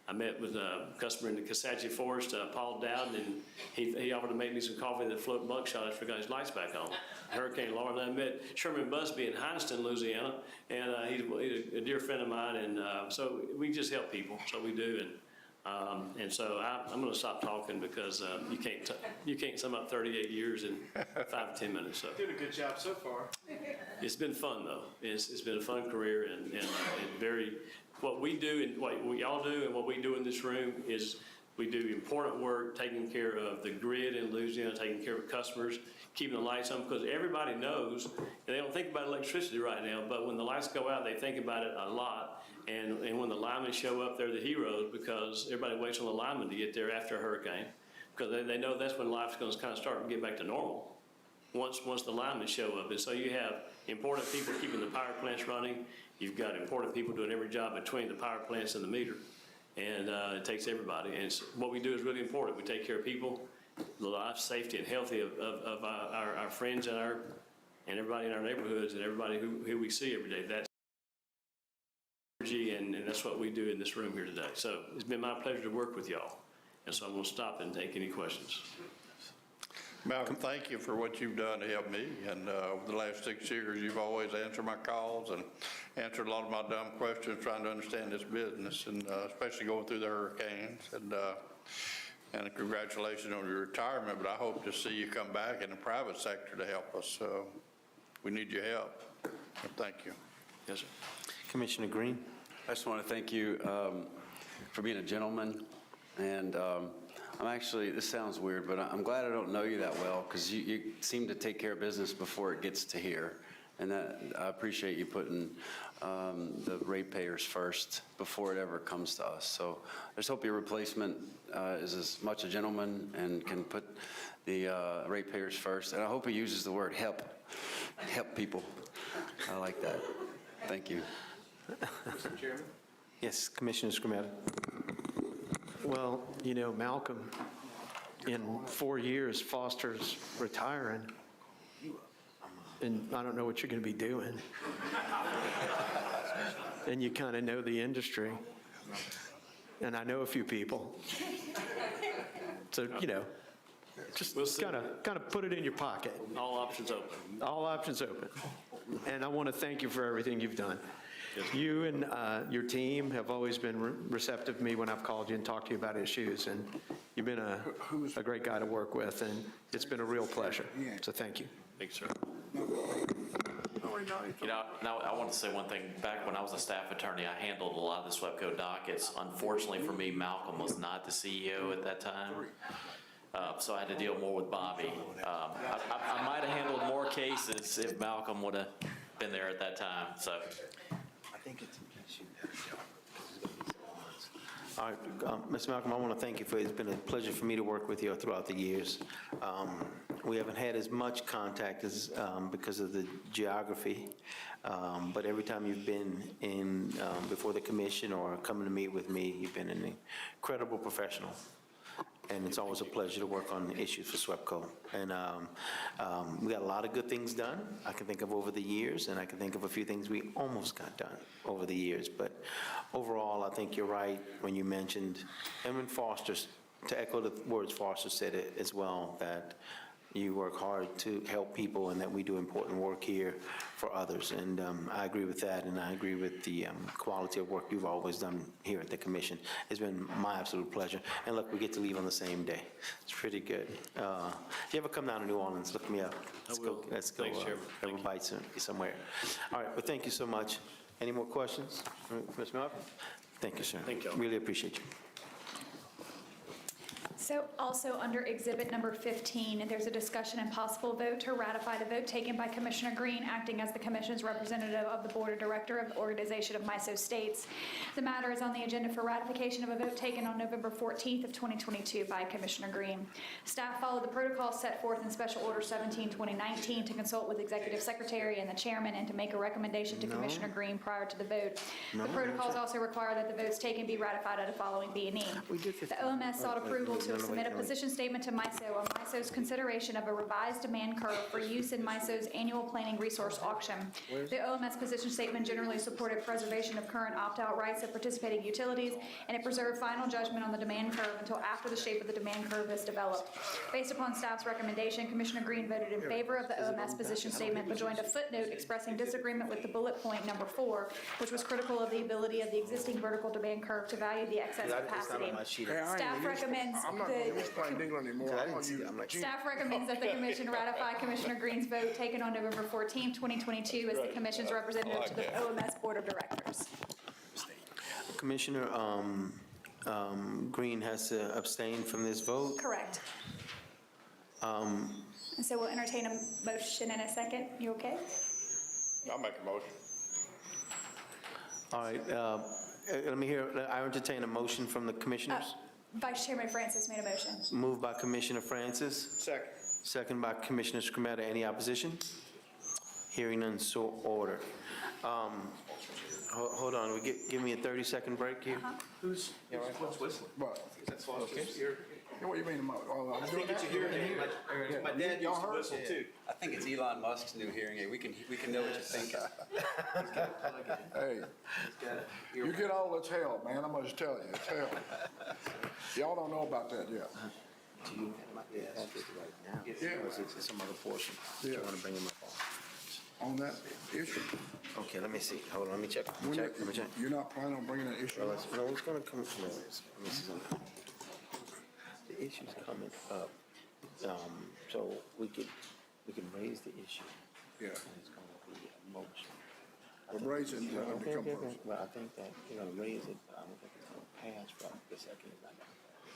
M: I met with a customer in the Kisatchie Forest, Paul Dowden, and he offered to make me some coffee that float buckshot after I got his lights back on. Hurricane Laura. And I met Sherman Busby in Hineston, Louisiana, and he's a dear friend of mine, and so we just help people, so we do. And so I'm going to stop talking because you can't sum up 38 years in 5 to 10 minutes. So
N: doing a good job so far.
M: It's been fun though. It's been a fun career and very what we do and what we all do and what we do in this room is we do important work taking care of the grid in Louisiana, taking care of customers, keeping the lights on, because everybody knows, and they don't think about electricity right now, but when the lights go out, they think about it a lot. And when the linemen show up, they're the heroes because everybody waits on the linemen to get there after a hurricane, because they know that's when life's going to kind of start to get back to normal once the linemen show up. And so you have important people keeping the power plants running. You've got important people doing every job between the power plants and the meter. And it takes everybody. And what we do is really important. We take care of people, the life, safety, and healthy of our friends and everybody in our neighborhoods and everybody who we see every day. That's energy, and that's what we do in this room here today. So it's been my pleasure to work with y'all. And so I'm going to stop and take any questions.
F: Malcolm, thank you for what you've done to help me. And over the last 6 years, you've always answered my calls and answered a lot of my dumb questions trying to understand this business, and especially going through the hurricanes. And congratulations on your retirement, but I hope to see you come back in the private sector to help us. We need your help. Thank you.
M: Yes, sir.
B: Commissioner Green?
C: I just want to thank you for being a gentleman. And I'm actually, this sounds weird, but I'm glad I don't know you that well, because you seem to take care of business before it gets to here. And that, I appreciate you putting the ratepayers first before it ever comes to us. So I just hope your replacement is as much a gentleman and can put the ratepayers first. And I hope he uses the word help people. I like that. Thank you.
E: Mr. Chairman?
B: Yes, Commissioner Scrimetta.
E: Well, you know, Malcolm, in 4 years, Foster's retiring, and I don't know what you're going to be doing. And you kind of know the industry, and I know a few people. So, you know, just kind of put it in your pocket.
M: All options open.
E: All options open. And I want to thank you for everything you've done. You and your team have always been receptive to me when I've called you and talked to you about issues, and you've been a great guy to work with, and it's been a real pleasure. So thank you.
M: Thanks, sir.
G: You know, now I want to say one thing. Back when I was a staff attorney, I handled a lot of the SWEPCO dockets. Unfortunately for me, Malcolm was not the CEO at that time. So I had to deal more with Bobby. I might have handled more cases if Malcolm would have been there at that time, so.
B: All right, Mr. Malcolm, I want to thank you for, it's been a pleasure for me to work with you throughout the years. We haven't had as much contact as, because of the geography, but every time you've been in, before the commission or coming to meet with me, you've been an incredible professional. And it's always a pleasure to work on issues for SWEPCO. And we got a lot of good things done, I can think of over the years, and I can think of a few things we almost got done over the years. But overall, I think you're right when you mentioned, and when Foster, to echo the words Foster said it as well, that you work hard to help people and that we do important work here for others. And I agree with that, and I agree with the quality of work you've always done here at the commission. It's been my absolute pleasure. And look, we get to leave on the same day. It's pretty good. If you ever come down to New Orleans, look me up. Let's go. Let's go.
M: Thanks, Chairman.
B: Have a bite somewhere. All right, well, thank you so much. Any more questions? Ms. Malcolm? Thank you, sir.
M: Thank you.
B: Really appreciate you.
D: So also under exhibit number 15, there's a discussion and possible vote to ratify the vote taken by Commissioner Green, acting as the commission's representative of the board of director of the organization of MISO states. The matter is on the agenda for ratification of a vote taken on November 14th of 2022 by Commissioner Green. Staff followed the protocol set forth in Special Order 17/2019 to consult with Executive Secretary and the chairman and to make a recommendation to Commissioner Green prior to the vote. The protocols also require that the votes taken be ratified at a following B&E. The OMS sought approval to submit a position statement to MISO on MISO's consideration of a revised demand curve for use in MISO's annual planning resource auction. The OMS position statement generally supported preservation of current opt-out rights of participating utilities, and it preserved final judgment on the demand curve until after the shape of the demand curve is developed. Based upon staff's recommendation, Commissioner Green voted in favor of the OMS position statement, but joined a footnote expressing disagreement with the bullet point number 4, which was critical of the ability of the existing vertical demand curve to value the excess capacity. Staff recommends Staff recommends that the commission ratify Commissioner Green's vote taken on November 14, 2022 as the commission's representative to the OMS Board of Directors.
B: Commissioner Green has to abstain from this vote.
D: Correct. And so we'll entertain a motion in a second. You okay?
F: I'll make a motion.
B: All right, let me hear, I entertain a motion from the commissioners.
D: Vice Chairman Francis made a motion.
B: Moved by Commissioner Francis,
F: Second.
B: second by Commissioner Scrumetta. Any opposition? Hearing none, so ordered. Hold on, give me a 30-second break here.
A: What? Yeah, what do you mean? I think it's a
C: hearing aid. My dad
A: Y'all
C: used to
A: heard?
C: whistle too. I think it's Elon Musk's new hearing aid. We can know what you're thinking.
A: Hey, you get all this hell, man, I'm gonna just tell you, it's hell. Y'all don't know about that yet.
B: Do you have this right now?
A: Yeah.
B: Or is it some other portion? Do
A: Yeah.
B: you want to bring them up
A: On that issue.
B: on? Okay, let me see. Hold on, let me check.
A: When
B: Let me check.
A: You're not planning on bringing that issue
B: No,
A: up?
B: it's going to come, no, let me see something. The issue's coming up, so we can raise the issue.
A: Yeah.
B: And it's going to be a motion.
A: But raise it, you have to come first.
B: Well, I think that you're going to raise it, but I don't think it's going to pass from the second. It's not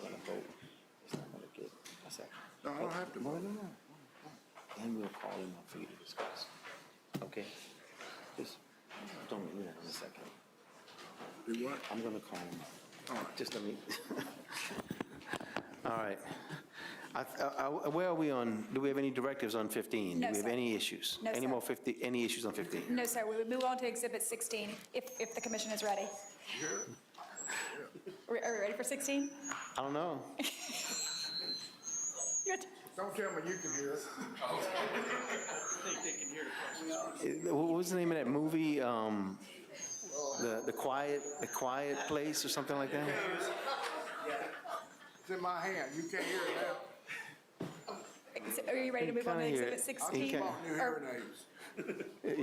B: going to vote. It's not going to get a second.
A: No, I don't have to.
B: No. Then we'll call him up for you to discuss. Okay? Just don't do that in a second.
A: Do what?
B: I'm going to call him up.
A: All right.
B: Just let me. All right. Where are we on, do we have any directives on 15?
D: No,
B: Do we have
D: sir.
B: any issues?
D: No,
B: Any
D: sir.
B: more 50, any issues on 15?
D: No, sir, we would move on to Exhibit 16 if the commission is ready. Are we ready for 16?
B: I don't know.
A: Don't tell me you can hear it.
B: What was the name of that movie? The Quiet Place or something like that?
A: It's in my hand, you can't hear it now.
D: Are you ready to move on to
B: Can't hear
D: Exhibit
B: it.
A: I
D: 16?
A: just bought new hearing aids.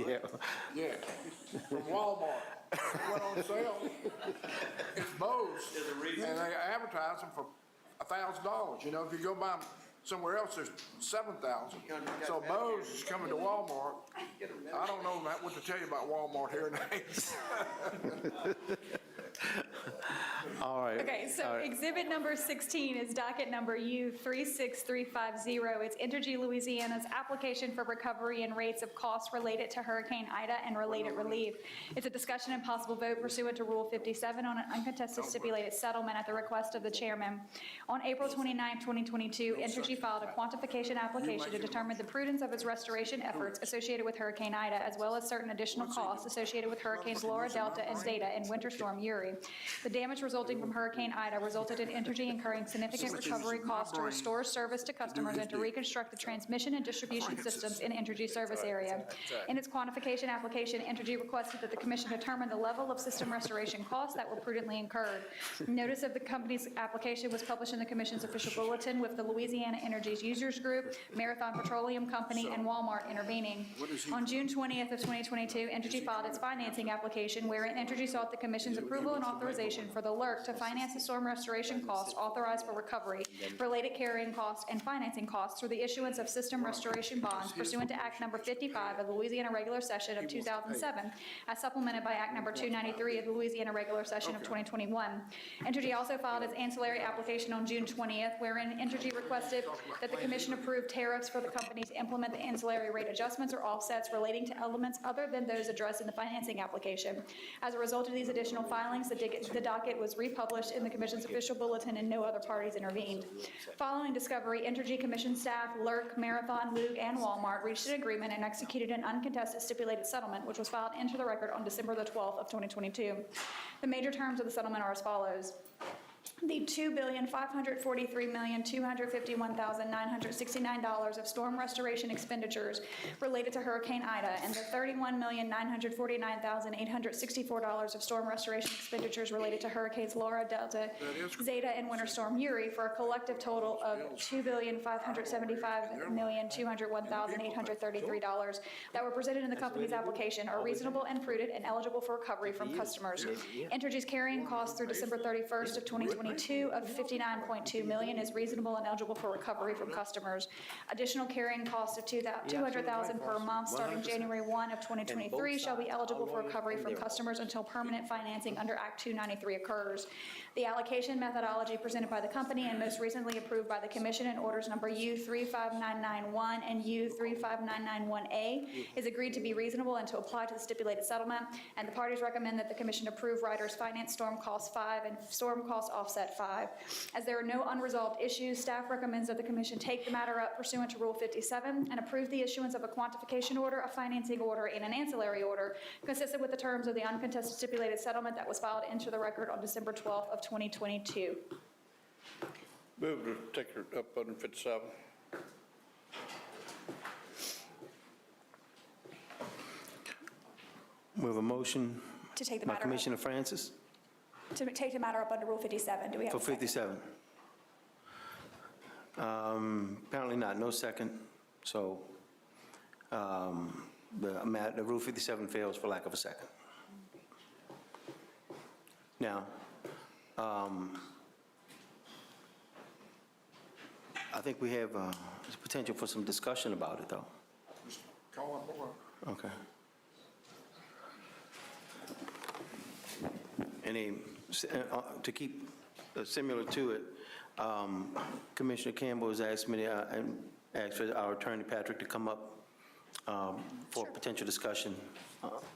B: Yeah.
A: Yeah, from Walmart. Went on sale. It's Bose, and they advertise them for $1,000. You know, if you go buy them somewhere else, there's $7,000. So Bose is coming to Walmart. I don't know what to tell you about Walmart hearing aids.
B: All right.
D: Okay,
B: All
D: so
B: right.
D: exhibit number 16 is docket number U36350. It's Entergy Louisiana's application for recovery and rates of costs related to Hurricane Ida and related relief. It's a discussion and possible vote pursuant to Rule 57 on an uncontested stipulated settlement at the request of the chairman. On April 29, 2022, Entergy filed a quantification application to determine the prudence of its restoration efforts associated with Hurricane Ida, as well as certain additional costs associated with Hurricanes Laura, Delta, and Zeta and Winter Storm Uri. The damage resulting from Hurricane Ida resulted in Entergy incurring significant recovery costs to restore service to customers and to reconstruct the transmission and distribution systems in Entergy service area. In its quantification application, Entergy requested that the commission determine the level of system restoration costs that were prudently incurred. Notice of the company's application was published in the commission's official bulletin with the Louisiana Energy's Users Group, Marathon Petroleum Company, and Walmart intervening. On June 20th of 2022, Entergy filed its financing application wherein Entergy sought the commission's approval and authorization for the LERC to finance the storm restoration costs authorized for recovery, related carrying costs, and financing costs through the issuance of system restoration bonds pursuant to Act Number 55 of the Louisiana Regular Session of 2007, as supplemented by Act Number 293 of the Louisiana Regular Session of 2021. Entergy also filed its ancillary application on June 20th, wherein Entergy requested that the commission approve tariffs for the company to implement the ancillary rate adjustments or offsets relating to elements other than those addressed in the financing application. As a result of these additional filings, the docket was republished in the commission's official bulletin and no other parties intervened. Following discovery, Entergy Commission staff, LERC, Marathon, Lug, and Walmart reached an agreement and executed an uncontested stipulated settlement, which was filed into the record on December the 12th of 2022. The major terms of the settlement are as follows. The $2,543,251,969 of storm restoration expenditures related to Hurricane Ida and the $31,949,864 of storm restoration expenditures related to Hurricanes Laura, Delta, Zeta, and Winter Storm Uri for a collective total of $2,575,201,833 that were presented in the company's application are reasonable and prudent and eligible for recovery from customers. Entergy's carrying costs through December 31st of 2022 2022 of $59.2 million is reasonable and eligible for recovery from customers. Additional carrying costs of $200,000 per month starting January 1 of 2023 shall be eligible for recovery from customers until permanent financing under Act 293 occurs. The allocation methodology presented by the company and most recently approved by the Commission in orders number U35991 and U35991A is agreed to be reasonable and to apply to the stipulated settlement, and the parties recommend that the Commission approve Ryder's Finance Storm Cost 5 and Storm Cost Offset 5. As there are no unresolved issues, staff recommends that the Commission take the matter up pursuant to Rule 57 and approve the issuance of a quantification order, a financing order, and an ancillary order consistent with the terms of the uncontested stipulated settlement that was filed into the record on December 12th of 2022.
F: Move to take it up under 57.
B: We have a motion
D: To take the
B: by
D: matter up.
B: Commissioner Francis
D: To take the matter up under Rule 57. Do we have
B: for
D: a second?
B: 57. Apparently not, no second. So the Rule 57 fails for lack of a second. Now, I think we have potential for some discussion about it, though.
A: Call up order.
B: Okay. To keep similar to it, Commissioner Campbell has asked me and asked for our attorney Patrick to come up for potential discussion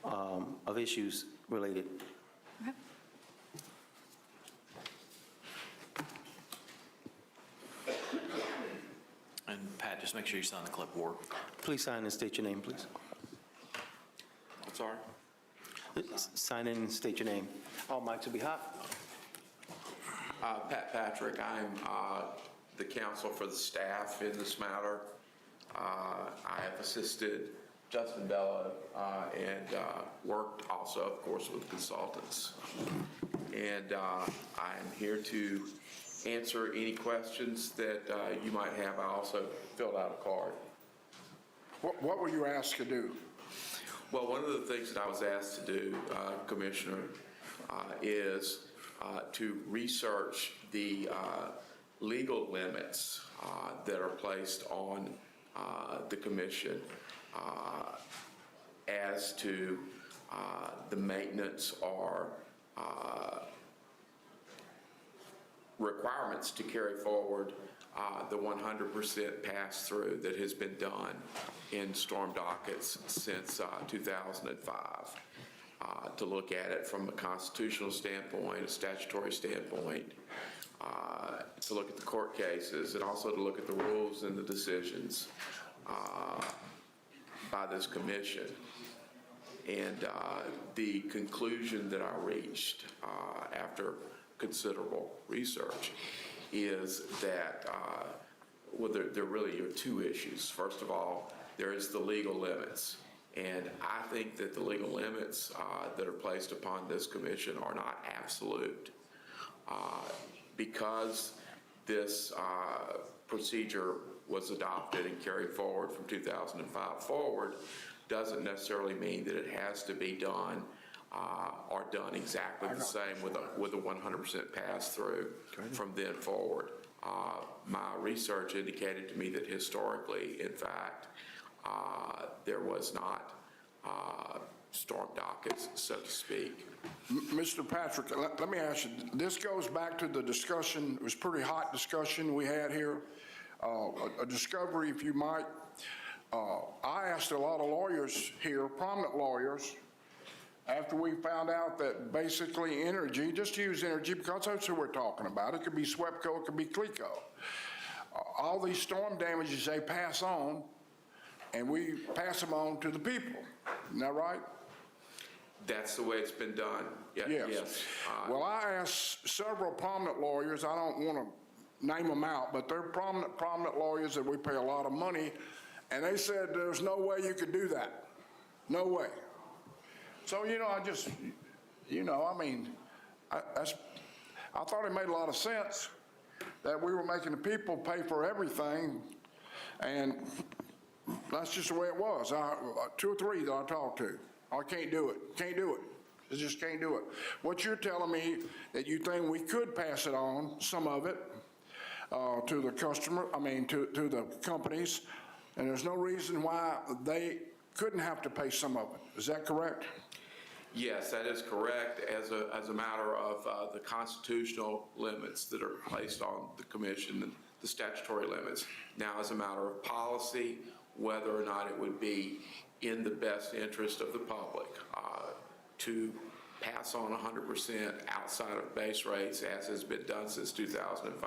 B: of issues related.
D: Okay.
G: And Pat, just make sure you sign the clipboard.
B: Please sign and state your name, please.
G: Sorry?
B: Sign in and state your name. All mics will be hot.
N: Pat Patrick, I'm the counsel for the staff in this matter. I have assisted Justin Bella and worked also, of course, with consultants. And I'm here to answer any questions that you might have. I also filled out a card.
A: What were you asked to do?
N: Well, one of the things that I was asked to do, Commissioner, is to research the legal limits that are placed on the commission as to the maintenance or requirements to carry forward the 100% pass-through that has been done in storm dockets since 2005. To look at it from a constitutional standpoint, a statutory standpoint, to look at the court cases, and also to look at the rules and the decisions by this commission. And the conclusion that I reached after considerable research is that, well, there really are two issues. First of all, there is the legal limits. And I think that the legal limits that are placed upon this commission are not absolute. Because this procedure was adopted and carried forward from 2005 forward, doesn't necessarily mean that it has to be done or done exactly the same with a 100% pass-through from then forward. My research indicated to me that historically, in fact, there was not storm dockets, so to speak.
A: Mr. Patrick, let me ask you, this goes back to the discussion, it was a pretty hot discussion we had here, a discovery, if you might. I asked a lot of lawyers here, prominent lawyers, after we found out that basically energy, just use energy because that's who we're talking about. It could be SWEPCO, it could be CLECO. All these storm damages they pass on, and we pass them on to the people. Isn't that right?
N: That's the way it's been done. Yeah, yes.
A: Well, I asked several prominent lawyers, I don't want to name them out, but they're prominent lawyers that we pay a lot of money, and they said there's no way you could do that. No way. So, I just, I mean, I thought it made a lot of sense that we were making the people pay for everything, and that's just the way it was. Two or three that I talked to, I can't do it, can't do it. They just can't do it. What you're telling me, that you think we could pass it on, some of it, to the customer, to the companies, and there's no reason why they couldn't have to pay some of it. Is that correct?
N: Yes, that is correct, as a matter of the constitutional limits that are placed on the commission, the statutory limits. Now, as a matter of policy, whether or not it would be in the best interest of the public to pass on 100% outside of base rates, as has been done since 2005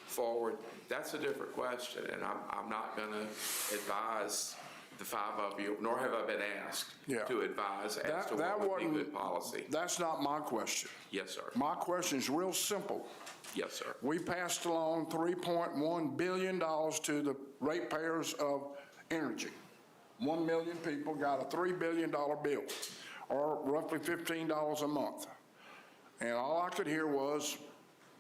N: forward, that's a different question, and I'm not going to advise the five of you, nor have I been asked to advise as to what would be good policy.
A: That's not my question.
N: Yes, sir.
A: My question is real simple.
N: Yes, sir.
A: We passed along $3.1 billion to the ratepayers of energy. 1 million people got a $3 billion bill, or roughly $15 a month. And all I could hear was,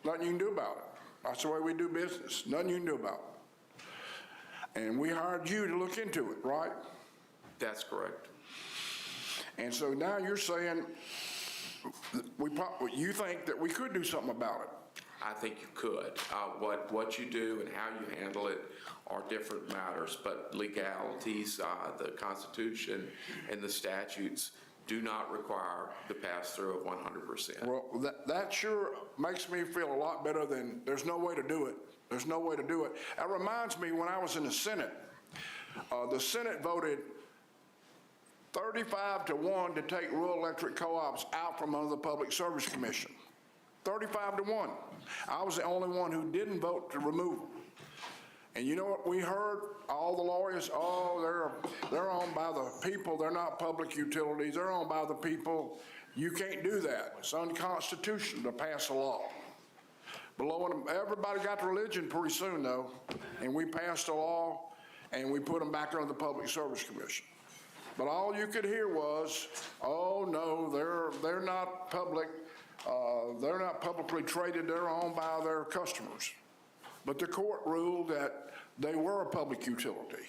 A: nothing you can do about it. That's the way we do business. Nothing you can do about it. And we hired you to look into it, right?
N: That's correct.
A: And so now you're saying, you think that we could do something about it?
N: I think you could. What you do and how you handle it are different matters, but legalities, the Constitution and the statutes do not require the pass-through of 100%.
A: Well, that sure makes me feel a lot better than there's no way to do it. There's no way to do it. That reminds me, when I was in the Senate voted 35-1 to take rural electric co-ops out from under the Public Service Commission. 35-1. I was the only one who didn't vote to remove them. And you know what we heard? All the lawyers, they're owned by the people. They're not public utilities. They're owned by the people. You can't do that. It's unconstitutional to pass a law. Everybody got to religion pretty soon, though, and we passed a law, and we put them back under the Public Service Commission. But all you could hear was, oh, no, they're not public. They're not publicly traded. They're owned by their customers. But the court ruled that they were a public utility,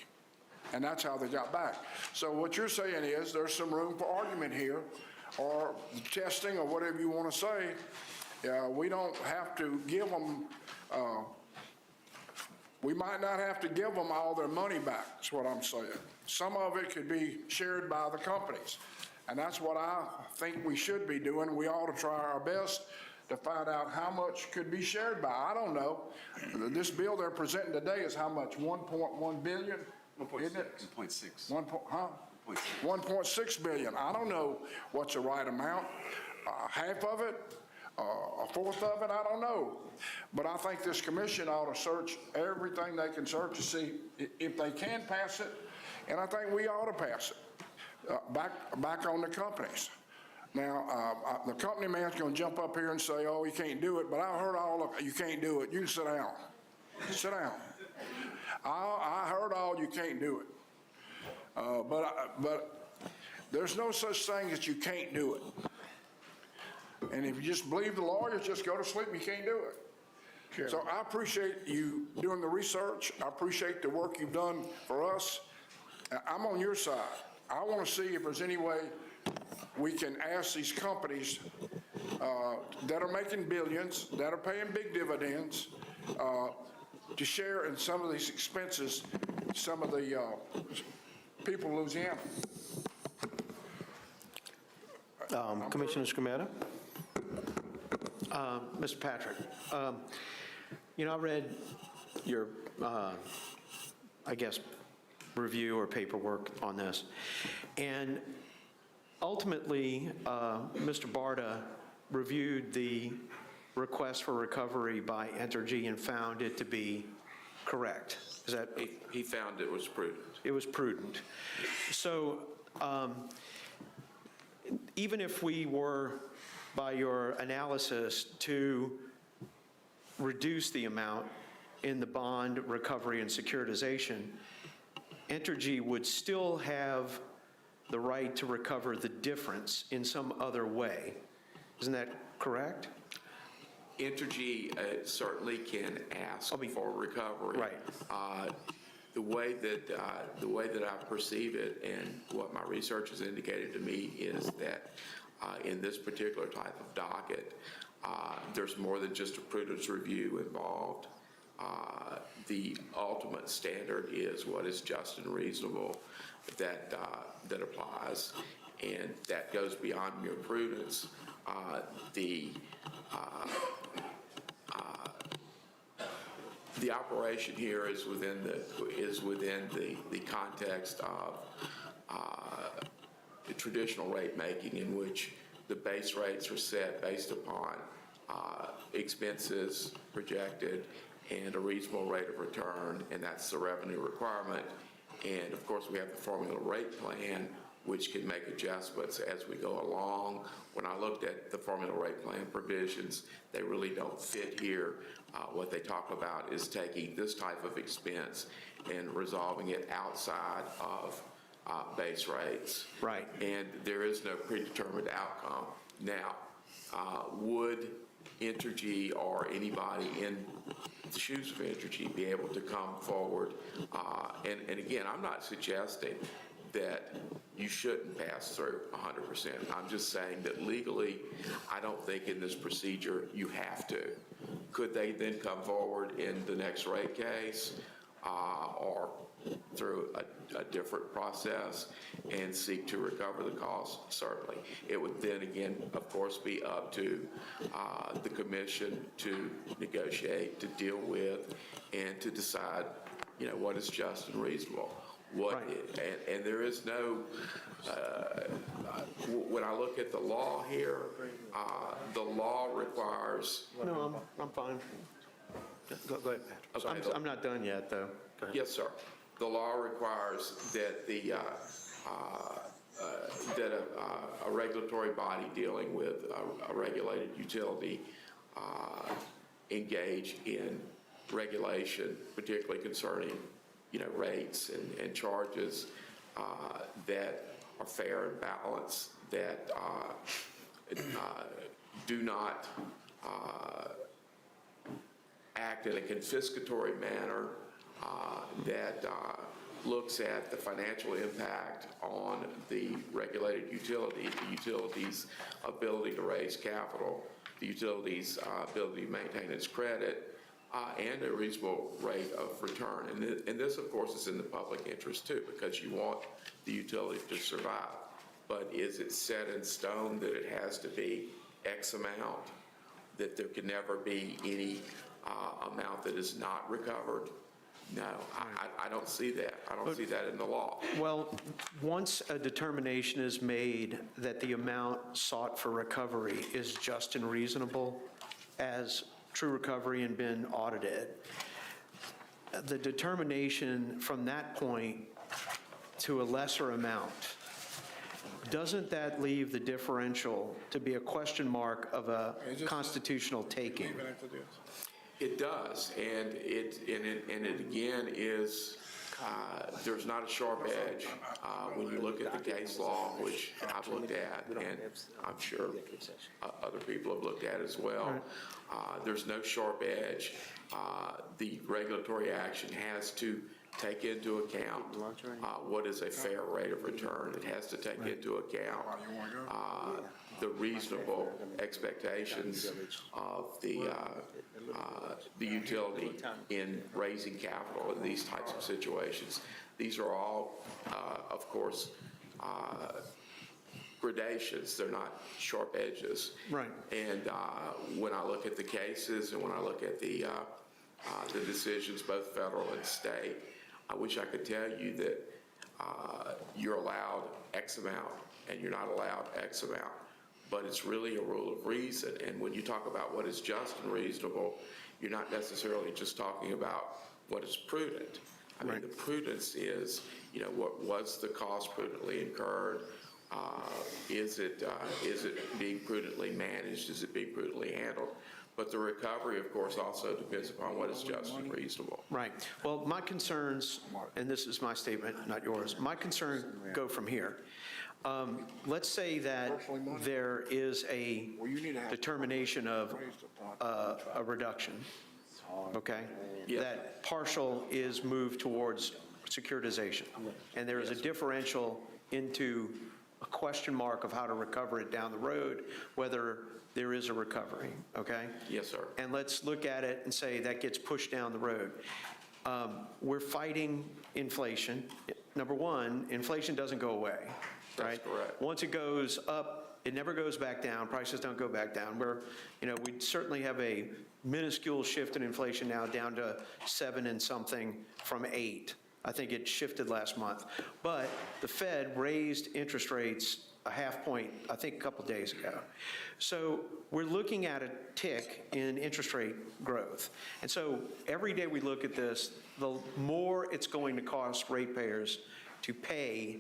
A: and that's how they got back. So what you're saying is there's some room for argument here, or testing, or whatever you want to say. We don't have to give them, we might not have to give them all their money back, is what I'm saying. Some of it could be shared by the companies. And that's what I think we should be doing. We ought to try our best to find out how much could be shared by. I don't know. This bill they're presenting today is how much? 1.1 billion? 1.6. Isn't it?
C: 1.6.
A: 1.6 billion. I don't know what's the right amount. Half of it? A fourth of it? I don't know. But I think this commission ought to search everything they can search to see if they can pass it. And I think we ought to pass it. Back on the companies. Now, the company man's going to jump up here and say, oh, you can't do it, but I heard all of you can't do it. You can sit down. Sit down. I heard all you can't do it. But there's no such thing as you can't do it. And if you just believe the lawyers, just go to sleep, you can't do it. Sure. So I appreciate you doing the research. I appreciate the work you've done for us. I'm on your side. I want to see if there's any way we can ask these companies that are making billions, that are paying big dividends, to share in some of these expenses, some of the people in Louisiana.
E: Commissioner Scrametta? Mr. Patrick, I read your, I guess, review or paperwork on this, and ultimately, Mr. Barta reviewed the request for recovery by Entergy and found it to be correct. Is that?
N: He found it was prudent.
E: It was prudent. So even if we were, by your analysis, to reduce the amount in the bond recovery and securitization, Entergy would still have the right to recover the difference in some other way. Isn't that correct?
N: Entergy certainly can ask for recovery.
E: Right.
N: The way that I perceive it, and what my research has indicated to me, is that in this particular type of docket, there's more than just a prudence review involved. The ultimate standard is what is just and reasonable that applies, and that goes beyond mere prudence. The operation here is within the context of the traditional rate making, in which the base rates are set based upon expenses projected and a reasonable rate of return, and that's the revenue requirement. And of course, we have the formula rate plan, which can make adjustments as we go along. When I looked at the formula rate plan provisions, they really don't fit here. What they talk about is taking this type of expense and resolving it outside of base rates.
E: Right.
N: And there is no predetermined outcome. Now, would Entergy or anybody in the shoes of Entergy be able to come forward? And again, I'm not suggesting that you shouldn't pass through 100%. I'm just saying that legally, I don't think in this procedure you have to. Could they then come forward in the next rate case or through a different process and seek to recover the cost? Certainly. It would then again, of course, be up to the commission to negotiate, to deal with, and to decide, what is just and reasonable. And there is no, when I look at the law here, the law requires.
E: No, I'm fine. Go ahead, Pat.
N: Okay.
E: I'm not done yet, though. Go ahead.
N: Yes, sir. The law requires that a regulatory body dealing with a regulated utility engage in regulation, particularly concerning rates and charges that are fair and balanced, that do not act in a confiscatory manner, that looks at the financial impact on the regulated utility, the utility's ability to raise capital, the utility's ability to maintain its credit, and a reasonable rate of return. And this, of course, is in the public interest, too, because you want the utility to survive. But is it set in stone that it has to be X amount, that there can never be any amount that is not recovered? No, I don't see that. I don't see that in the law.
E: Well, once a determination is made that the amount sought for recovery is just and reasonable, as True Recovery and been audited, the determination from that point to a lesser amount, doesn't that leave the differential to be a question mark of a constitutional taking?
N: It does, and it again is, there's not a sharp edge when you look at the case law, which I've looked at, and I'm sure other people have looked at as well. There's no sharp edge. The regulatory action has to take into account what is a fair rate of return. It has to take into account the reasonable expectations of the utility in raising capital in these types of situations. These are all, of course, gradations. They're not sharp edges.
E: Right.
N: And when I look at the cases and when I look at the decisions, both federal and state, I wish I could tell you that you're allowed X amount and you're not allowed X amount. But it's really a rule of reason. And when you talk about what is just and reasonable, you're not necessarily just talking about what is prudent. I mean, the prudence is, what was the cost prudently incurred? Is it being prudently managed? Is it being prudently handled? But the recovery, of course, also depends upon what is just and reasonable.
E: Right. Well, my concerns, and this is my statement, not yours, my concerns go from here. Let's say that there is a determination of a reduction, okay? That partial is moved towards securitization, and there is a differential into a question mark of how to recover it down the road, whether there is a recovery, okay?
N: Yes, sir.
E: And let's look at it and say that gets pushed down the road. We're fighting inflation. Number one, inflation doesn't go away, right?
N: That's correct.
E: Once it goes up, it never goes back down. Prices don't go back down. We certainly have a minuscule shift in inflation now down to 7 and something from 8. I think it shifted last month. But the Fed raised interest rates a half point, I think, a couple days ago. So we're looking at a tick in interest rate growth. And so every day we look at this, the more it's going to cost ratepayers to pay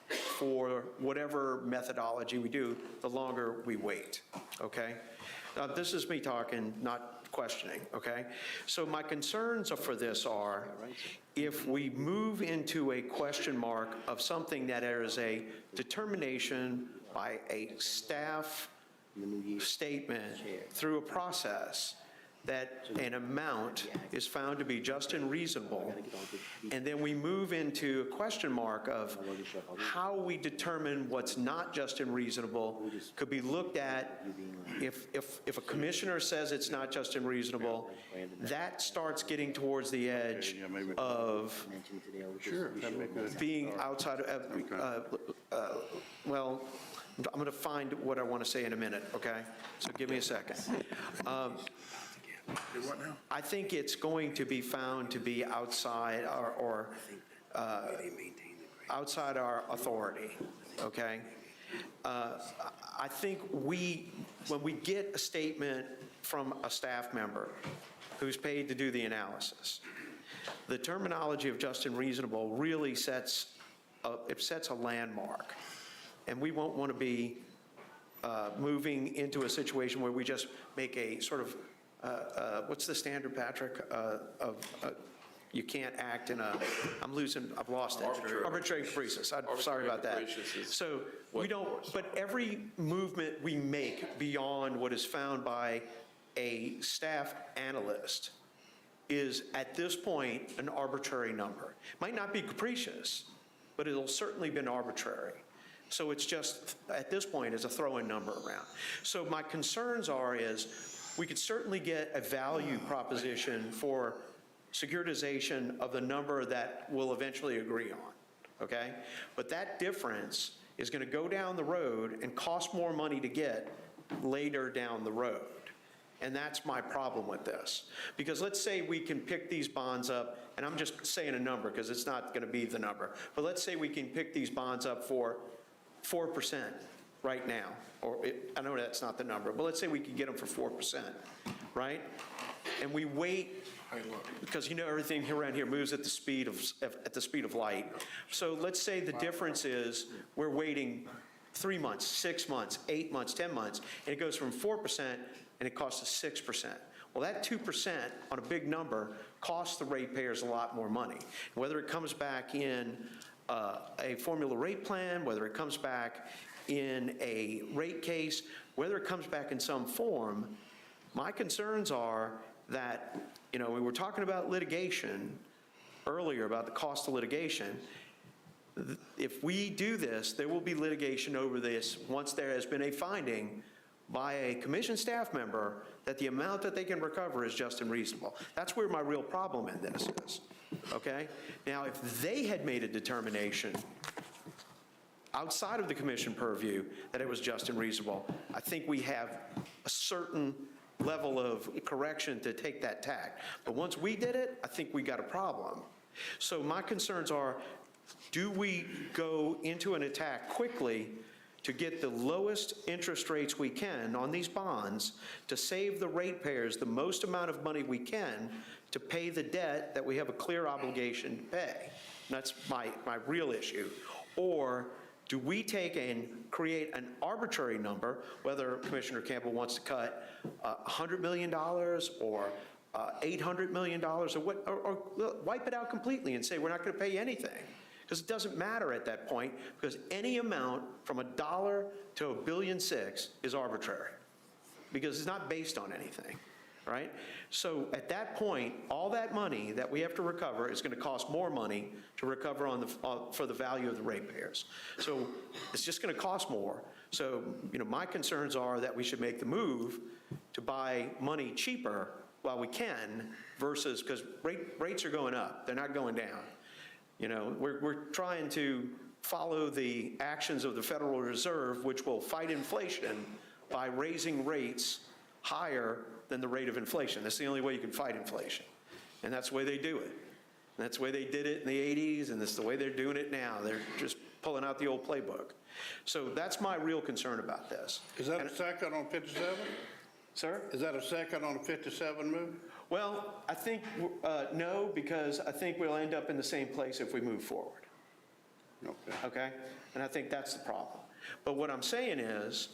E: for whatever methodology we do, the longer we wait, okay? Now, this is me talking, not questioning, okay? So my concerns for this are, if we move into a question mark of something that there is a determination by a staff statement through a process that an amount is found to be just and reasonable, and then we move into a question mark of how we determine what's not just and reasonable could be looked at. If a commissioner says it's not just and reasonable, that starts getting towards the edge of being outside of, well, I'm going to find what I want to say in a minute, okay? So give me a second. I think it's going to be found to be outside outside our authority, okay? I think when we get a statement from a staff member who's paid to do the analysis, the terminology of just and reasonable really sets a landmark. And we won't want to be moving into a situation where we just make a sort of what's the standard, Patrick, you can't act in I've lost it. Arbitrary capricious. I'm sorry about that. So we don't, but every movement we make beyond what is found by a staff analyst is at this point an arbitrary number. Might not be capricious, but it'll certainly be arbitrary. So it's just, at this point, is a throw-in number around. So my concerns is, we could certainly get a value proposition for securitization of the number that we'll eventually agree on, okay? But that difference is going to go down the road and cost more money to get later down the road. And that's my problem with this. Because let's say we can pick these bonds up, and I'm just saying a number because it's not going to be the number, but let's say we can pick these bonds up for 4% right now, I know that's not the number, but let's say we could get them for 4%, right? And we wait, because everything around here moves at the speed of light. So let's say the difference is we're waiting 3 months, 6 months, 8 months, 10 months, and it goes from 4% and it costs us 6%. Well, that 2% on a big number costs the ratepayers a lot more money. Whether it comes back in a formula rate plan, whether it comes back in a rate case, whether it comes back in some form, my concerns are that, we were talking about litigation earlier, about the cost of litigation. If we do this, there will be litigation over this once there has been a finding by a commission staff member that the amount that they can recover is just and reasonable. That's where my real problem in this is, okay? Now, if they had made a determination outside of the commission purview that it was just and reasonable, I think we have a certain level of correction to take that tack. But once we did it, I think we got a problem. So my concerns are, do we go into an attack quickly to get the lowest interest rates we can on these bonds to save the ratepayers the most amount of money we can to pay the debt that we have a clear obligation to pay? And that's my real issue. Or do we take and create an arbitrary number, whether Commissioner Campbell wants to cut $100 million or $800 million or wipe it out completely and say we're not going to pay anything? Because it doesn't matter at that point, because any amount from $1 to $1.6 billion is arbitrary, because it's not based on anything, right? So at that point, all that money that we have to recover is going to cost more money to recover on for the value of the ratepayers. So it's just going to cost more. So, my concerns are that we should make the move to buy money cheaper while we can versus, because rates are going up, they're not going down. We're trying to follow the actions of the Federal Reserve, which will fight inflation by raising rates higher than the rate of inflation. That's the only way you can fight inflation. And that's the way they do it. And that's the way they did it in the 80s, and that's the way they're doing it now. They're just pulling out the old playbook. So that's my real concern about this.
F: Is that a second on 57?
E: Sir?
F: Is that a second on the 57 move?
E: Well, I think, no, because I think we'll end up in the same place if we move forward. Okay? And I think that's the problem. But what I'm saying is,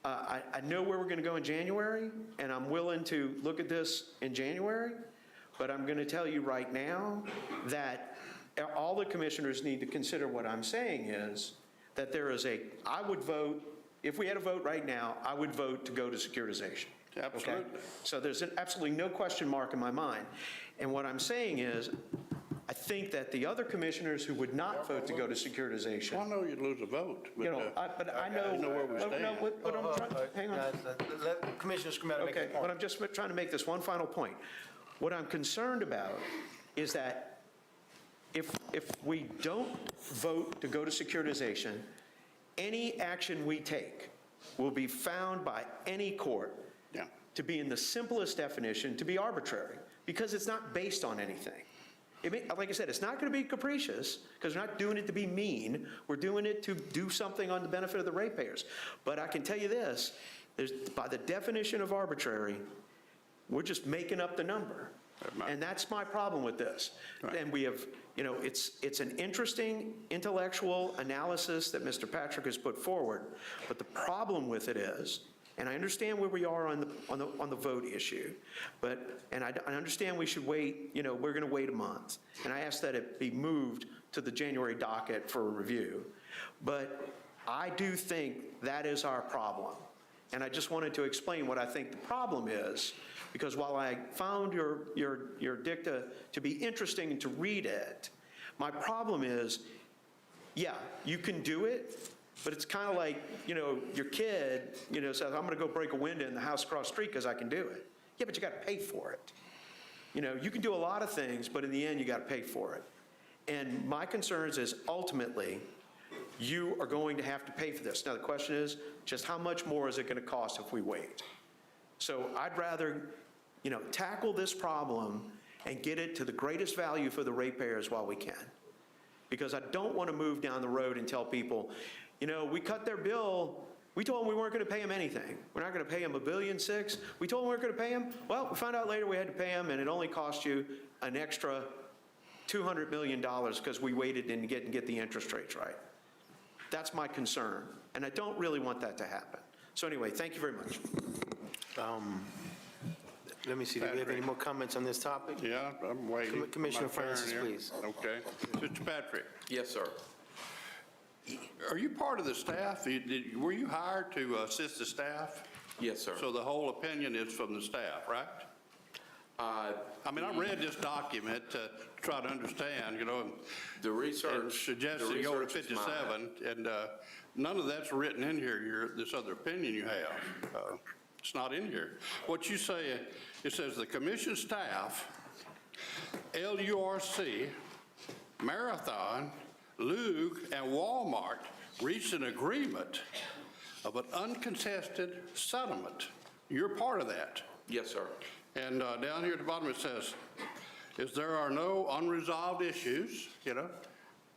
E: I know where we're going to go in January, and I'm willing to look at this in January, but I'm going to tell you right now that all the commissioners need to consider what I'm saying is that I would vote, if we had a vote right now, I would vote to go to securitization.
F: Absolutely.
E: Okay? So there's absolutely no question mark in my mind. And what I'm saying is, I think that the other commissioners who would not vote to go to securitization.
F: Well, I know you'd lose a vote, but,
E: But I know.
F: I know where we stand.
E: No, what I'm trying, hang on.
B: Let Commissioner Scrumetta make
E: Okay,
B: a
E: but
B: point.
E: I'm just trying to make this one final point. What I'm concerned about is that if we don't vote to go to securitization, any action we take will be found by any court to be, in the simplest definition, to be arbitrary, because it's not based on anything. Like I said, it's not going to be capricious, because we're not doing it to be mean. We're doing it to do something on the benefit of the ratepayers. But I can tell you this, by the definition of arbitrary, we're just making up the number. And that's my problem with this.
F: Right.
E: And we have, it's an interesting intellectual analysis that Mr. Patrick has put forward, but the problem with it is, and I understand where we are on the vote issue, and I understand we should wait, we're going to wait a month. And I ask that it be moved to the January docket for a review. But I do think that is our problem. And I just wanted to explain what I think the problem is, because while I found your dicta to be interesting to read it, my problem is, yeah, you can do it, but it's kind of like, your kid, says, I'm going to go break a window in the house across the street because I can do it. Yeah, but you got to pay for it. You can do a lot of things, but in the end, you got to pay for it. And my concerns is ultimately, you are going to have to pay for this. Now, the question is, just how much more is it going to cost if we wait? So I'd rather, tackle this problem and get it to the greatest value for the ratepayers while we can. Because I don't want to move down the road and tell people, we cut their bill. We told them we weren't going to pay them anything. We're not going to pay them $1.6 billion. We told them we weren't going to pay them. Well, we found out later we had to pay them, and it only cost you an extra $200 million because we waited and get the interest rates right. That's my concern, and I don't really want that to happen. So anyway, thank you very much.
B: Let me see, do we have any more comments on this topic?
F: Yeah, I'm waiting.
B: Commissioner
F: for my turn
B: Francis,
F: here.
B: please.
F: Okay. Mr. Patrick,
N: Yes, sir.
F: are you part of the staff? Were you hired to assist the staff?
N: Yes, sir.
F: So the whole opinion is from the staff, right? I read this document to try to understand,
N: The research.
F: and suggested you go to 57, and none of that's written in here, this other opinion you have. It's not in here. What you say, it says the commission staff, LURC, Marathon, Lug, and Walmart reached an agreement of an uncontested settlement. You're part of that.
N: Yes, sir.
F: And down here at the bottom it says, there are no unresolved issues,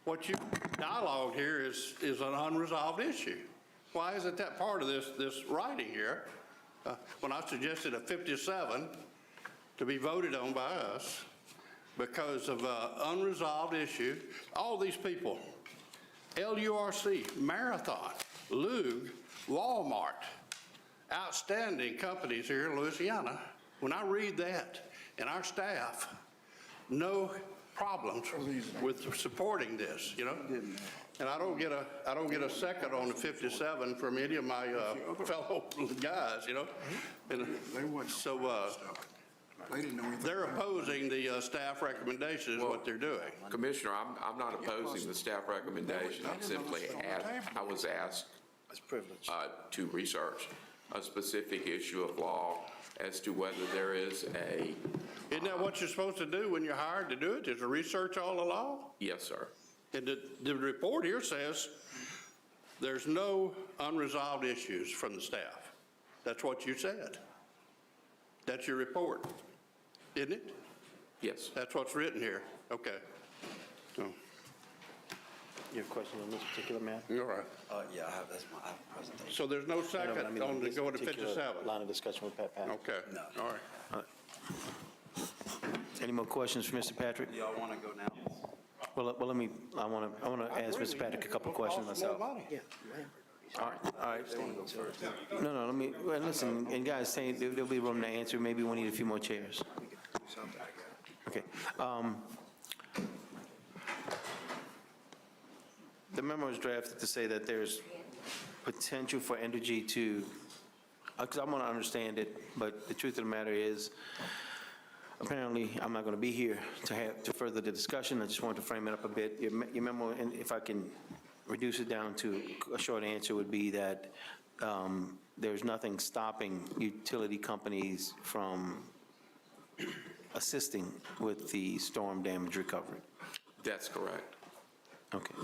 F: What you dialogue here is an unresolved issue. Why isn't that part of this writing here? When I suggested a 57 to be voted on by us because of unresolved issue, all these people, LURC, Marathon, Lug, Walmart, outstanding companies here in Louisiana. When I read that, and our staff, no problems with supporting this, And I don't get a second on the 57 from any of my fellow guys, you know? And
A: They wouldn't.
F: so
A: They didn't know anything.
F: they're opposing the staff recommendation is what they're doing.
N: Commissioner, I'm not opposing the staff recommendation. I'm simply I was asked to research a specific issue of law as to whether there is a,
F: Isn't that what you're supposed to do when you're hired to do it, is to research all the law?
N: yes, sir.
F: And the report here says there's no unresolved issues from the staff. That's what you said. That's your report, isn't it?
N: Yes.
F: That's what's written here. Okay. So,
B: You have a question on this particular matter?
F: all right.
B: Yeah, I have a presentation.
F: So there's no second on the go to 57?
B: Line of discussion with Pat Patrick.
F: Okay, all right.
B: Any more questions for Mr. Patrick?
C: Do y'all want to go now?
B: Well, I want to ask Mr. Patrick a couple of questions myself. All right. No, let me, well, listen, and guys, say there'll be room to answer, maybe we need a few more chairs. Okay. The memo is drafted to say that there's potential for Entergy to, because I want to understand it, but the truth of the matter is, apparently, I'm not going to be here to further the discussion. I just wanted to frame it up a bit. Your memo, and if I can reduce it down to a short answer, would be that there's nothing stopping utility companies from assisting with the storm damage recovery.
N: That's correct.
B: Okay.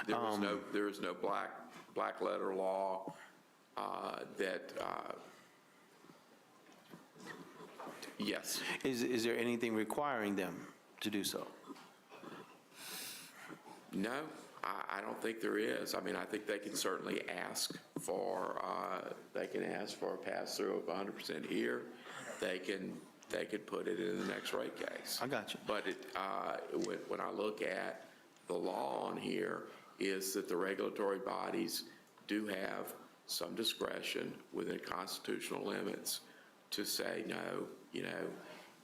N: There is no black letter law that, yes.
B: Is there anything requiring them to do so?
N: No, I don't think there is. I mean, I think they can certainly ask for, they can ask for a pass-through of 100% here. They could put it in the next rate case.
B: I got you.
N: But when I look at the law on here, is that the regulatory bodies do have some discretion within constitutional limits to say, no, you know,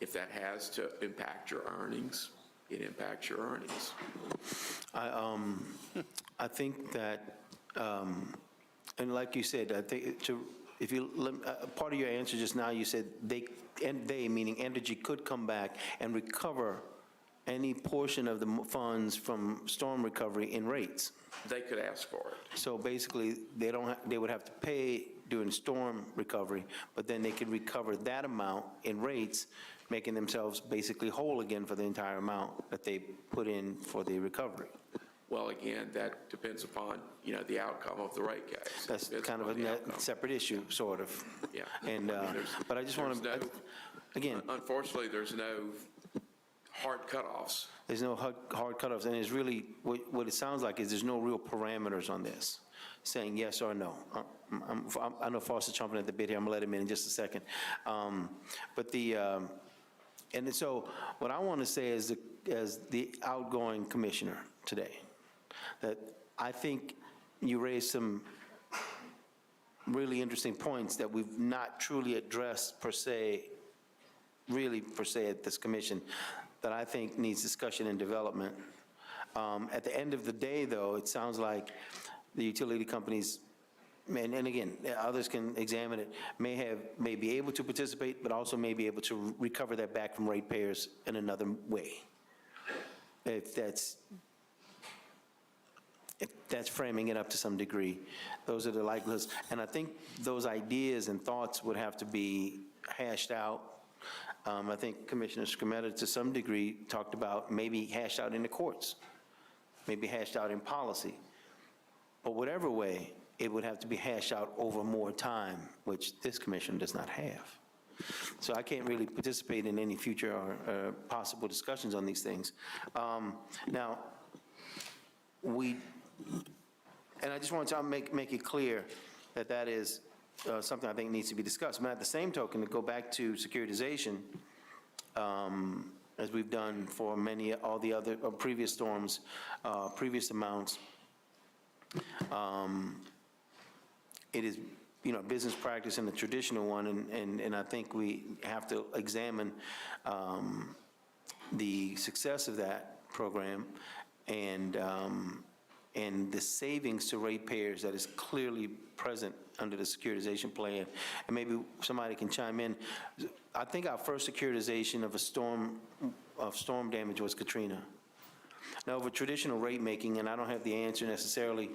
N: if that has to impact your earnings, it impacts your earnings.
B: I think that, and like you said, I think if you, part of your answer just now, you said they, meaning Entergy, could come back and recover any portion of the funds from storm recovery in rates.
N: They could ask for it.
B: So basically, they would have to pay during storm recovery, but then they could recover that amount in rates, making themselves basically whole again for the entire amount that they put in for the recovery.
N: Well, again, that depends upon, you know, the outcome of the rate case.
B: That's
N: Depends
B: kind of
N: upon the
B: a
N: outcome.
B: separate issue, sort of.
N: Yeah.
B: And, but I just want to, again,
N: Unfortunately, there's no hard cutoffs.
B: there's no hard cutoffs, and it's really, what it sounds like is there's no real parameters on this, saying yes or no. I know Foster's chomping at the bit here, I'm gonna let him in just a second. But the, and so what I want to say as the outgoing commissioner today, that I think you raised some really interesting points that we've not truly addressed per se at this commission, that I think needs discussion and development. At the end of the day, though, it sounds like the utility companies, and again, others can examine it, may be able to participate, but also may be able to recover that back from ratepayers in another way. If that's framing it up to some degree, those are the likelihoods. And I think those ideas and thoughts would have to be hashed out. I think Commissioner Scametta, to some degree, talked about maybe hashed out in the courts, maybe hashed out in policy. But whatever way, it would have to be hashed out over more time, which this commission does not have. So I can't really participate in any future or possible discussions on these things. Now, and I just want to make it clear that that is something I think needs to be discussed. But at the same token, to go back to securitization, as we've done for all the other previous storms, previous amounts, it is, business practice and the traditional one, and I think we have to examine the success of that program and and the savings to ratepayers that is clearly present under the securitization plan. And maybe somebody can chime in. I think our first securitization of storm damage was Katrina. Now, over traditional rate making, and I don't have the answer necessarily,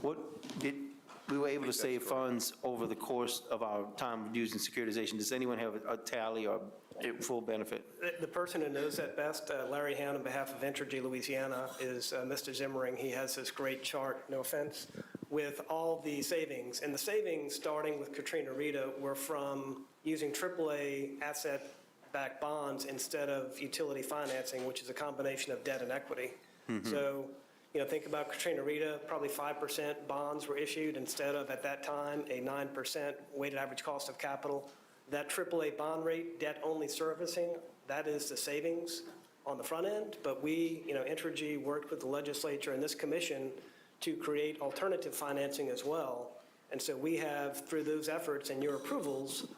B: we were able to save funds over the course of our time using securitization. Does anyone have a tally or full benefit?
O: The person who knows that best, Larry Hand, on behalf of Entergy Louisiana, is Mr. Zimmering. He has this great chart, no offense, with all the savings. And the savings, starting with Katrina Rita, were from using AAA asset-backed bonds instead of utility financing, which is a combination of debt and equity. So, think about Katrina Rita, probably 5% bonds were issued instead of, at that time, a 9% weighted average cost of capital. That AAA bond rate, debt-only servicing, that is the savings on the front end. But we, Entergy worked with the legislature and this commission to create alternative financing as well. And so we have, through those efforts and your approvals,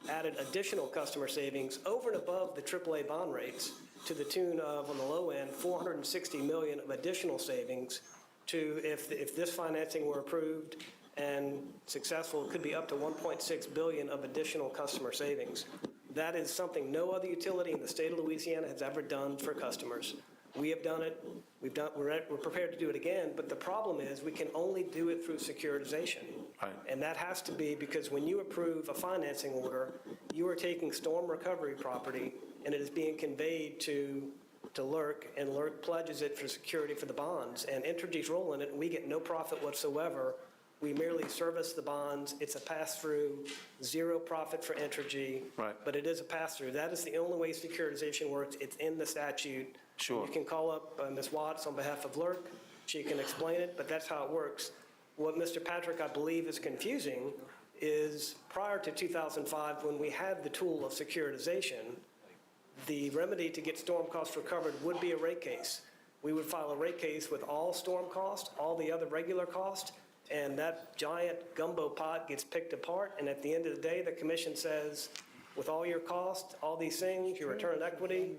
O: added additional customer savings over and above the AAA bond rates to the tune of, on the low end, $460 million of additional savings to, if this financing were approved and successful, it could be up to $1.6 billion of additional customer savings. That is something no other utility in the state of Louisiana has ever done for customers. We have done it. We're prepared to do it again, but the problem is we can only do it through securitization.
B: Right.
O: And that has to be because when you approve a financing order, you are taking storm recovery property and it is being conveyed to LERC, and LERC pledges it for security for the bonds. And Entergy's role in it, and we get no profit whatsoever. We merely service the bonds. It's a pass-through, zero profit for Entergy.
B: Right.
O: But it is a pass-through. That is the only way securitization works. It's in the statute.
B: Sure.
O: You can call up Ms. Watts on behalf of LERC. She can explain it, but that's how it works. What Mr. Patrick, I believe, is confusing is prior to 2005, when we had the tool of securitization, the remedy to get storm costs recovered would be a rate case. We would file a rate case with all storm costs, all the other regular costs, and that giant gumbo pot gets picked apart, and at the end of the day, the commission says, with all your costs, all these things, your return on equity,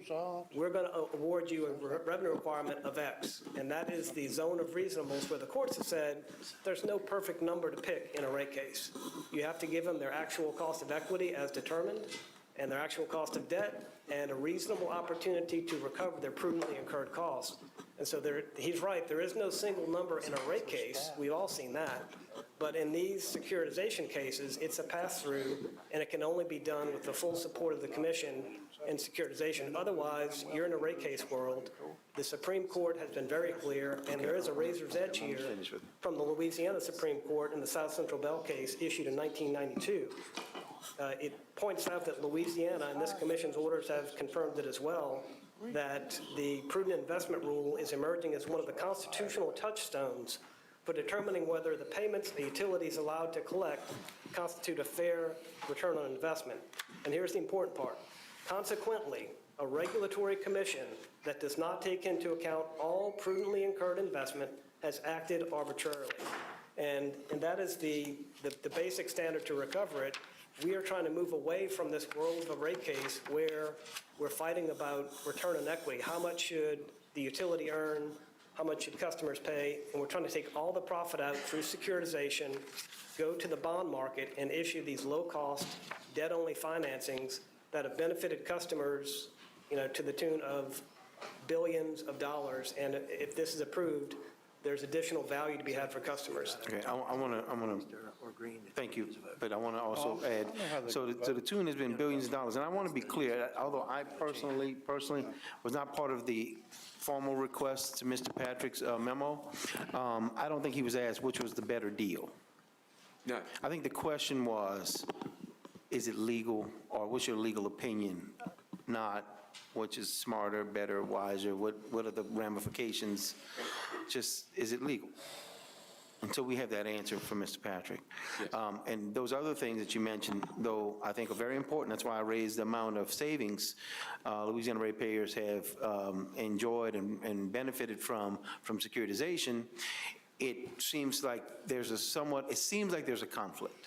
O: we're going to award you a revenue requirement of X. And that is the zone of reasonableness where the courts have said there's no perfect number to pick in a rate case. You have to give them their actual cost of equity as determined, and their actual cost of debt, and a reasonable opportunity to recover their prudently incurred costs. And so he's right, there is no single number in a rate case. We've all seen that. But in these securitization cases, it's a pass-through, and it can only be done with the full support of the commission in securitization. Otherwise, you're in a rate case world. The Supreme Court has been very clear, and there is a razor's edge here from the Louisiana Supreme Court in the South Central Bell case issued in 1992. It points out that Louisiana, and this commission's orders have confirmed it as well, that the prudent investment rule is emerging as one of the constitutional touchstones for determining whether the payments the utility is allowed to collect constitute a fair return on investment. And here's the important part. Consequently, a regulatory commission that does not take into account all prudently incurred investment has acted arbitrarily. And that is the basic standard to recover it. We are trying to move away from this world of a rate case where we're fighting about return on equity. How much should the utility earn? How much should customers pay? And we're trying to take all the profit out through securitization, go to the bond market and issue these low-cost, debt-only financings that have benefited customers, to the tune of billions of dollars. And if this is approved, there's additional value to be had for customers.
B: Okay, I want to, thank you, but I want to also add, so the tune has been billions of dollars, and I want to be clear, although I personally was not part of the formal request to Mr. Patrick's memo, I don't think he was asked which was the better deal.
N: No.
B: I think the question was, is it legal, or what's your legal opinion? Not which is smarter, better, wiser, what are the ramifications? Just, is it legal? Until we have that answer from Mr. Patrick.
N: Yes.
B: And those other things that you mentioned, though, I think are very important. That's why I raised the amount of savings Louisiana ratepayers have enjoyed and benefited from securitization. It seems like there's a conflict.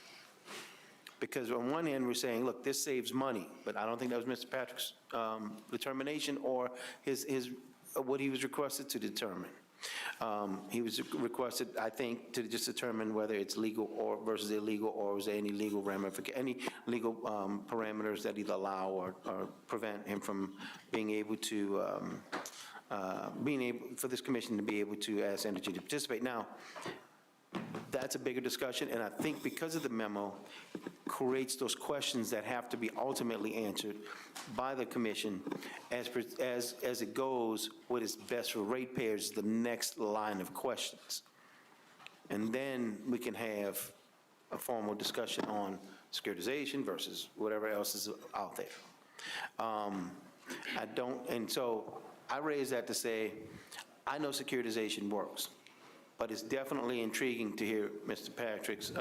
B: Because on one hand, we're saying, look, this saves money, but I don't think that was Mr. Patrick's determination or his what he was requested to determine. He was requested, I think, to just determine whether it's legal or versus illegal, or is there any legal any legal parameters that either allow or prevent him from being able to, for this commission to be able to ask Entergy to participate. Now, that's a bigger discussion, and I think because of the memo, creates those questions that have to be ultimately answered by the commission as it goes, what is best for ratepayers, the next line of questions. And then we can have a formal discussion on securitization versus whatever else is out there. And so I raise that to say, I know securitization works, but it's definitely intriguing to hear Mr. Patrick's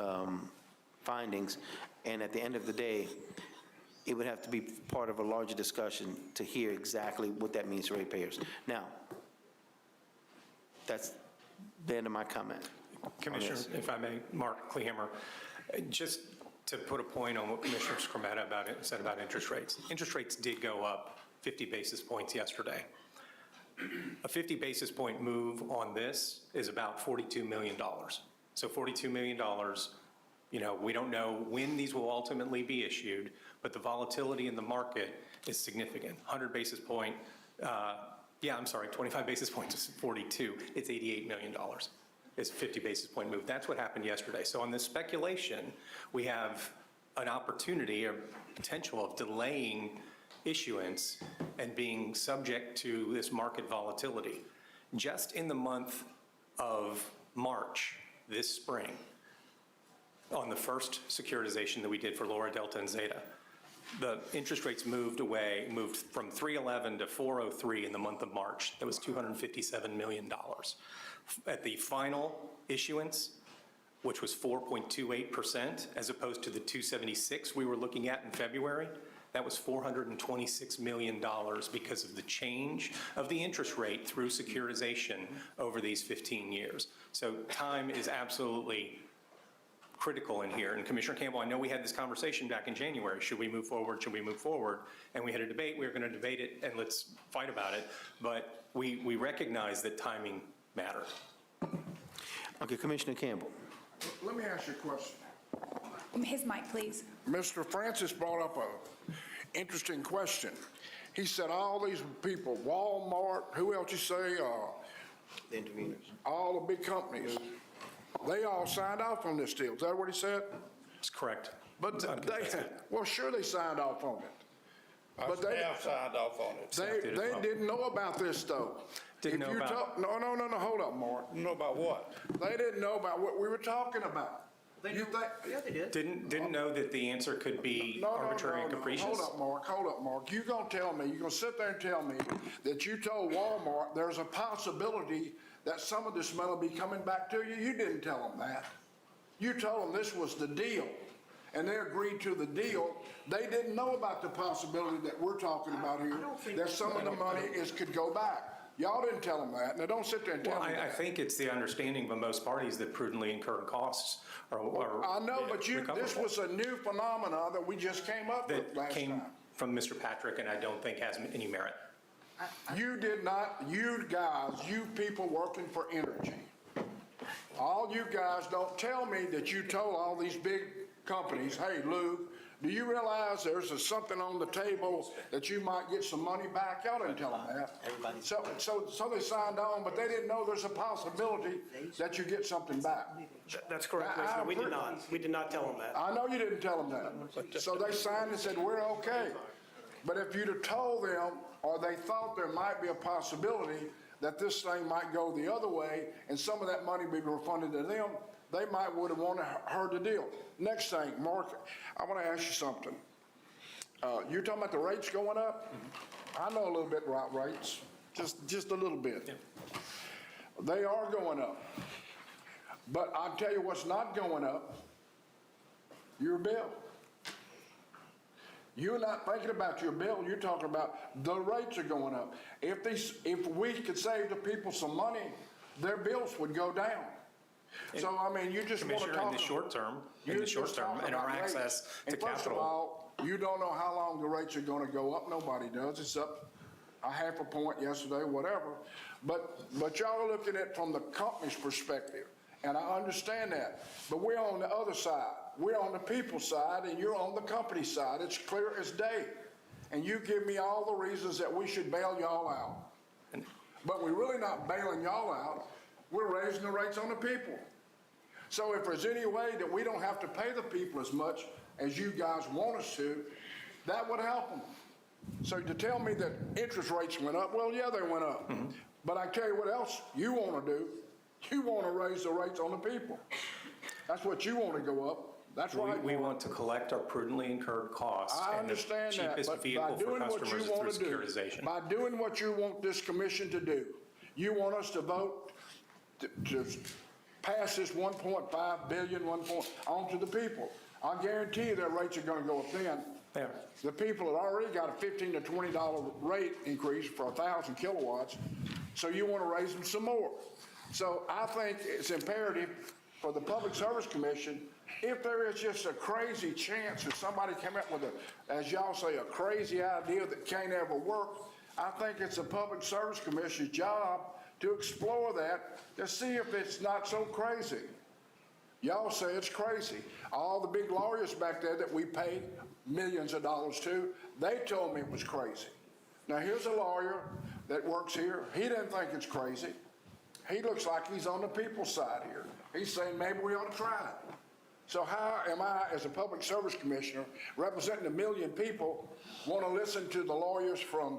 B: findings, and at the end of the day, it would have to be part of a larger discussion to hear exactly what that means to ratepayers. Now, that's the end of my comment.
L: Commissioner, if I may, Mark Klehammer, just to put a point on what Commissioner Skrmeta said about interest rates. Interest rates did go up 50 basis points yesterday. A 50 basis point move on this is about $42 million. So $42 million, we don't know when these will ultimately be issued, but the volatility in the market is significant. 100 basis point, 25 basis points is 42. It's $88 million. It's a 50 basis point move. That's what happened yesterday. So on this speculation, we have an opportunity or potential of delaying issuance and being subject to this market volatility. Just in the month of March this spring, on the first securitization that we did for Laura, Delta, and Zeta, the interest rates moved from 311 to 403 in the month of March. That was $257 million. At the final issuance, which was 4.28%, as opposed to the 276 we were looking at in February, that was $426 million because of the change of the interest rate through securitization over these 15 years. So time is absolutely critical in here. And Commissioner Campbell, I know we had this conversation back in January. Should we move forward? Should we move forward? And we had a debate. We were going to debate it, and let's fight about it. But we recognize that timing matters.
B: Okay, Commissioner Campbell.
A: Let me ask you a question.
D: His mic, please.
A: Mr. Francis brought up an interesting question. He said all these people, Walmart, who else you say?
B: The interveners.
A: All the big companies, they all signed off on this deal. Is that what he said?
L: That's correct.
A: But well, sure they signed off on it.
F: But they have signed off on it.
A: They didn't know about this, though.
L: Didn't know about.
A: No, hold up, Mark.
F: Know about what?
A: They didn't know about what we were talking about.
O: Yeah, they did.
L: Didn't know that the answer could be arbitrary and capricious?
A: Hold up, Mark. You're going to sit there and tell me that you told Walmart there's a possibility that some of this money will be coming back to you? You didn't tell them that. You told them this was the deal, and they agreed to the deal. They didn't know about the possibility that we're talking about here, that some of the money could go back. Y'all didn't tell them that. Now, don't sit there and tell me that.
L: I think it's the understanding by most parties that prudently incurred costs are
A: I know, but this was a new phenomena that we just came up with last time.
L: That came from Mr. Patrick, and I don't think has any merit.
A: You did not, you guys, you people working for Entergy, all you guys don't tell me that you told all these big companies, hey, Lou, do you realize there's something on the table that you might get some money back? Y'all didn't tell them that. So they signed on, but they didn't know there's a possibility that you get something back.
O: That's correct, Commissioner. We did not. We did not tell them that.
A: I know you didn't tell them that. So they signed and said, we're okay. But if you'd have told them, or they thought there might be a possibility that this thing might go the other way and some of that money be refunded to them, they might would have wanted heard the deal. Next thing, Mark, I want to ask you something. You're talking about the rates going up? I know a little bit about rates, just a little bit.
L: Yeah.
A: They are going up. But I'll tell you what's not going up, your bill. You're not thinking about your bill, you're talking about the rates are going up. If we could save the people some money, their bills would go down. So, I mean, you just want to talk.
L: In the short term, and our access to capital.
A: First of all, you don't know how long the rates are going to go up. Nobody does. It's up a half a point yesterday, whatever. But y'all are looking at it from the company's perspective, and I understand that. But we're on the other side. We're on the people's side, and you're on the company side. It's clear as day. And you give me all the reasons that we should bail y'all out. But we're really not bailing y'all out. We're raising the rates on the people. So if there's any way that we don't have to pay the people as much as you guys want us to, that would help them. So to tell me that interest rates went up, well, yeah, they went up. But I tell you what else you want to do. You want to raise the rates on the people. That's what you want to go up. That's right.
L: We want to collect our prudently incurred costs.
A: I understand that,
L: And the cheapest
A: but by
L: vehicle for
A: doing what
L: customers
A: you
L: is
A: want
L: through
A: to do,
L: securitization.
A: by doing what you want this commission to do, you want us to vote to pass this 1.5 billion, on to the people. I guarantee you their rates are going to go up then.
L: Yeah.
A: The people have already got a $15 to $20 rate increase for 1,000 kilowatts, so you want to raise them some more. So I think it's imperative for the Public Service Commission, if there is just a crazy chance that somebody came up with as y'all say, a crazy idea that can't ever work, I think it's the Public Service Commission's job to explore that to see if it's not so crazy. Y'all say it's crazy. All the big lawyers back there that we pay millions of dollars to, they told me it was crazy. Now here's a lawyer that works here. He didn't think it's crazy. He looks like he's on the people's side here. He's saying maybe we ought to try it. So how am I, as a public service commissioner, representing 1 million people, want to listen to the lawyers from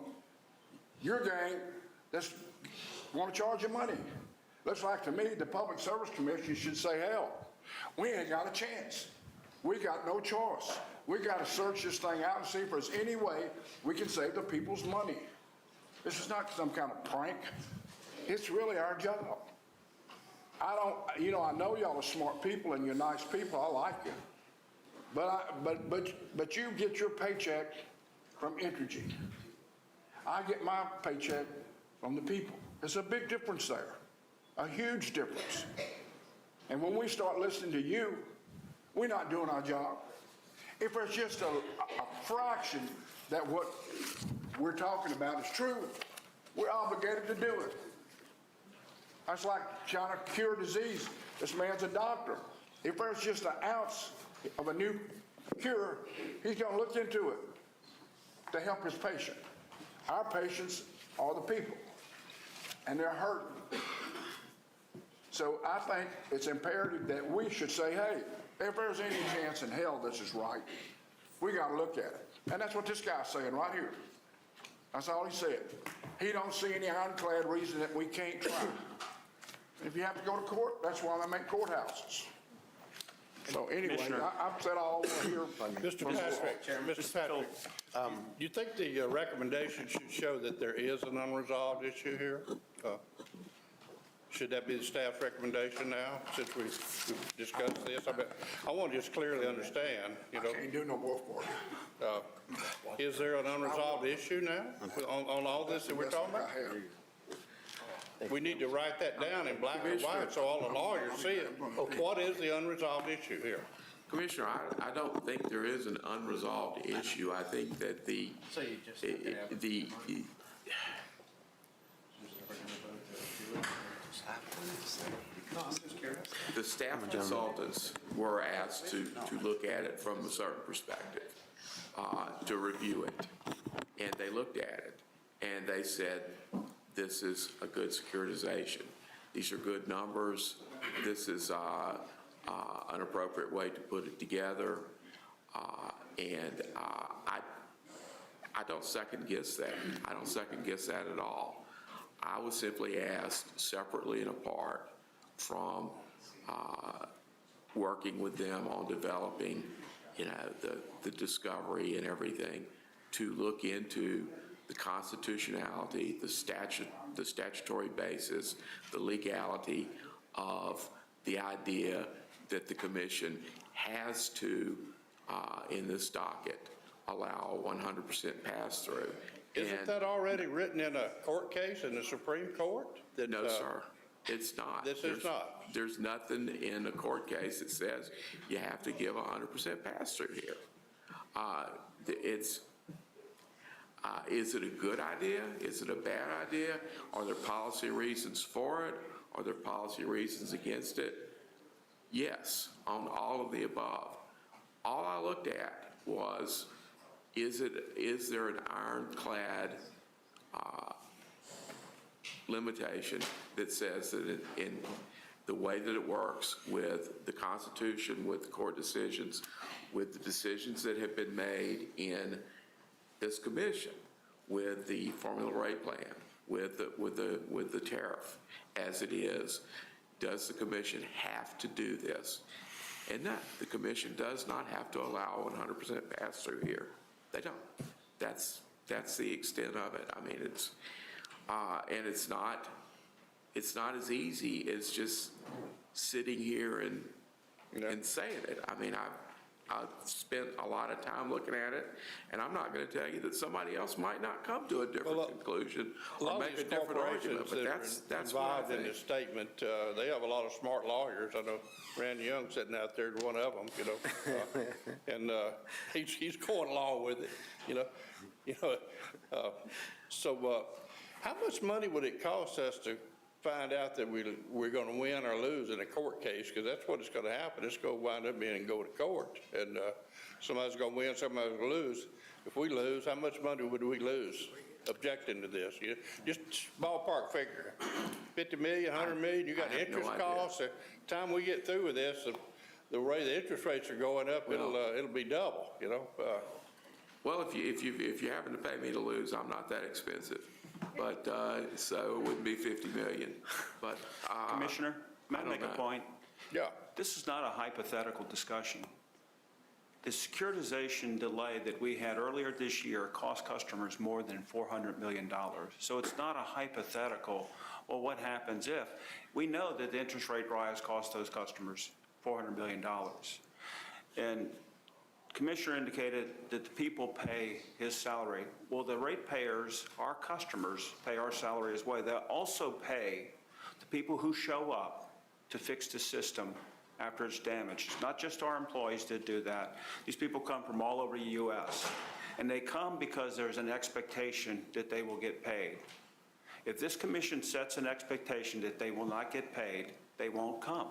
A: your gang that want to charge you money? Looks like to me the Public Service Commission should say, hell, we ain't got a chance. We got no choice. We got to search this thing out and see if there's any way we can save the people's money. This is not some kind of prank. It's really our job. I know y'all are smart people and you're nice people. I like you. But you get your paycheck from Entergy. I get my paycheck from the people. There's a big difference there, a huge difference. And when we start listening to you, we're not doing our job. If there's just a fraction that what we're talking about is true, we're obligated to do it. That's like trying to cure disease. This man's a doctor. If there's just an ounce of a new cure, he's going to look into it to help his patient. Our patients are the people, and they're hurting. So I think it's imperative that we should say, hey, if there's any chance in hell this is right, we got to look at it. And that's what this guy's saying right here. That's all he said. He don't see any ironclad reason that we can't try. If you have to go to court, that's why they make courthouses. So anyway, I've said all over here.
F: Mr. Patrick, you think the recommendation should show that there is an unresolved issue here? Should that be the staff recommendation now, since we've discussed this? I want to just clearly understand,
A: I can't do no more for you.
F: Is there an unresolved issue now on all this that we're talking about? We need to write that down in black and white so all the lawyers see it. What is the unresolved issue here?
N: Commissioner, I don't think there is an unresolved issue. I think that the staff consultants were asked to look at it from a certain perspective, to review it. And they looked at it and they said, this is a good securitization. These are good numbers. This is an appropriate way to put it together. And I don't second guess that. I don't second guess that at all. I was simply asked separately and apart from working with them on developing, the discovery and everything, to look into the constitutionality, the statutory basis, the legality of the idea that the commission has to, in this docket, allow 100% pass-through.
F: Isn't that already written in a court case in the Supreme Court?
N: No, sir, it's not.
F: This is not.
N: There's nothing in a court case that says you have to give 100% pass-through here. Is it a good idea? Is it a bad idea? Are there policy reasons for it? Are there policy reasons against it? Yes, on all of the above. All I looked at was, is there an ironclad limitation that says that in the way that it works with the Constitution, with the court decisions, with the decisions that have been made in this commission, with the formula rate plan, with the tariff as it is, does the commission have to do this? And no, the commission does not have to allow 100% pass-through here. They don't. That's the extent of it. I mean, it's and it's not as easy as just sitting here and saying it. I mean, I've spent a lot of time looking at it, and I'm not going to tell you that somebody else might not come to a different conclusion or make a different argument, but that's what I
F: involved in
N: think.
F: this statement, they have a lot of smart lawyers. I know Randy Young sitting out there is one of them, you know, and he's going along with it, So how much money would it cost us to find out that we're going to win or lose in a court case? Because that's what it's going to happen. It's going to wind up being and go to court. And somebody's going to win, somebody's going to lose. If we lose, how much money would we lose objecting to this? Just ballpark figure. 50 million, 100 million, you got
N: I have no
F: interest
N: idea.
F: costs. The time we get through with this, the way the interest rates are going up, it'll be double, you know.
N: Well, if you happen to pay me to lose, I'm not that expensive. But, so it wouldn't be 50 million. But,
P: Commissioner, may I make a point?
F: Yeah.
P: This is not a hypothetical discussion. The securitization delay that we had earlier this year cost customers more than $400 million. So it's not a hypothetical, well, what happens if? We know that the interest rate rise cost those customers $400 million. And Commissioner indicated that the people pay his salary. Well, the ratepayers, our customers, pay our salary as well. They also pay the people who show up to fix the system after it's damaged. It's not just our employees that do that. These people come from all over the U.S., and they come because there's an expectation that they will get paid. If this commission sets an expectation that they will not get paid, they won't come.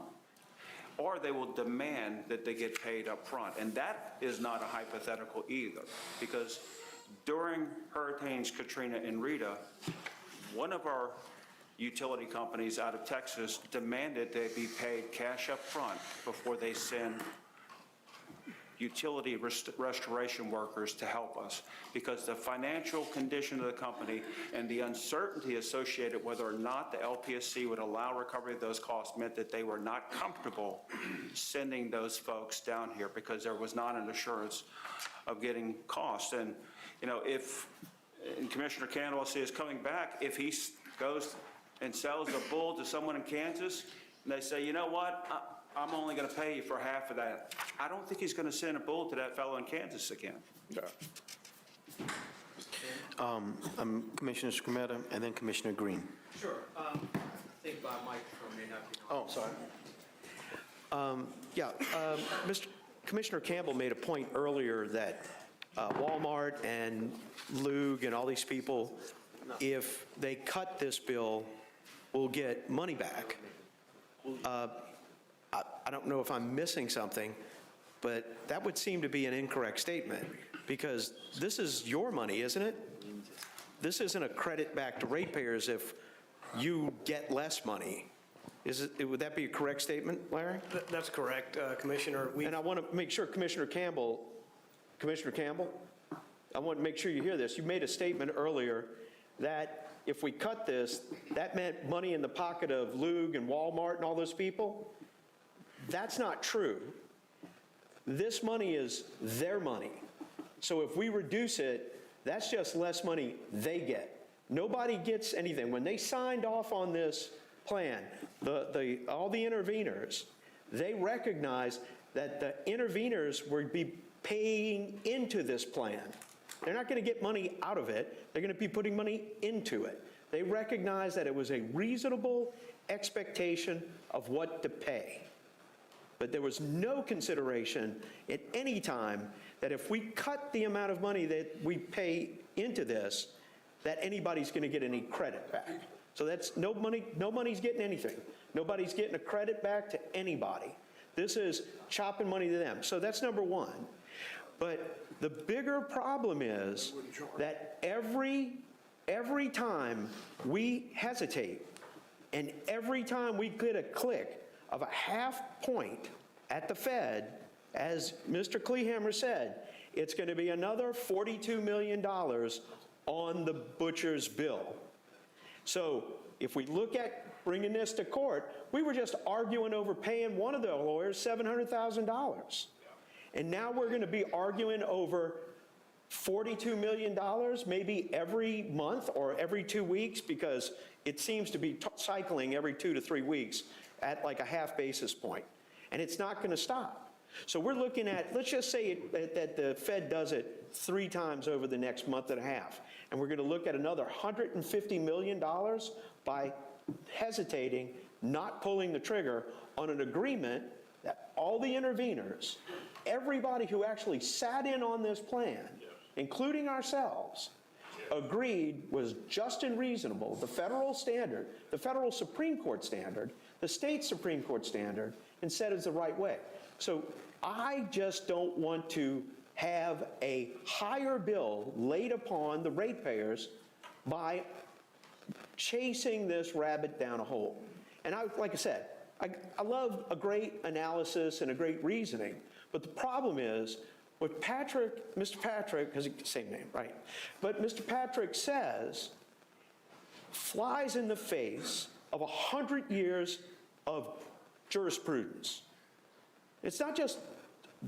P: Or they will demand that they get paid up front. And that is not a hypothetical either, because during Hurricanes Katrina and Rita, one of our utility companies out of Texas demanded they be paid cash up front before they send utility restoration workers to help us, because the financial condition of the company and the uncertainty associated whether or not the LPSC would allow recovery of those costs meant that they were not comfortable sending those folks down here because there was not an assurance of getting costs. And, you know, if, and Commissioner Candidacy is coming back, if he goes and sells a bull to someone in Kansas, and they say, you know what, I'm only going to pay you for half of that, I don't think he's going to send a bull to that fellow in Kansas again.
F: Yeah.
B: Commissioner Scrumetta and then Commissioner Green.
E: Sure. I think my microphone may not be on.
B: Oh, sorry.
E: Commissioner Campbell made a point earlier that Walmart and Lug and all these people, if they cut this bill, will get money back. I don't know if I'm missing something, but that would seem to be an incorrect statement, because this is your money, isn't it? This isn't a credit back to ratepayers if you get less money. Would that be a correct statement, Larry?
O: That's correct, Commissioner.
E: And I want to make sure Commissioner Campbell, I want to make sure you hear this. You made a statement earlier that if we cut this, that meant money in the pocket of Lug and Walmart and all those people. That's not true. This money is their money. So if we reduce it, that's just less money they get. Nobody gets anything. When they signed off on this plan, all the interveners, they recognized that the interveners would be paying into this plan. They're not going to get money out of it. They're going to be putting money into it. They recognized that it was a reasonable expectation of what to pay. But there was no consideration at any time that if we cut the amount of money that we pay into this, that anybody's going to get any credit back. So that's no money's getting anything. Nobody's getting a credit back to anybody. This is chopping money to them. So that's number one. But the bigger problem is that every time we hesitate and every time we get a click of a half point at the Fed, as Mr. Kleehammer said, it's going to be another $42 million on the butcher's bill. So if we look at bringing this to court, we were just arguing over paying one of the lawyers $700,000. And now we're going to be arguing over $42 million, maybe every month or every 2 weeks, because it seems to be cycling every 2 to 3 weeks at like a half basis point. And it's not going to stop. So we're looking at, let's just say that the Fed does it 3 times over the next month and a half. And we're going to look at another $150 million by hesitating, not pulling the trigger on an agreement that all the interveners, everybody who actually sat in on this plan, including ourselves, agreed was just and reasonable. The federal standard, the federal Supreme Court standard, the state Supreme Court standard, and said it's the right way. So I just don't want to have a higher bill laid upon the ratepayers by chasing this rabbit down a hole. And like I said, I love a great analysis and a great reasoning, but the problem is what Mr. Patrick, because it's the same name, right? But Mr. Patrick says flies in the face of 100 years of jurisprudence. It's not just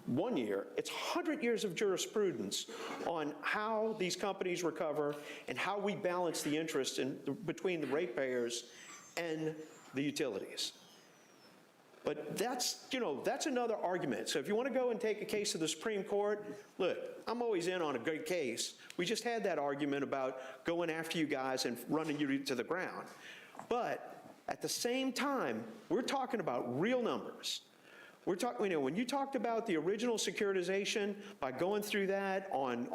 E: 1 year, it's 100 years of jurisprudence on how these companies recover and how we balance the interest between the ratepayers and the utilities. But that's another argument. So if you want to go and take a case to the Supreme Court, look, I'm always in on a good case. We just had that argument about going after you guys and running you to the ground. But at the same time, we're talking about real numbers. We're talking, when you talked about the original securitization, by going through that on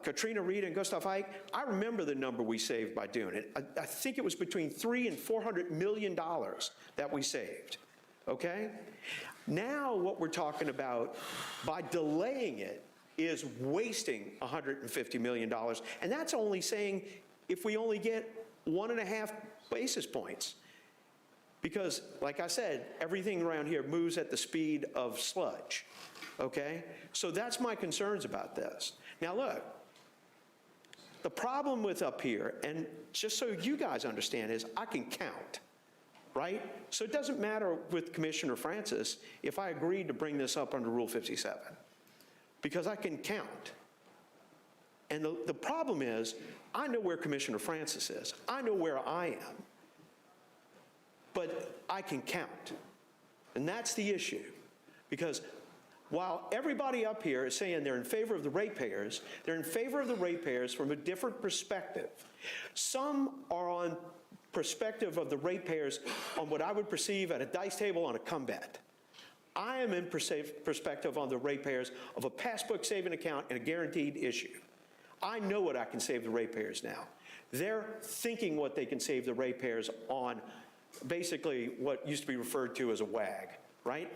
E: Katrina Reed and Gustav Ike, I remember the number we saved by doing it. I think it was between $300 and $400 million that we saved, okay? Now what we're talking about, by delaying it, is wasting $150 million. And that's only saying if we only get 1.5 basis points. Because, like I said, everything around here moves at the speed of sludge, okay? So that's my concerns about this. Now look, the problem with up here, and just so you guys understand, is I can count, right? So it doesn't matter with Commissioner Francis if I agreed to bring this up under Rule 57, because I can count. And the problem is, I know where Commissioner Francis is. I know where I am. But I can count. And that's the issue. Because while everybody up here is saying they're in favor of the ratepayers, they're in favor of the ratepayers from a different perspective. Some are on perspective of the ratepayers on what I would perceive at a dice table on a come bet. I am in perspective on the ratepayers of a passbook saving account and a guaranteed issue. I know what I can save the ratepayers now. They're thinking what they can save the ratepayers on basically what used to be referred to as a WAG, right?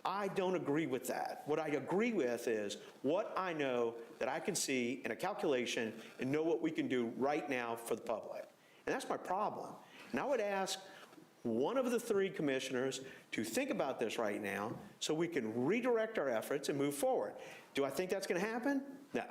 E: I don't agree with that. What I agree with is what I know that I can see in a calculation and know what we can do right now for the public. And that's my problem. And I would ask one of the 3 commissioners to think about this right now so we can redirect our efforts and move forward. Do I think that's going to happen? No.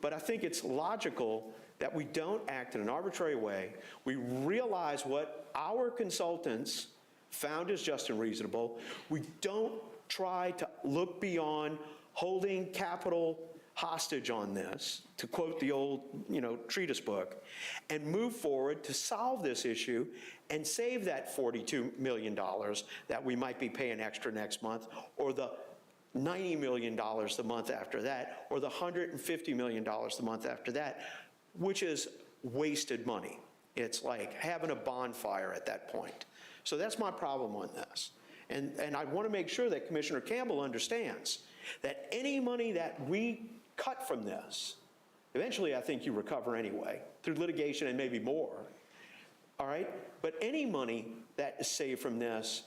E: But I think it's logical that we don't act in an arbitrary way. We realize what our consultants found is just and reasonable. We don't try to look beyond holding capital hostage on this, to quote the old, treatise book, and move forward to solve this issue and save that $42 million that we might be paying extra next month, or the $90 million the month after that, or the $150 million the month after that, which is wasted money. It's like having a bonfire at that point. So that's my problem on this. And I want to make sure that Commissioner Campbell understands that any money that we cut from this, eventually I think you recover anyway, through litigation and maybe more, all right? But any money that is saved from this,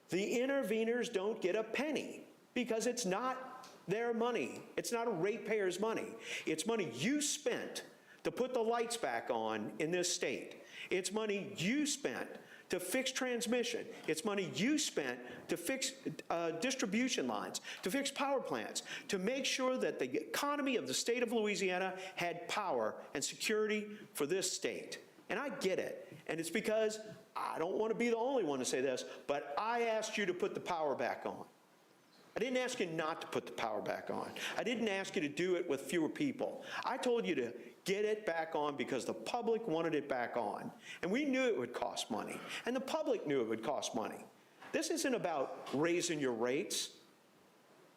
E: the interveners don't get a penny because it's not their money. It's not a ratepayer's money. It's money you spent to put the lights back on in this state. It's money you spent to fix transmission. It's money you spent to fix distribution lines, to fix power plants, to make sure that the economy of the state of Louisiana had power and security for this state. And I get it. And it's because I don't want to be the only one to say this, but I asked you to put the power back on. I didn't ask you not to put the power back on. I didn't ask you to do it with fewer people. I told you to get it back on because the public wanted it back on. And we knew it would cost money. And the public knew it would cost money. This isn't about raising your rates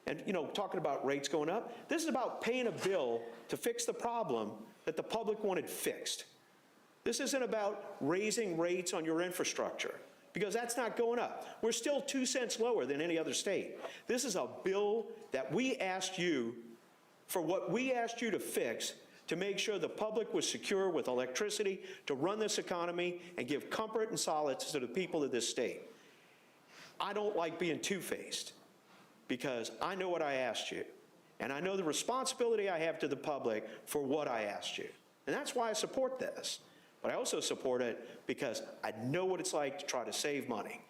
E: and, talking about rates going up. This is about paying a bill to fix the problem that the public wanted fixed. This isn't about raising rates on your infrastructure, because that's not going up. We're still 2 cents lower than any other state. This is a bill that we asked you for what we asked you to fix to make sure the public was secure with electricity to run this economy and give comfort and solace to the people of this state. I don't like being two-faced because I know what I asked you, and I know the responsibility I have to the public for what I asked you. And that's why I support this. But I also support it because I know what it's like to try to save money.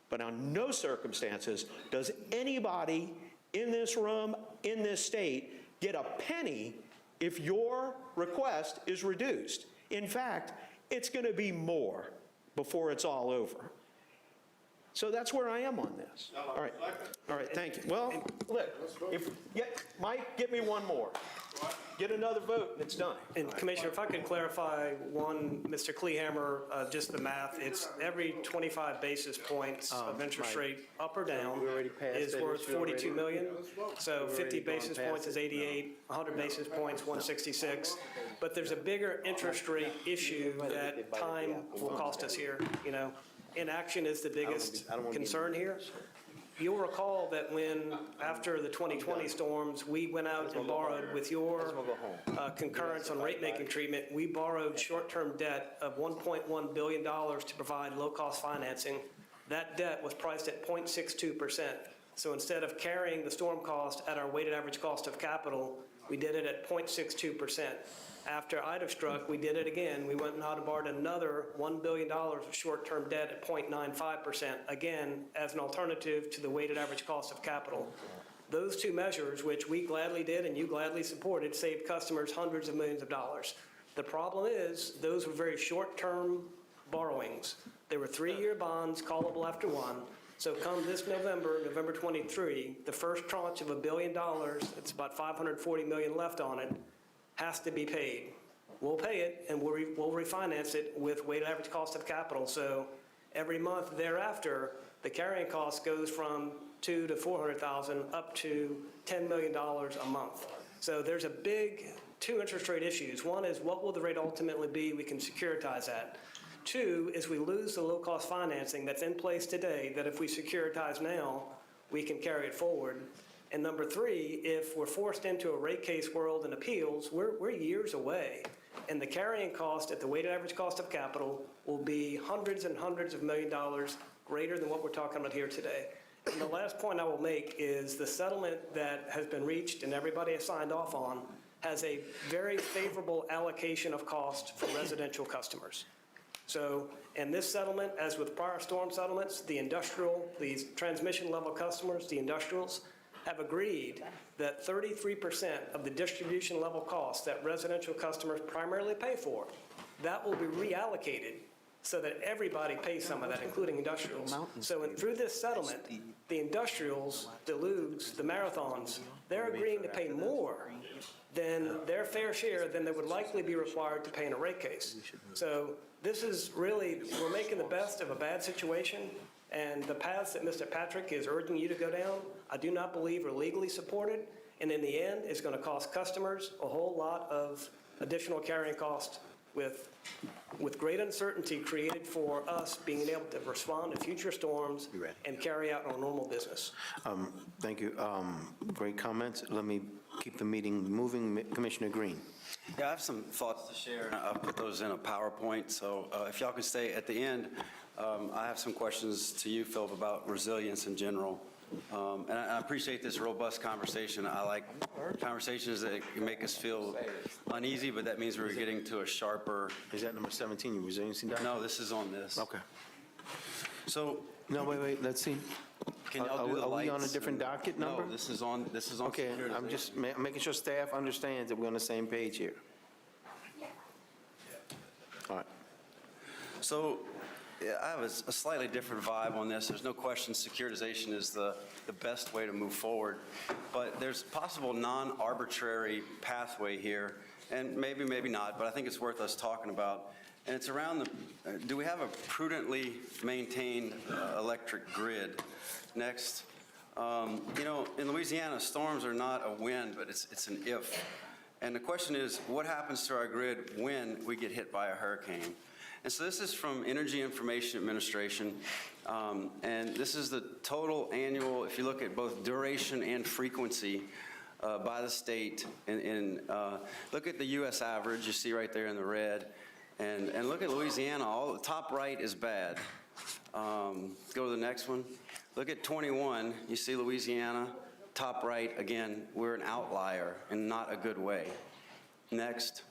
E: But on no circumstances does anybody in this room, in this state, get a penny if your request is reduced. In fact, it's going to be more before it's all over. So that's where I am on this. All right. All right, thank you. Well, look, Mike, get me one more. Get another vote, and it's done.
O: And Commissioner, if I could clarify one, Mr. Kleehammer, just the math, it's every 25 basis points of interest rate up or down is worth 42 million. So 50 basis points is 88, 100 basis points, 166. But there's a bigger interest rate issue that time will cost us here, Inaction is the biggest concern here. You'll recall that when, after the 2020 storms, we went out and borrowed, with your concurrence on rate-making treatment, we borrowed short-term debt of $1.1 billion to provide low-cost financing. That debt was priced at 0.62%. So instead of carrying the storm cost at our weighted average cost of capital, we did it at 0.62%. After Ida struck, we did it again. We went out and borrowed another $1 billion of short-term debt at 0.95%, again, as an alternative to the weighted average cost of capital. Those two measures, which we gladly did and you gladly supported, saved customers hundreds of millions of dollars. The problem is, those were very short-term borrowings. They were 3-year bonds, callable after one. So come this November, November 23, the first tranche of $1 billion, it's about $540 million left on it, has to be paid. We'll pay it, and we'll refinance it with weighted average cost of capital. So every month thereafter, the carrying cost goes from $200,000 to $400,000 up to $10 million a month. So there's two interest rate issues. One is, what will the rate ultimately be? We can securitize that. Two is, we lose the low-cost financing that's in place today, that if we securitize now, we can carry it forward. And number three, if we're forced into a rate case world and appeals, we're years away. And the carrying cost at the weighted average cost of capital will be hundreds and hundreds of $millions greater than what we're talking about here today. And the last point I will make is the settlement that has been reached and everybody has signed off on has a very favorable allocation of cost for residential customers. So, in this settlement, as with prior storm settlements, these transmission level customers, the industrials, have agreed that 33% of the distribution level costs that residential customers primarily pay for, that will be reallocated so that everybody pays some of that, including industrials. So through this settlement, the industrials, the Lugs, the Marathons, they're agreeing to pay more than their fair share than they would likely be required to pay in a rate case. So this is really, we're making the best of a bad situation. And the paths that Mr. Patrick is urging you to go down, I do not believe are legally supported. And in the end, it's going to cost customers a whole lot of additional carrying cost with great uncertainty created for us being able to respond to future storms and carry out our normal business.
B: Thank you. Great comments. Let me keep the meeting moving. Commissioner Green.
C: Yeah, I have some thoughts to share, and I'll put those in a PowerPoint. So if y'all can stay at the end, I have some questions to you, Philip, about resilience in general. And I appreciate this robust conversation. I like conversations that make us feel uneasy, but that means we're getting to a sharper.
B: Is that number 17, your resiliency document?
C: No, this is on this.
B: Okay.
C: So.
B: No, wait, let's see.
C: Can y'all do the
B: Are we on a
C: lights
B: different
C: and-
B: docket number?
C: No, this is on.
B: Okay, I'm just making sure staff understands that we're on the same page here. All right.
C: So yeah, I have a slightly different vibe on this. There's no question securitization is the best way to move forward. But there's possible non-arbitrary pathway here, and maybe not, but I think it's worth us talking about. And it's around do we have a prudently maintained electric grid? Next. You know, in Louisiana, storms are not a when, but it's an if. And the question is, what happens to our grid when we get hit by a hurricane? And so this is from Energy Information Administration, and this is the total annual, if you look at both duration and frequency by the state. And look at the U.S. average, you see right there in the red, and look at Louisiana. All the top right is bad. Go to the next one. Look at 21. You see Louisiana, top right. Again, we're an outlier in not a good way. Next.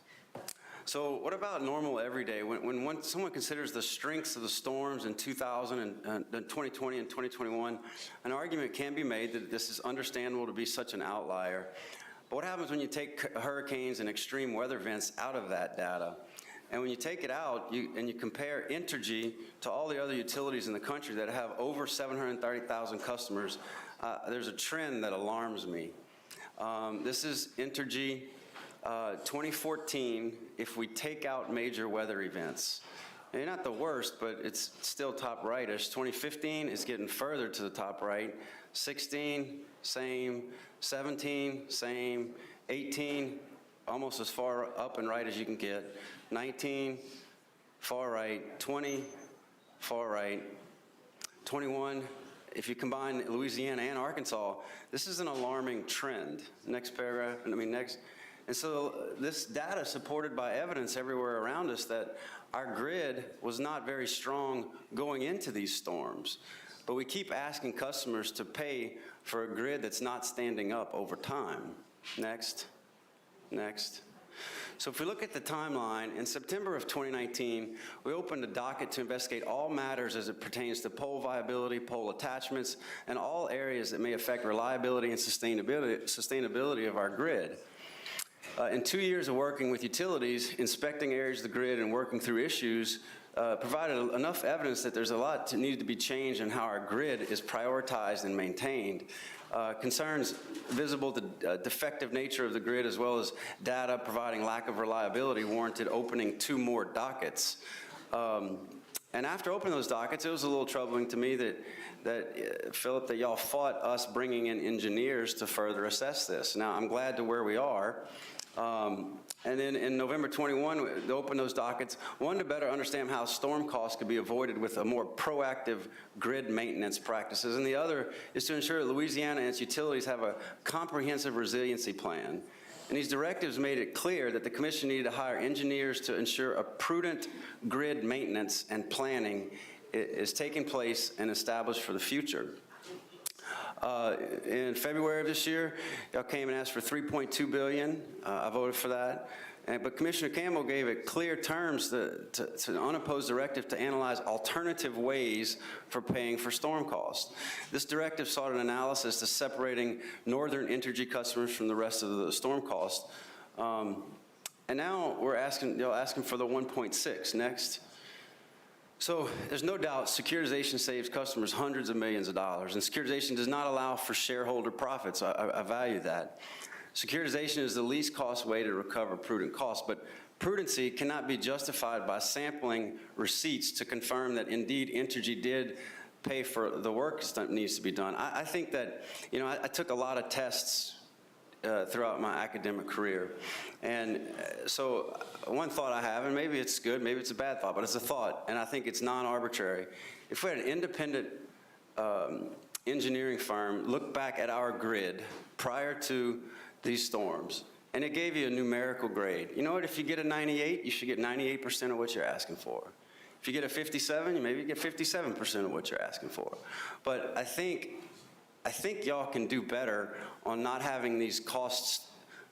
C: So what about normal everyday? When someone considers the strengths of the storms in 2020 and 2021, an argument can be made that this is understandable to be such an outlier. But what happens when you take hurricanes and extreme weather events out of that data? And when you take it out and you compare Entergy to all the other utilities in the country that have over 730,000 customers, there's a trend that alarms me. This is Entergy 2014, if we take out major weather events. And not the worst, but it's still top rightish. 2015 is getting further to the top right. 16, same. 17, same. 18, almost as far up and right as you can get. 19, far right. 20, far right. 21, if you combine Louisiana and Arkansas, this is an alarming trend. Next paragraph, next. And so this data is supported by evidence everywhere around us that our grid was not very strong going into these storms. But we keep asking customers to pay for a grid that's not standing up over time. Next. So if we look at the timeline, in September of 2019, we opened a docket to investigate all matters as it pertains to pole viability, pole attachments, and all areas that may affect reliability and sustainability of our grid. In 2 years of working with utilities, inspecting areas of the grid and working through issues, provided enough evidence that there's a lot that needed to be changed in how our grid is prioritized and maintained. Concerns visible to defective nature of the grid as well as data providing lack of reliability warranted opening 2 more dockets. And after opening those dockets, it was a little troubling to me that Philip, that y'all fought us bringing in engineers to further assess this. Now, I'm glad to where we are. And then in November 21, they opened those dockets, one to better understand how storm costs could be avoided with a more proactive grid maintenance practices, and the other is to ensure that Louisiana and its utilities have a comprehensive resiliency plan. And these directives made it clear that the commission needed to hire engineers to ensure a prudent grid maintenance and planning is taking place and established for the future. In February of this year, y'all came and asked for $3.2 billion. I voted for that. But Commissioner Campbell gave it clear terms to an unopposed directive to analyze alternative ways for paying for storm costs. This directive sought an analysis to separating Northern Entergy customers from the rest of the storm costs. And now we're asking for the 1.6. Next. So there's no doubt securitization saves customers hundreds of millions of dollars, and securitization does not allow for shareholder profits. I value that. Securitization is the least cost way to recover prudent costs, but prudency cannot be justified by sampling receipts to confirm that indeed Entergy did pay for the work that needs to be done. I think that, I took a lot of tests throughout my academic career. And so one thought I have, and maybe it's good, maybe it's a bad thought, but it's a thought, and I think it's non-arbitrary. If we had an independent engineering firm look back at our grid prior to these storms, and it gave you a numerical grade. You know what, if you get a 98, you should get 98% of what you're asking for. If you get a 57, you maybe get 57% of what you're asking for. But I think y'all can do better on not having these costs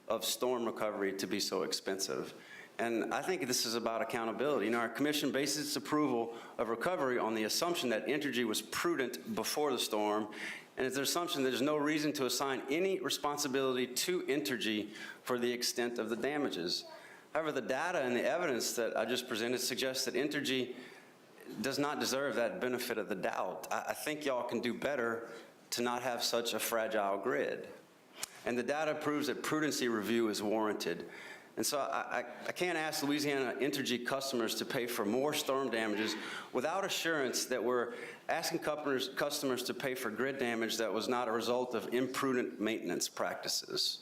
C: of storm recovery to be so expensive. And I think this is about accountability. You know, our commission bases its approval of recovery on the assumption that Entergy was prudent before the storm, and it's an assumption that there's no reason to assign any responsibility to Entergy for the extent of the damages. However, the data and the evidence that I just presented suggests that Entergy does not deserve that benefit of the doubt. I think y'all can do better to not have such a fragile grid. And the data proves that prudency review is warranted. And so I can't ask Louisiana Entergy customers to pay for more storm damages without assurance that we're asking customers to pay for grid damage that was not a result of imprudent maintenance practices.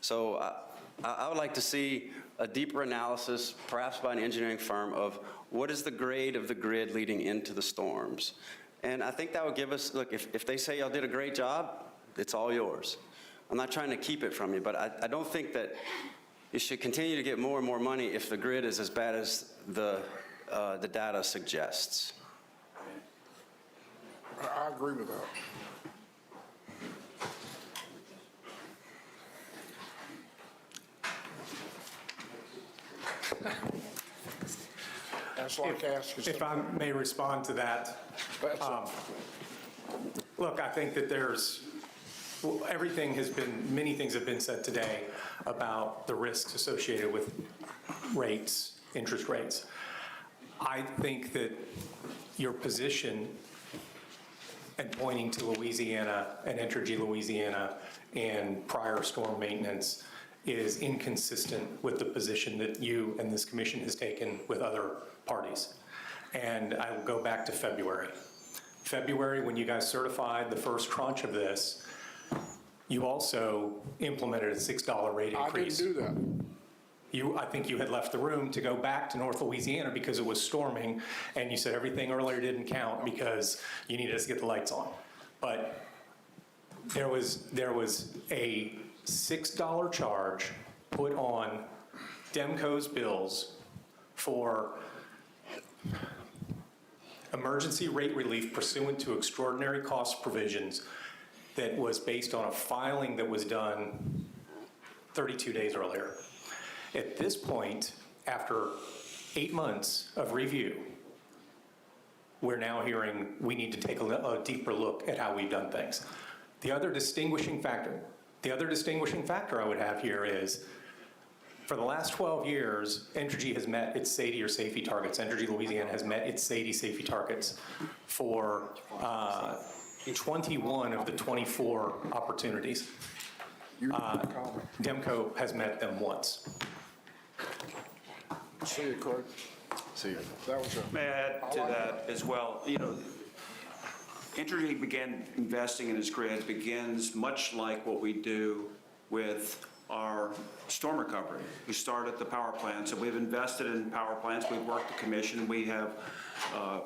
C: So I would like to see a deeper analysis, perhaps by an engineering firm, of what is the grade of the grid leading into the storms. And I think that would give us, look, if they say y'all did a great job, it's all yours. I'm not trying to keep it from you, but I don't think that you should continue to get more and more money if the grid is as bad as the data suggests.
A: I agree with that. That's like asking.
L: If I may respond to that. Look, I think that many things have been said today about the risks associated with rates, interest rates. I think that your position and pointing to Louisiana and Entergy Louisiana and prior storm maintenance is inconsistent with the position that you and this commission has taken with other parties. And I will go back to February. February, when you guys certified the first tranche of this, you also implemented a $6 rate increase.
A: I didn't do that.
L: I think you had left the room to go back to North Louisiana because it was storming, and you said everything earlier didn't count because you needed us to get the lights on. But there was a $6 charge put on Demco's bills for emergency rate relief pursuant to extraordinary cost provisions that was based on a filing that was done 32 days earlier. At this point, after 8 months of review, we're now hearing we need to take a deeper look at how we've done things. The other distinguishing factor I would have here is, for the last 12 years, Entergy has met its SAIDI or safety targets. Entergy Louisiana has met its SAIDI safety targets for 21 of the 24 opportunities. Demco has met them once.
A: See you, Craig.
J: See you.
A: That was a.
P: May I add to that as well? You know, Entergy began investing in its grid begins much like what we do with our storm recovery. We start at the power plants, and we've invested in power plants. We've worked the commission. We have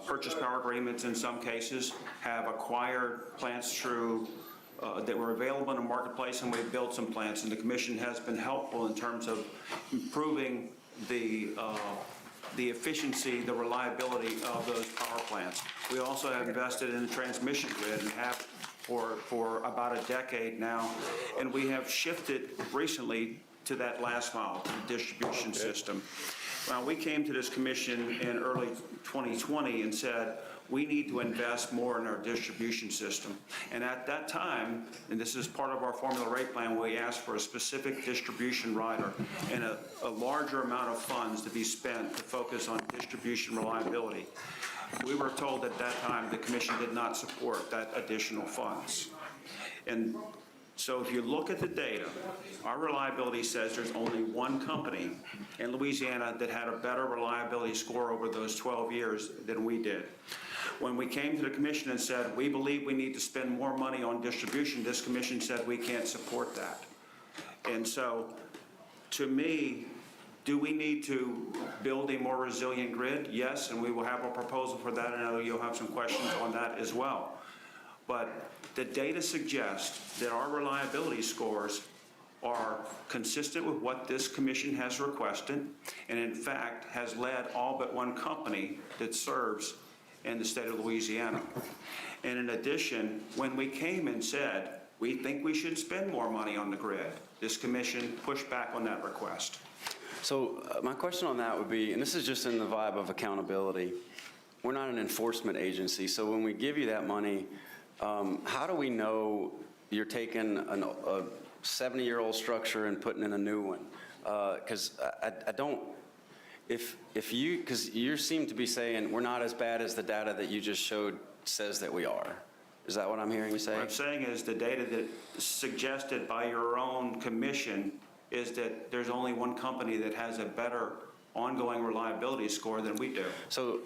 P: purchased power agreements in some cases, have acquired plants through that were available in the marketplace, and we've built some plants. And the commission has been helpful in terms of improving the efficiency, the reliability of those power plants. We also have invested in the transmission grid and have for about a decade now, and we have shifted recently to that last mile, to the distribution system. Well, we came to this commission in early 2020 and said, we need to invest more in our distribution system. And at that time, and this is part of our formula rate plan, we asked for a specific distribution rider and a larger amount of funds to be spent to focus on distribution reliability. We were told at that time the commission did not support that additional funds. And so if you look at the data, our reliability says there's only one company in Louisiana that had a better reliability score over those 12 years than we did. When we came to the commission and said, we believe we need to spend more money on distribution, this commission said we can't support that. And so, to me, do we need to build a more resilient grid? Yes, and we will have a proposal for that. I know you'll have some questions on that as well. But the data suggests that our reliability scores are consistent with what this commission has requested, and in fact has led all but one company that serves in the state of Louisiana. And in addition, when we came and said, we think we should spend more money on the grid, this commission pushed back on that request.
C: So my question on that would be, and this is just in the vibe of accountability, we're not an enforcement agency, so when we give you that money, how do we know you're taking a 70-year-old structure and putting in a new one? Because I don't, if you, because you seem to be saying we're not as bad as the data that you just showed says that we are. Is that what I'm hearing you say?
P: What I'm saying is the data that is suggested by your own commission is that there's only one company that has a better ongoing reliability score than we do.
C: So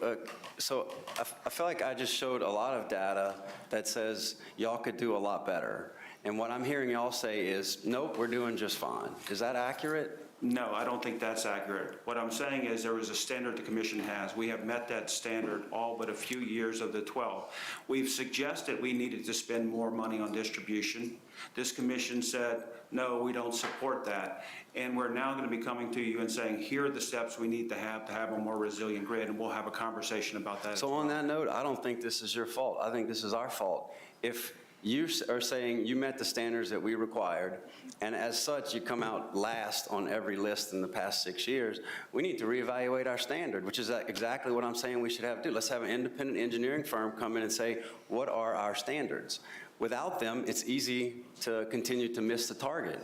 C: I feel like I just showed a lot of data that says y'all could do a lot better. And what I'm hearing y'all say is, nope, we're doing just fine. Is that accurate?
P: No, I don't think that's accurate. What I'm saying is there is a standard the commission has. We have met that standard all but a few years of the 12. We've suggested we needed to spend more money on distribution. This commission said, no, we don't support that. And we're now going to be coming to you and saying, here are the steps we need to have a more resilient grid, and we'll have a conversation about that.
C: So on that note, I don't think this is your fault. I think this is our fault. If you are saying you met the standards that we required, and as such, you come out last on every list in the past 6 years, we need to reevaluate our standard, which is exactly what I'm saying we should have to do. Let's have an independent engineering firm come in and say, what are our standards? Without them, it's easy to continue to miss the target.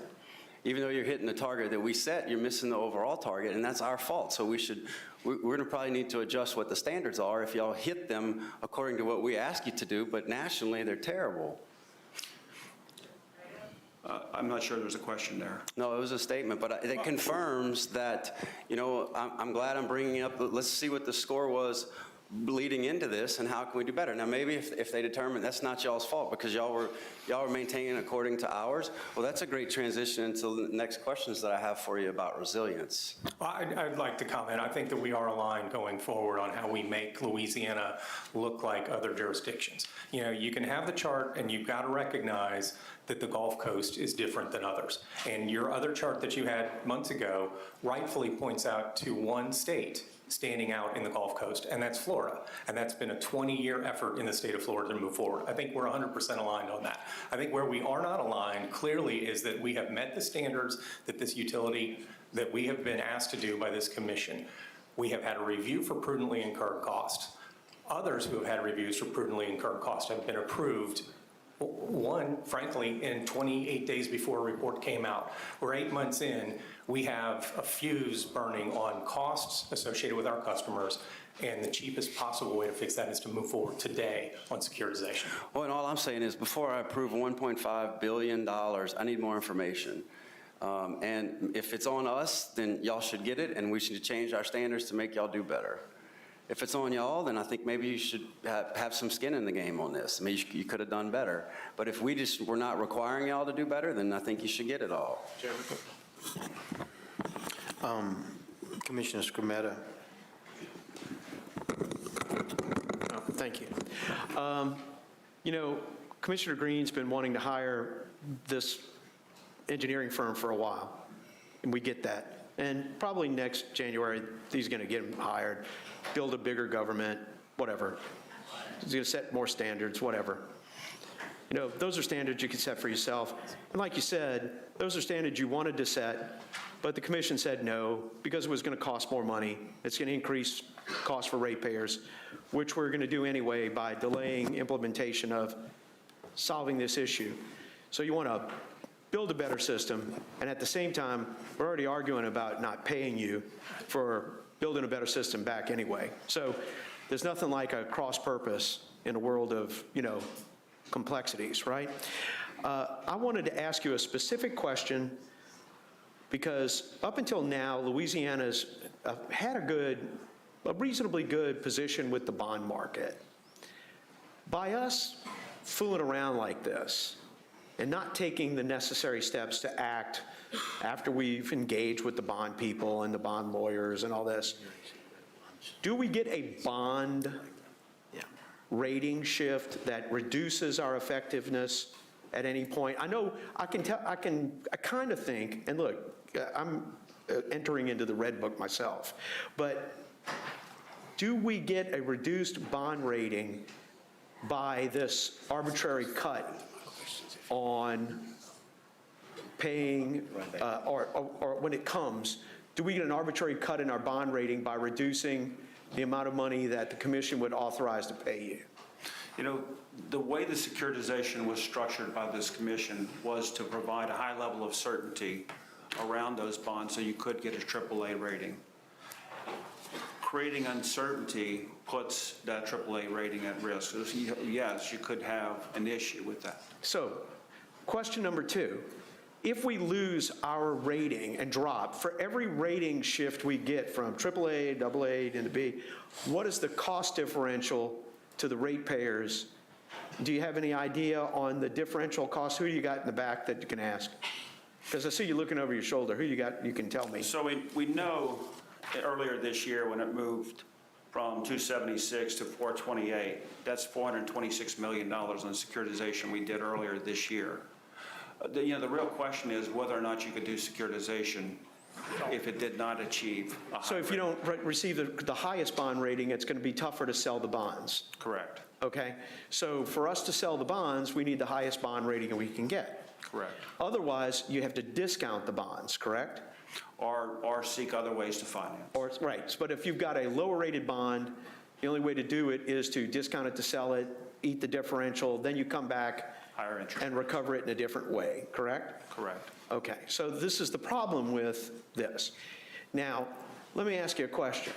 C: Even though you're hitting the target that we set, you're missing the overall target, and that's our fault. So we're going to probably need to adjust what the standards are if y'all hit them according to what we ask you to do, but nationally, they're terrible.
P: I'm not sure there's a question there.
C: No, it was a statement, but it confirms that, you know, I'm glad I'm bringing up, let's see what the score was leading into this and how can we do better. Now, maybe if they determine that's not y'all's fault because y'all were maintaining according to ours, well, that's a great transition into the next questions that I have for you about resilience.
L: I'd like to comment. I think that we are aligned going forward on how we make Louisiana look like other jurisdictions. You know, you can have the chart and you've got to recognize that the Gulf Coast is different than others. And your other chart that you had months ago rightfully points out to one state standing out in the Gulf Coast, and that's Florida. And that's been a 20-year effort in the state of Florida to move forward. I think we're 100% aligned on that. I think where we are not aligned clearly is that we have met the standards that this utility, that we have been asked to do by this commission. We have had a review for prudently incurred costs. Others who have had reviews for prudently incurred costs have been approved. One, frankly, in 28 days before a report came out. We're 8 months in, we have a fuse burning on costs associated with our customers, and the cheapest possible way to fix that is to move forward today on securitization.
C: Well, and all I'm saying is before I approve $1.5 billion, I need more information. And if it's on us, then y'all should get it, and we should change our standards to make y'all do better. If it's on y'all, then I think maybe you should have some skin in the game on this. I mean, you could have done better. But if we're not requiring y'all to do better, then I think you should get it all.
B: Commissioner Scremetta.
E: Thank you. You know, Commissioner Green's been wanting to hire this engineering firm for a while, and we get that. And probably next January, he's going to get him hired, build a bigger government, whatever. He's going to set more standards, whatever. You know, those are standards you can set for yourself. And like you said, those are standards you wanted to set, but the commission said no because it was going to cost more money. It's going to increase costs for ratepayers, which we're going to do anyway by delaying implementation of solving this issue. So you want to build a better system, and at the same time, we're already arguing about not paying you for building a better system back anyway. So there's nothing like a cross-purpose in a world of, you know, complexities, right? I wanted to ask you a specific question because up until now, Louisiana's had a reasonably good position with the bond market. By us fooling around like this, and not taking the necessary steps to act after we've engaged with the bond people and the bond lawyers and all this, do we get a bond rating shift that reduces our effectiveness at any point? I know, I kind of think, and look, I'm entering into the red book myself, but do we get a reduced bond rating by this arbitrary cut on paying, or when it comes, do we get an arbitrary cut in our bond rating by reducing the amount of money that the commission would authorize to pay you?
P: You know, the way the securitization was structured by this commission was to provide a high level of certainty around those bonds so you could get a AAA rating. Creating uncertainty puts that AAA rating at risk. So yes, you could have an issue with that.
E: So, question number 2, if we lose our rating and drop, for every rating shift we get from AAA, AA, and B, what is the cost differential to the ratepayers? Do you have any idea on the differential cost? Who do you got in the back that you can ask? Because I see you looking over your shoulder. Who you got you can tell me?
P: So we know earlier this year when it moved from 276 to 428, that's $426 million on securitization we did earlier this year. The real question is whether or not you could do securitization if it did not achieve a high
E: So if you
P: rating.
E: don't receive the highest bond rating, it's going to be tougher to sell the bonds.
P: Correct.
E: Okay? So for us to sell the bonds, we need the highest bond rating we can get.
P: Correct.
E: Otherwise, you have to discount the bonds, correct?
P: Or seek other ways to finance.
E: Right, but if you've got a lower rated bond, the only way to do it is to discount it to sell it, eat the differential, then you come back
P: Higher interest.
E: and recover it in a different way, correct?
P: Correct.
E: Okay, so this is the problem with this. Now, let me ask you a question.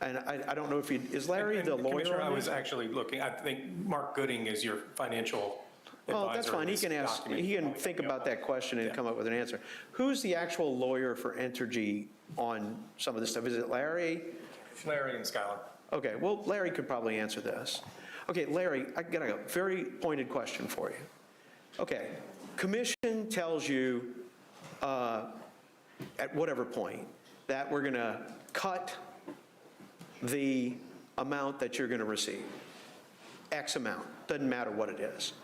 E: And I don't know if you, is Larry the lawyer?
L: Commissioner, I
E: on
L: was
E: this?
L: actually looking, I think Mark Gooding is your financial advisor.
E: Well, that's fine,
L: in
E: he
L: this
E: can ask,
L: document.
E: he can think about that question and come up with an answer. Who's the actual lawyer for Entergy on some of this stuff? Is it Larry?
L: Larry and Skylar.
E: Okay, well, Larry could probably answer this. Okay, Larry, I got a very pointed question for you. Okay, commission tells you at whatever point that we're going to cut the amount that you're going to receive, X amount, doesn't matter what it is.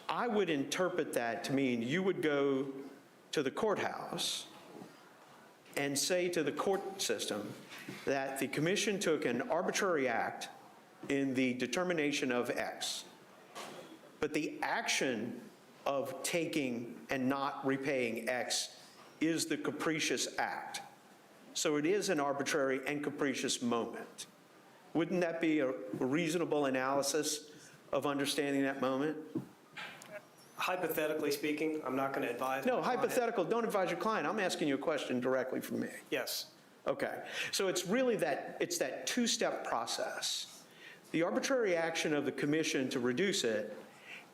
E: I would interpret that to mean you would go to the courthouse and say to the court system that the commission took an arbitrary act in the determination of X, but the action of taking and not repaying X is the capricious act. So it is an arbitrary and capricious moment. Wouldn't that be a reasonable analysis of understanding that moment?
O: Hypothetically speaking, I'm not going to advise.
E: No,
O: my client.
E: hypothetical, don't advise your client. I'm asking you a question directly from me.
O: Yes.
E: Okay, so it's really it's that two-step process. The arbitrary action of the commission to reduce it,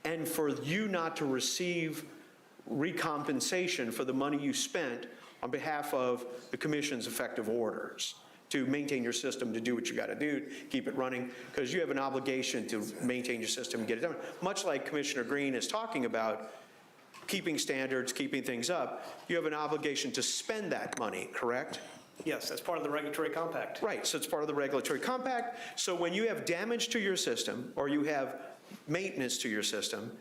E: and for you not to receive recompensation for the money you spent on behalf of the commission's effective orders to maintain your system, to do what you got to do, keep it running, because you have an obligation to maintain your system and get it done. Much like Commissioner Green is talking about keeping standards, keeping things up, you have an obligation to spend that money, correct?
O: Yes, that's part of the regulatory compact.
E: Right, so it's part of the regulatory compact. So when you have damage to your system, or you have maintenance to your system,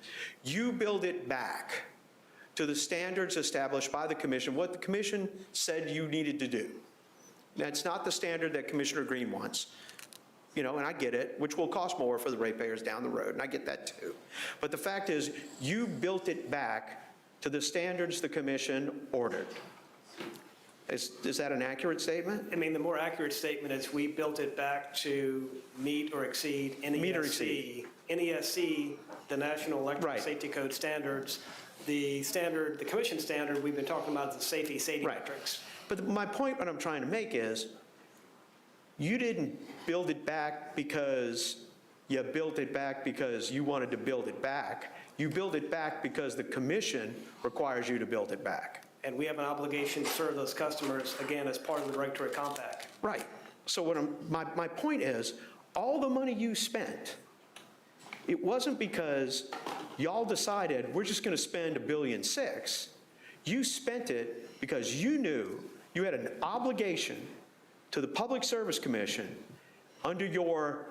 E: you build it back to the standards established by the commission, what the commission said you needed to do. That's not the standard that Commissioner Green wants, and I get it, which will cost more for the ratepayers down the road, and I get that too. But the fact is, you built it back to the standards the commission ordered. Is that an accurate statement?
O: I mean, the more accurate statement is we built it back to meet or exceed NESC.
E: Meet or exceed.
O: NESC, the National Electrical
E: Right.
O: Safety Code standards. The standard, the commission standard we've been talking about is the safety
E: Right.
O: metrics.
E: But my point, what I'm trying to make is, you didn't build it back because you built it back because you wanted to build it back. You build it back because the commission requires you to build it back.
O: And we have an obligation to serve those customers, again, as part of the regulatory compact.
E: Right. So my point is, all the money you spent, it wasn't because y'all decided, we're just going to spend $1.6 billion. You spent it because you knew you had an obligation to the Public Service Commission under your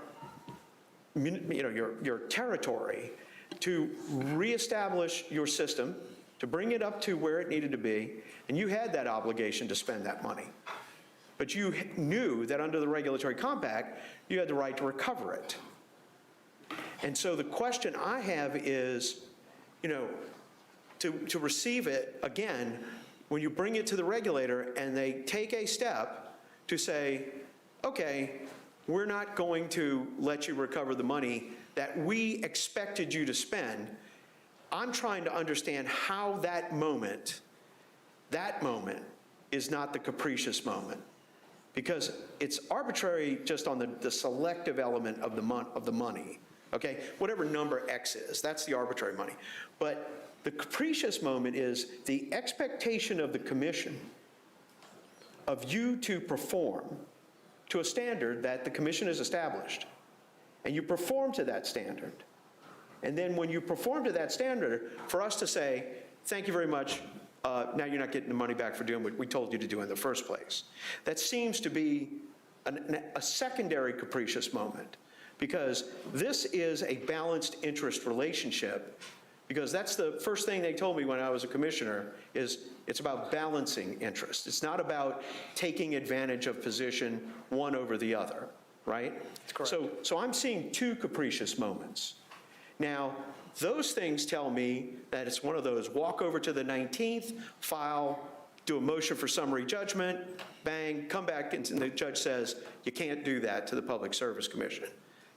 E: territory to reestablish your system, to bring it up to where it needed to be, and you had that obligation to spend that money. But you knew that under the regulatory compact, you had the right to recover it. And so the question I have is, to receive it, again, when you bring it to the regulator and they take a step to say, okay, we're not going to let you recover the money that we expected you to spend, I'm trying to understand how that moment is not the capricious moment. Because it's arbitrary just on the selective element of the money, okay? Whatever number X is, that's the arbitrary money. But the capricious moment is the expectation of the commission of you to perform to a standard that the commission has established. And you perform to that standard. And then when you perform to that standard, for us to say, thank you very much, now you're not getting the money back for doing what we told you to do in the first place. That seems to be a secondary capricious moment, because this is a balanced interest relationship, because that's the first thing they told me when I was a commissioner, is it's about balancing interest. It's not about taking advantage of position one over the other, right?
O: That's correct.
E: So I'm seeing two capricious moments. Now, those things tell me that it's one of those walk over to the 19th, file, do a motion for summary judgment, bang, come back, and the judge says, you can't do that to the Public Service Commission,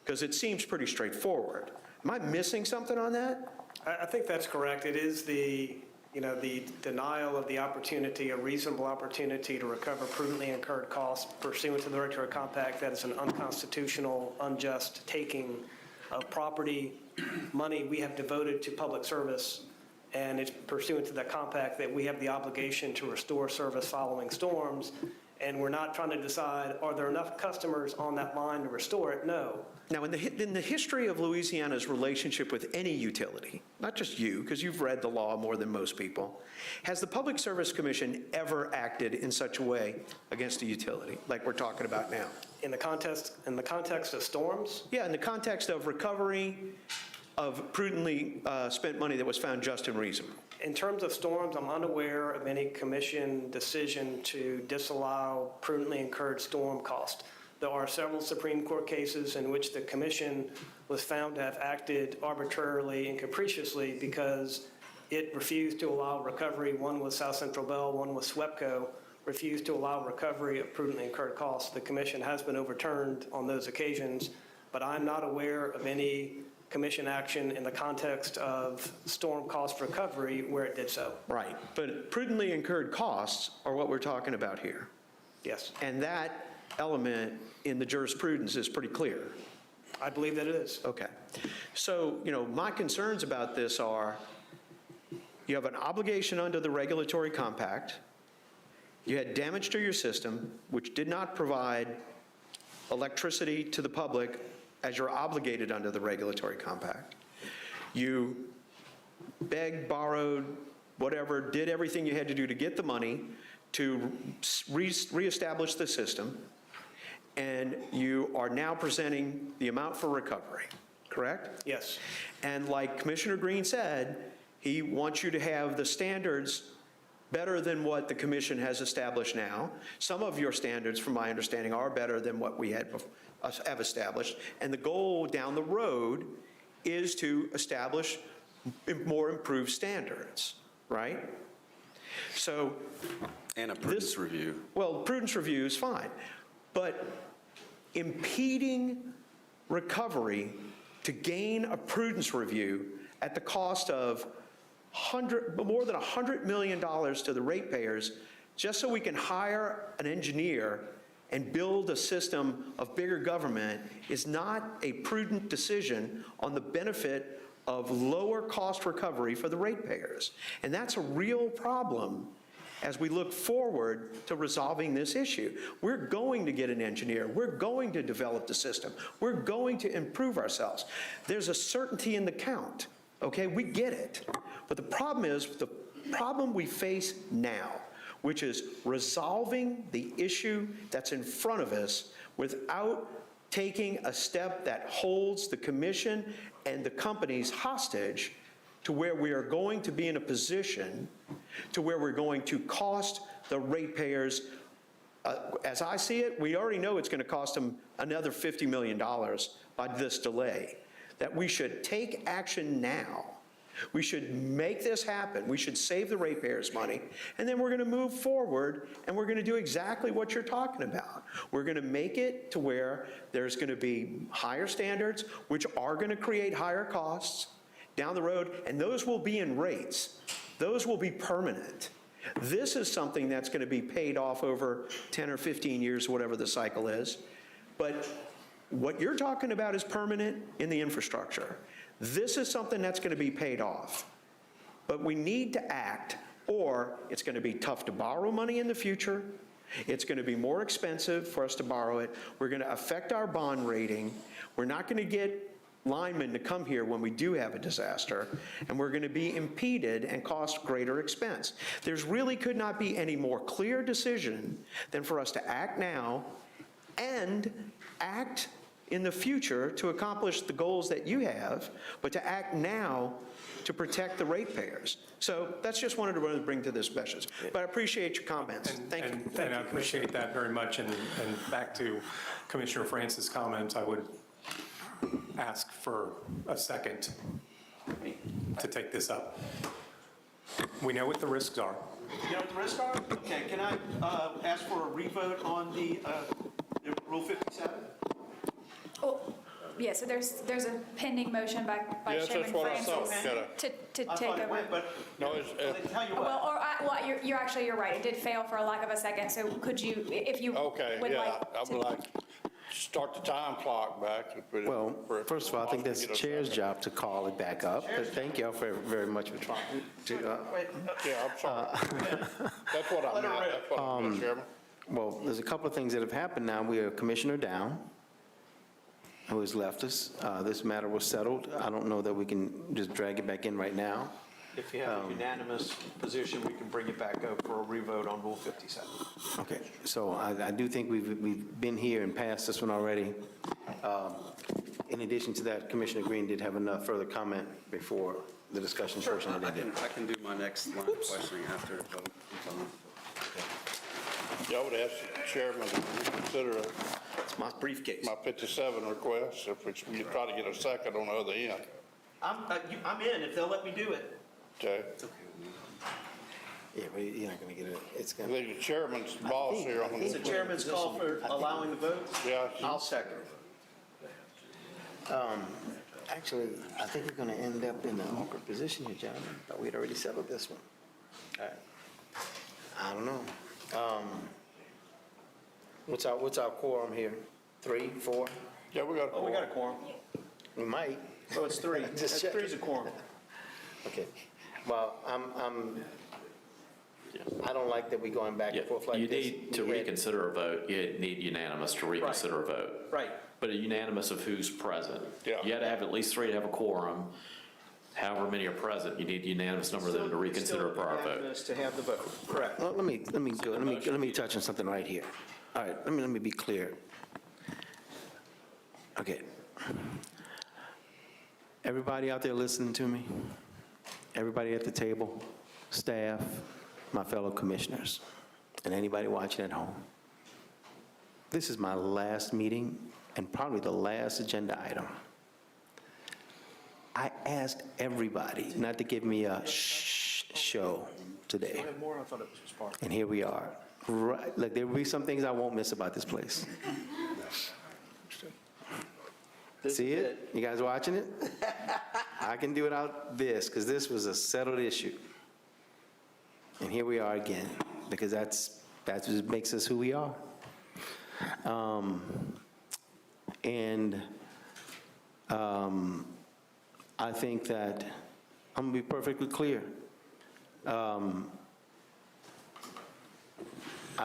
E: because it seems pretty straightforward. Am I missing something on that?
O: I think that's correct. It is the denial of the opportunity, a reasonable opportunity to recover prudently incurred costs pursuant to the regulatory compact that is an unconstitutional, unjust taking of property, money we have devoted to public service, and it's pursuant to that compact that we have the obligation to restore service following storms, and we're not trying to decide, are there enough customers on that line to restore it? No.
E: Now, in the history of Louisiana's relationship with any utility, not just you, because you've read the law more than most people, has the Public Service Commission ever acted in such a way against a utility, like we're talking about now?
O: In the context of storms?
E: Yeah, in the context of recovery of prudently spent money that was found just and reasonable.
O: In terms of storms, I'm unaware of any commission decision to disallow prudently incurred storm cost. There are several Supreme Court cases in which the commission was found to have acted arbitrarily and capriciously because it refused to allow recovery. One was South Central Bell, one was SWEPCO, refused to allow recovery of prudently incurred costs. The commission has been overturned on those occasions, but I'm not aware of any commission action in the context of storm cost recovery where it did so.
E: Right, but prudently incurred costs are what we're talking about here.
O: Yes.
E: And that element in the jurisprudence is pretty clear.
O: I believe that it is.
E: Okay. So, my concerns about this are, you have an obligation under the regulatory compact, you had damage to your system, which did not provide electricity to the public as you're obligated under the regulatory compact. You begged, borrowed, whatever, did everything you had to do to get the money to reestablish the system, and you are now presenting the amount for recovery, correct?
O: Yes.
E: And like Commissioner Green said, he wants you to have the standards better than what the commission has established now. Some of your standards, from my understanding, are better than what we have established. And the goal down the road is to establish more improved standards, right? So.
C: And a prudence review.
E: Well, prudence review is fine. But impeding recovery to gain a prudence review at the cost of more than $100 million to the ratepayers, just so we can hire an engineer and build a system of bigger government, is not a prudent decision on the benefit of lower cost recovery for the ratepayers. And that's a real problem as we look forward to resolving this issue. We're going to get an engineer. We're going to develop the system. We're going to improve ourselves. There's a certainty in the count Okay, we get it. But the problem is, the problem we face now, which is resolving the issue that's in front of us without taking a step that holds the commission and the companies hostage to where we are going to be in a position to where we're going to cost the ratepayers. As I see it, we already know it's going to cost them another $50 million by this delay. That we should take action now. We should make this happen. We should save the ratepayers' money, and then we're going to move forward, and we're going to do exactly what you're talking about. We're going to make it to where there's going to be higher standards, which are going to create higher costs down the road, and those will be in rates. Those will be permanent. This is something that's going to be paid off over 10 or 15 years, whatever the cycle is. But what you're talking about is permanent in the infrastructure. This is something that's going to be paid off. But we need to act, or it's going to be tough to borrow money in the future. It's going to be more expensive for us to borrow it. We're going to affect our bond rating. We're not going to get linemen to come here when we do have a disaster, and we're going to be impeded and cost greater expense. There's really could not be any more clear decision than for us to act now and act in the future to accomplish the goals that you have, but to act now to protect the ratepayers. So that's just wanted to bring to this message. But I appreciate your comments. Thank you.
L: And I appreciate that very much. And back to Commissioner Francis' comments, I would ask for a second to take this up. We know what the risks are.
E: You know what the risks are? Okay, can I ask for a revote on the Rule 57?
D: Oh, yeah, so there's a pending motion by
F: Yes,
D: Chairman
F: that's what I thought.
D: Francis to
E: I
D: take
E: thought it
D: over.
E: went, but
F: No, it's,
E: tell you
D: Well,
E: what.
D: you're right, it did fail for a lack of a second, so could you, if you
F: okay,
D: would
F: yeah,
D: like
F: I
D: to.
F: would like to start the time clock back. and put it
B: Well,
F: for-
B: first of all, I think that's the
F: Get a
B: chair's
F: second.
B: job to call it back up, but thank y'all very much for trying to,
F: Yeah, I'm sorry. That's what I meant, that's what I meant, Chairman.
B: well, there's a couple of things that have happened now. We are Commissioner down, who has left us. This matter was settled. I don't know that we can just drag it back in right now.
E: If you have a unanimous position, we can bring it back up for a revote on Rule 57.
B: Okay, so I do think we've been here and passed this one already. In addition to that, Commissioner Green did have enough further comment before the discussion portion that they did.
C: I can do my next line of questioning after the vote.
F: Yeah, I would ask the chairman to reconsider
E: It's my briefcase.
F: my 57 request, if it's, you try to get a second on the other end.
E: I'm in if they'll let me do it.
F: Okay?
B: Yeah, but you're not going to get it. It's
F: I
B: going to.
F: think the chairman's boss here on
E: It's the chairman's call for allowing the vote.
F: Yeah.
E: I'll second.
B: Actually, I think we're going to end up in an awkward position here, gentlemen. But we'd already settled this one.
E: All right.
B: I don't know. What's our quorum here? 3, 4?
F: Yeah, we got.
E: Oh, we got a quorum.
B: We might.
E: Oh, it's 3.
B: Just checking.
E: Three's a quorum.
B: Okay. Well, I don't like that we going back and forth like
G: You
B: this.
G: need to
B: We had-
G: reconsider a vote. You need unanimous to reconsider a vote.
E: Right.
G: But a unanimous of who's present.
F: Yeah.
G: You had to have at least 3 to have a quorum. However many are present, you need a unanimous number of them to reconsider a prior
E: Still
G: vote.
E: unanimous to have the vote. Correct.
B: Well, let me touch on something right here. All right, let me be clear. Okay. Everybody out there listening to me, everybody at the table, staff, my fellow commissioners, and anybody watching at home. This is my last meeting and probably the last agenda item. I asked everybody not to give me a show today.
E: More, I thought it was just part.
B: And here we are. Right, like there will be some things I won't miss about this place. See it? You guys watching it? I can do without this because this was a settled issue. And here we are again because that's what makes us who we are. I think that I'm going to be perfectly clear. I've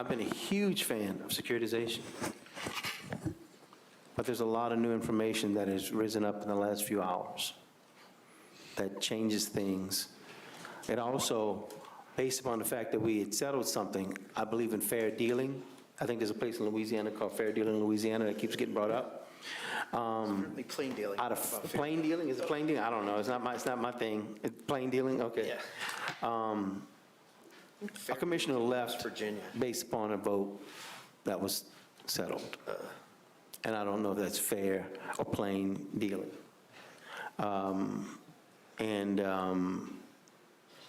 B: been a huge fan of securitization, but there's a lot of new information that has risen up in the last few hours. that changes things. It also, based upon the fact that we had settled something, I believe in fair dealing. I think there's a place in Louisiana called Fair Dealing in Louisiana that keeps getting brought up.
E: Plain dealing.
B: Out of plain dealing, is it plain dealing? I don't know, it's not my thing. It's plain dealing, okay. A commissioner left
E: Virginia.
B: based upon a vote that was settled. And I don't know if that's fair or plain dealing.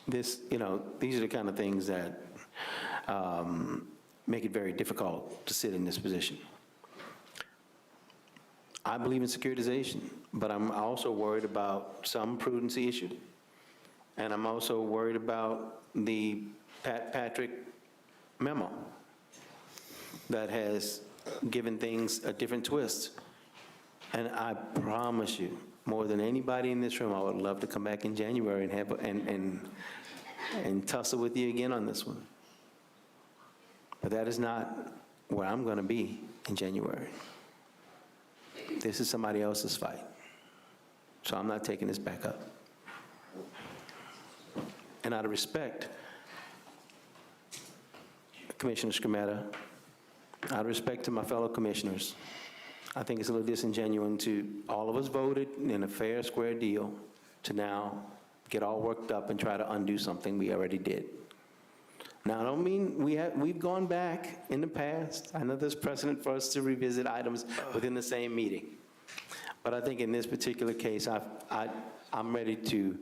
B: This, these are the kind of things that make it very difficult to sit in this position. I believe in securitization, but I'm also worried about some prudency issue. And I'm also worried about the Patrick memo that has given things a different twist. And I promise you, more than anybody in this room, I would love to come back in January and have, and tussle with you again on this one. But that is not where I'm going to be in January. This is somebody else's fight. So I'm not taking this back up. And out of respect, Commissioner Scametta, out of respect to my fellow commissioners, I think it's a little disingenuous to all of us voted in a fair, square deal to now get all worked up and try to undo something we already did. Now, I don't mean we've gone back in the past. I know there's precedent for us to revisit items within the same meeting. But I think in this particular case, I'm ready to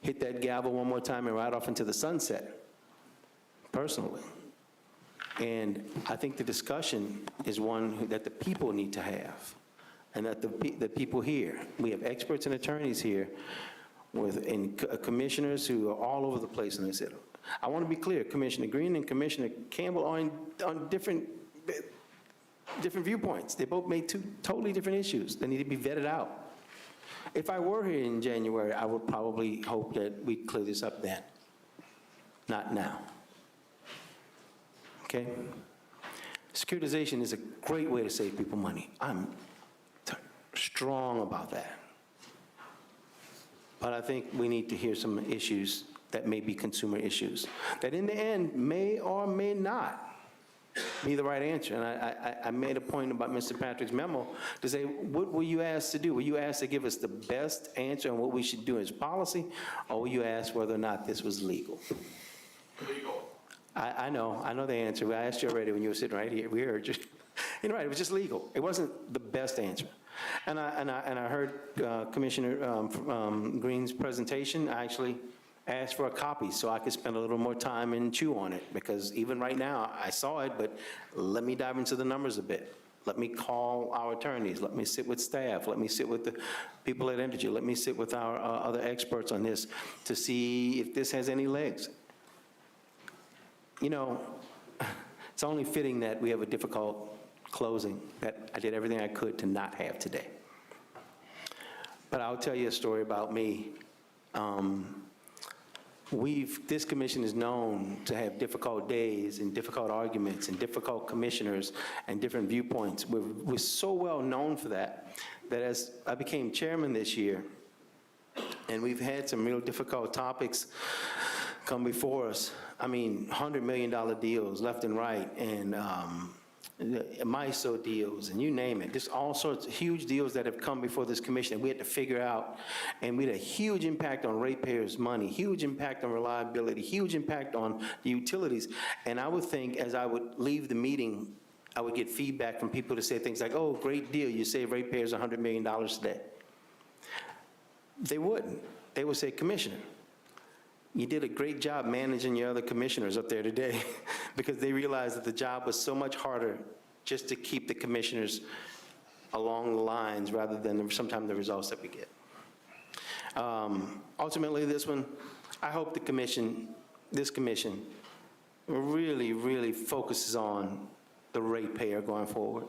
B: hit that gavel one more time and ride off into the sunset, personally. And I think the discussion is one that the people need to have, and that the people here, we have experts and attorneys here and commissioners who are all over the place in this. I want to be clear, Commissioner Green and Commissioner Campbell are on different viewpoints. They both made two totally different issues that need to be vetted out. If I were here in January, I would probably hope that we'd clear this up then, not now. Okay? Securitization is a great way to save people money. I'm strong about that. But I think we need to hear some issues that may be consumer issues, that in the end may or may not be the right answer. And I made a point about Mr. Patrick's memo to say, what were you asked to do? Were you asked to give us the best answer on what we should do as policy, or were you asked whether or not this was legal? Legal. I know the answer. I asked you already when you were sitting right here. We heard you. You're right, it was just legal. It wasn't the best answer. And I heard Commissioner Green's presentation. I actually asked for a copy so I could spend a little more time and chew on it, because even right now, I saw it, but let me dive into the numbers a bit. Let me call our attorneys. Let me sit with staff. Let me sit with the people at Entergy. Let me sit with our other experts on this to see if this has any legs. You know, it's only fitting that we have a difficult closing that I did everything I could to not have today. But I'll tell you a story about me. This commission is known to have difficult days and difficult arguments and difficult commissioners and different viewpoints. We're so well known for that, that as I became chairman this year, and we've had some real difficult topics come before us. I mean, $100 million deals left and right, and MISO deals, and you name it. Just all sorts of huge deals that have come before this commission that we had to figure out, and we had a huge impact on ratepayers' money, huge impact on reliability, huge impact on the utilities. And I would think as I would leave the meeting, I would get feedback from people to say things like, oh, great deal, you saved ratepayers $100 million today. They wouldn't. They would say, Commissioner, you did a great job managing your other commissioners up there today, because they realized that the job was so much harder just to keep the commissioners along the lines rather than sometimes the results that we get. Ultimately, this one, I hope this commission really, really focuses on the ratepayer going forward.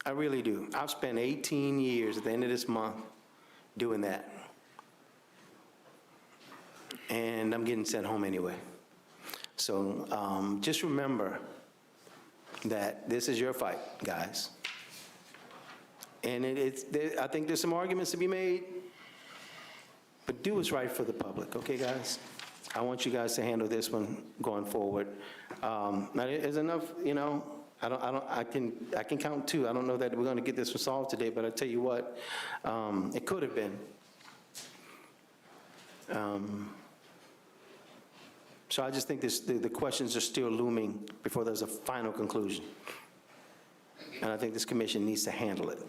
B: I really do. I've spent 18 years at the end of this month doing that. And I'm getting sent home anyway. So just remember that this is your fight, guys. And I think there's some arguments to be made but do what's right for the public, okay, guys? I want you guys to handle this one going forward. Now, there's enough, I can count two. I don't know that we're going to get this one solved today, but I tell you what, it could have been. So I just think the questions are still looming before there's a final conclusion. And I think this commission needs to handle it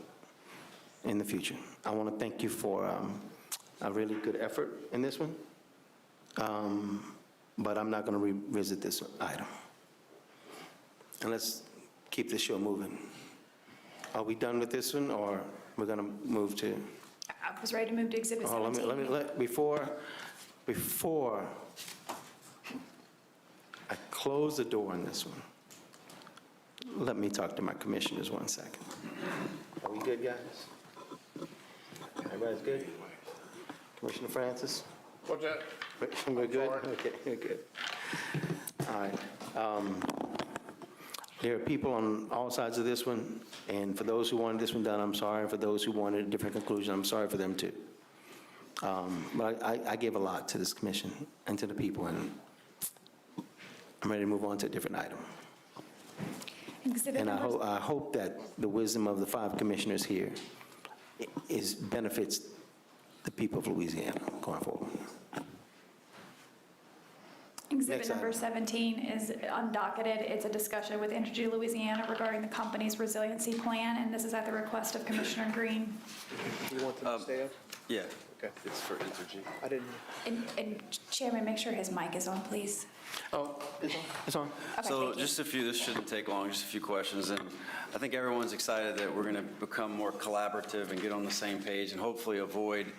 B: in the future. I want to thank you for a really good effort in this one. But I'm not going to revisit this item. And let's keep this show moving. Are we done with this one, or we're going to move to?
D: I was ready to move to Exhibit 17.
B: Before I close the door on this one, let me talk to my commissioners 1 second. Are we good, guys? Everybody's good? Commissioner Francis?
F: What's that?
B: We're good? Okay, we're good. All right. There are people on all sides of this one, and for those who wanted this one done, I'm sorry. And for those who wanted a different conclusion, I'm sorry for them too. But I gave a lot to this commission and to the people, and I'm ready to move on to a different item.
D: Exhibit
B: And
D: number
B: I hope that the wisdom of the 5 commissioners here benefits the people of Louisiana going forward.
D: Exhibit
B: Next
D: number
B: item.
D: 17 is undocketed. It's a discussion with Entergy Louisiana regarding the company's resiliency plan, and this is at the request of Commissioner Green.
E: You want them to stay up?
C: Yeah.
E: Okay.
C: It's for Entergy.
E: I didn't.
D: And Chairman, make sure his mic is on, please.
B: Oh, it's on?
D: Okay,
C: So
D: thank you.
C: just a few, this shouldn't take long, just a few questions. And I think everyone's excited that we're going to become more collaborative and get on the same page and hopefully avoid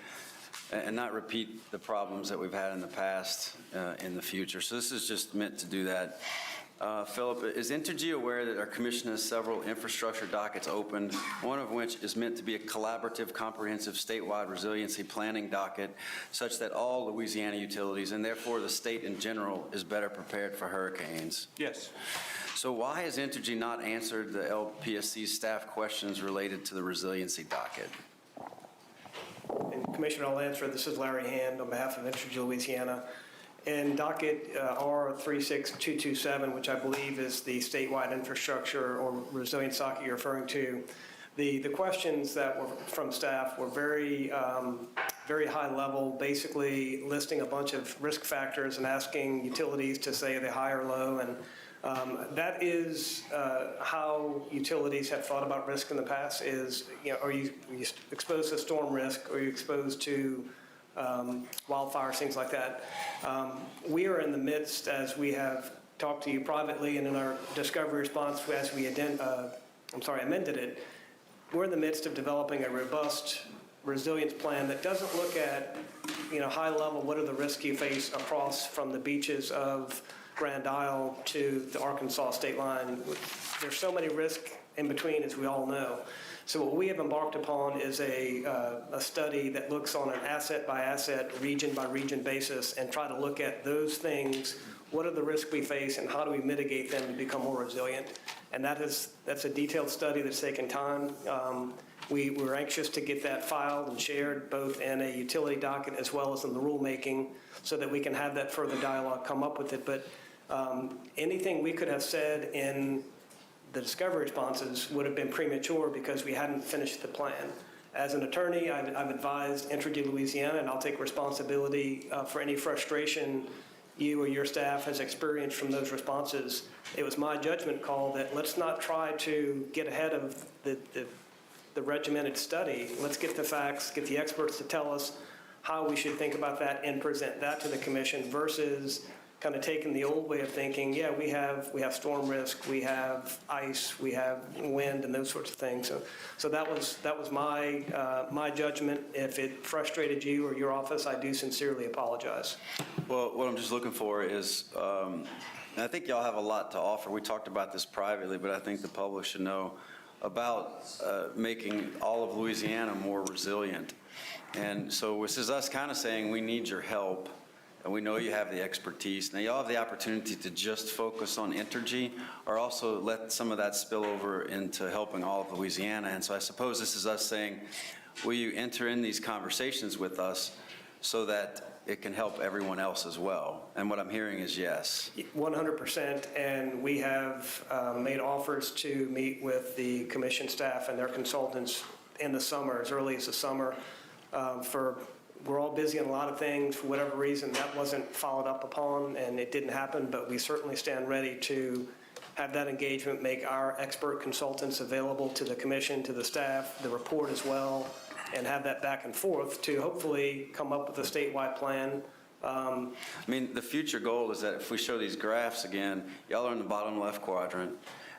C: and not repeat the problems that we've had in the past in the future. So this is just meant to do that. Philip, is Entergy aware that our commission has several infrastructure dockets opened, one of which is meant to be a collaborative, comprehensive statewide resiliency planning docket such that all Louisiana utilities, and therefore the state in general, is better prepared for hurricanes?
P: Yes.
C: So why has Entergy not answered the LPSC staff questions related to the resiliency docket?
O: And Commissioner, I'll answer. This is Larry Hand on behalf of Entergy Louisiana. In docket R36227, which I believe is the statewide infrastructure or resilience docket you're referring to, the questions that were from staff were very high level, basically listing a bunch of risk factors and asking utilities to say the high or low. And that is how utilities have thought about risk in the past is, are you exposed to storm risk? Are you exposed to wildfires, things like that? We are in the midst, as we have talked to you privately and in our discovery response as we amended it, we're in the midst of developing a robust resilience plan that doesn't look at, high level, what are the risks you face across from the beaches of Grand Isle to the Arkansas state line. There's so many risks in between, as we all know. So what we have embarked upon is a study that looks on an asset-by-asset, region-by-region basis and try to look at those things. What are the risks we face and how do we mitigate them to become more resilient? And that's a detailed study that's taken time. We're anxious to get that filed and shared both in a utility docket as well as in the rulemaking so that we can have that further dialogue come up with it. But anything we could have said in the discovery responses would have been premature because we hadn't finished the plan. As an attorney, I've advised Entergy Louisiana, and I'll take responsibility for any frustration you or your staff has experienced from those responses. It was my judgment call that let's not try to get ahead of the regimented study. Let's get the facts, get the experts to tell us how we should think about that and present that to the commission versus kind of taking the old way of thinking, yeah, we have storm risk, we have ice, we have wind and those sorts of things. So that was my judgment. If it frustrated you or your office, I do sincerely apologize.
C: Well, what I'm just looking for is, and I think y'all have a lot to offer. We talked about this privately, but I think the public should know about making all of Louisiana more resilient. And so this is us kind of saying we need your help. And we know you have the expertise. Now, y'all have the opportunity to just focus on Entergy or also let some of that spill over into helping all of Louisiana. And so I suppose this is us saying, will you enter in these conversations with us so that it can help everyone else as well? And what I'm hearing is yes.
O: 100%, and we have made offers to meet with the commission staff and their consultants in the summer, as early as the summer. We're all busy on a lot of things. For whatever reason, that wasn't followed up upon, and it didn't happen, but we certainly stand ready to have that engagement, make our expert consultants available to the commission, to the staff, the report as well, and have that back and forth to hopefully come up with a statewide plan.
C: I mean, the future goal is that if we show these graphs again, y'all are in the bottom left quadrant,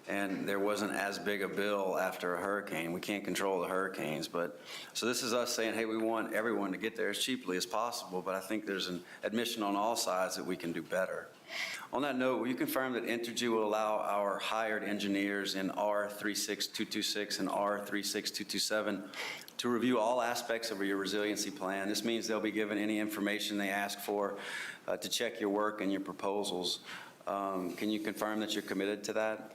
C: and there wasn't as big a bill after a hurricane. We can't control the hurricanes, but, so this is us saying, hey, we want everyone to get there as cheaply as possible, but I think there's an admission on all sides that we can do better. On that note, will you confirm that Entergy will allow our hired engineers in R36226 and R36227 to review all aspects of your resiliency plan? This means they'll be given any information they ask for to check your work and your proposals. Can you confirm that you're committed to that?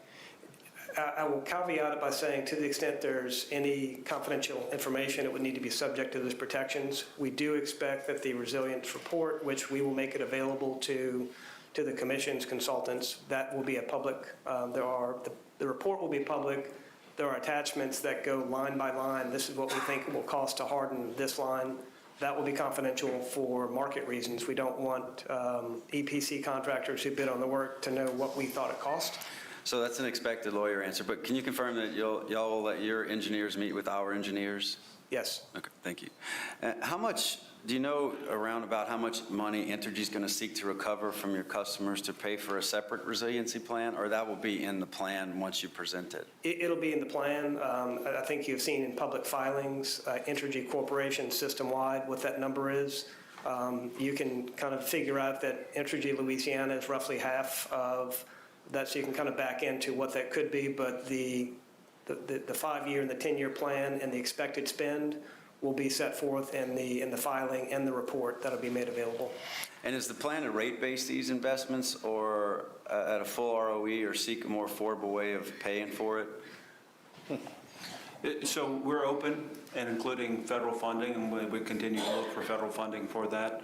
O: I will caveat it by saying, to the extent there's any confidential information, it would need to be subject to those protections. We do expect that the resilience report, which we will make it available to the commission's consultants, that will be a public. The report will be public. There are attachments that go line by line. This is what we think it will cost to harden this line. That will be confidential for market reasons. We don't want EPC contractors who bid on the work to know what we thought it cost.
C: So that's an expected lawyer answer, but can you confirm that y'all will let your engineers meet with our engineers?
O: Yes.
C: Okay, thank you. How much, do you know around about how much money Entergy's going to seek to recover from your customers to pay for a separate resiliency plan, or that will be in the plan once you present it?
O: It'll be in the plan. I think you've seen in public filings, Entergy Corporation system-wide, what that number is. You can kind of figure out that Entergy Louisiana is roughly half of that, so you can kind of back into what that could be, but the 5-year and the 10-year plan and the expected spend will be set forth in the filing and the report that'll be made available.
C: And is the plan to rate base these investments, or at a full ROE, or seek a more affordable way of paying for it?
P: So we're open and including federal funding, and we continue to look for federal funding for that.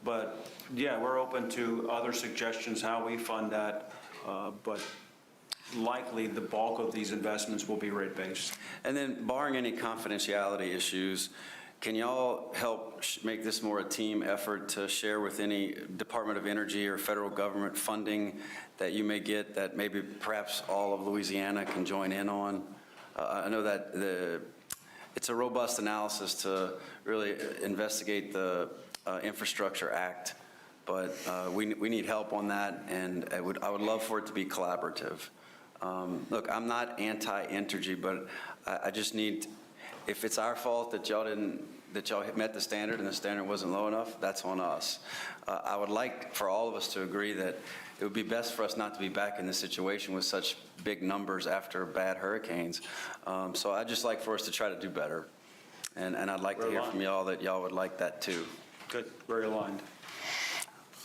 P: But yeah, we're open to other suggestions how we fund that. But likely the bulk of these investments will be rate-based.
C: And then barring any confidentiality issues, can y'all help make this more a team effort to share with any Department of Energy or federal government funding that you may get that maybe perhaps all of Louisiana can join in on? I know that it's a robust analysis to really investigate the Infrastructure Act, but we need help on that, and I would love for it to be collaborative. Look, I'm not anti-Entergy, but I just need, if it's our fault that y'all met the standard and the standard wasn't low enough, that's on us. I would like for all of us to agree that it would be best for us not to be back in this situation with such big numbers after bad hurricanes. So I'd just like for us to try to do better. And I'd like to hear from y'all that y'all would like that too.
P: Good, very aligned.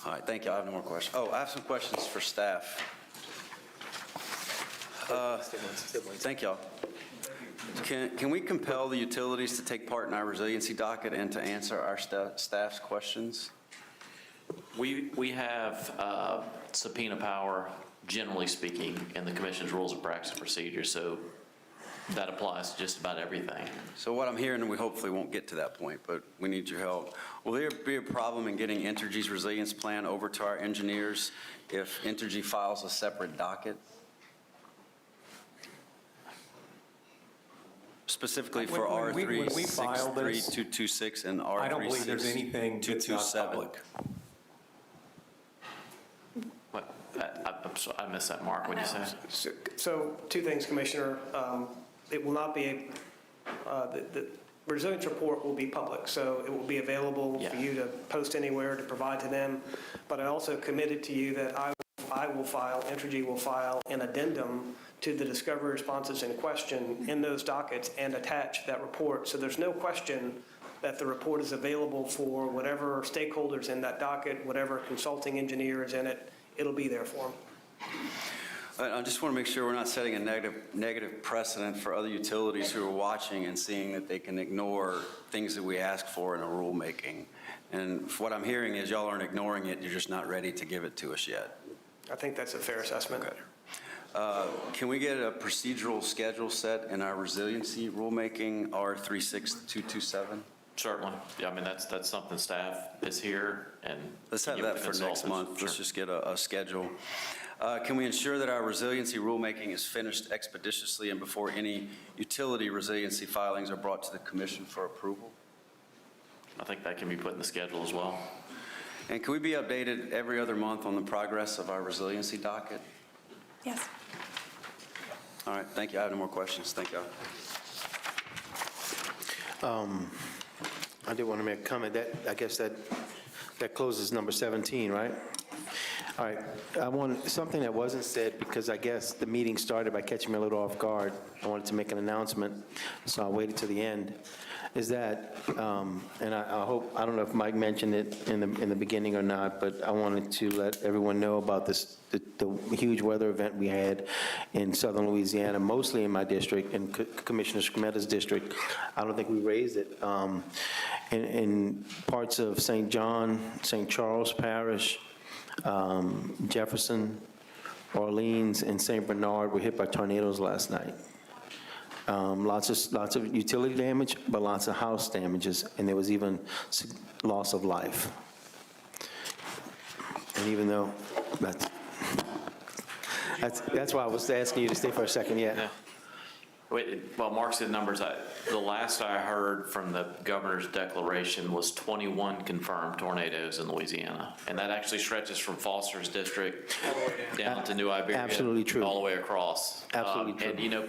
C: All right, thank you. I have no more questions. Oh, I have some questions for staff. Thank y'all. Can we compel the utilities to take part in our resiliency docket and to answer our staff's questions?
G: We have subpoena power, generally speaking, in the commission's rules of practice and procedures, so that applies to just about everything.
C: So what I'm hearing, and we hopefully won't get to that point, but we need your help. Will there be a problem in getting Entergy's resilience plan over to our engineers if Entergy files a separate docket? Specifically for R36226 and R36227.
L: I don't believe there's anything that's not public.
G: What? I missed that, Mark. What did you say?
O: So two things, Commissioner. It will not be the resilience report will be public, so it will be available for you to post anywhere to provide to them. But I also committed to you that Entergy will file an addendum to the discovery responses in question in those dockets and attach that report. So there's no question that the report is available for whatever stakeholders in that docket, whatever consulting engineer is in it, it'll be there for them.
C: I just want to make sure we're not setting a negative precedent for other utilities who are watching and seeing that they can ignore things that we ask for in a rulemaking. And what I'm hearing is y'all aren't ignoring it, you're just not ready to give it to us yet.
O: I think that's a fair assessment.
C: Can we get a procedural schedule set in our resiliency rulemaking, R36227?
G: Certainly. Yeah, I mean, that's something staff is here and.
C: Let's have
G: you
C: that
G: with
C: for next
G: consultants.
C: month. Let's
G: Sure.
C: just get a schedule. Can we ensure that our resiliency rulemaking is finished expeditiously and before any utility resiliency filings are brought to the commission for approval?
G: I think that can be put in the schedule as well.
C: And can we be updated every other month on the progress of our resiliency docket?
D: Yes.
C: All right, thank you. I have no more questions. Thank you.
B: I did want to make a comment that, I guess that closes number 17, right? All right, I want, something that wasn't said, because I guess the meeting started by catching me a little off guard. I wanted to make an announcement, so I waited to the end, is that, and I hope, I don't know if Mike mentioned it in the beginning or not, but I wanted to let everyone know about this, the huge weather event we had in southern Louisiana, mostly in my district, in Commissioner Scrumeta's district. I don't think we raised it. In parts of St. John, St. Charles Parish, Jefferson, Orleans, and St. Bernard were hit by tornadoes last night. Lots of utility damage, but lots of house damages, and there was even loss of life. And even though that's why I was asking you to stay for a second. Yeah.
G: Wait, well, Mark said numbers. The last I heard from the governor's declaration was 21 confirmed tornadoes in Louisiana. And that actually stretches from Foster's district down to New Iberia.
B: Absolutely true.
G: All the way across.
B: Absolutely true.
G: And, you know,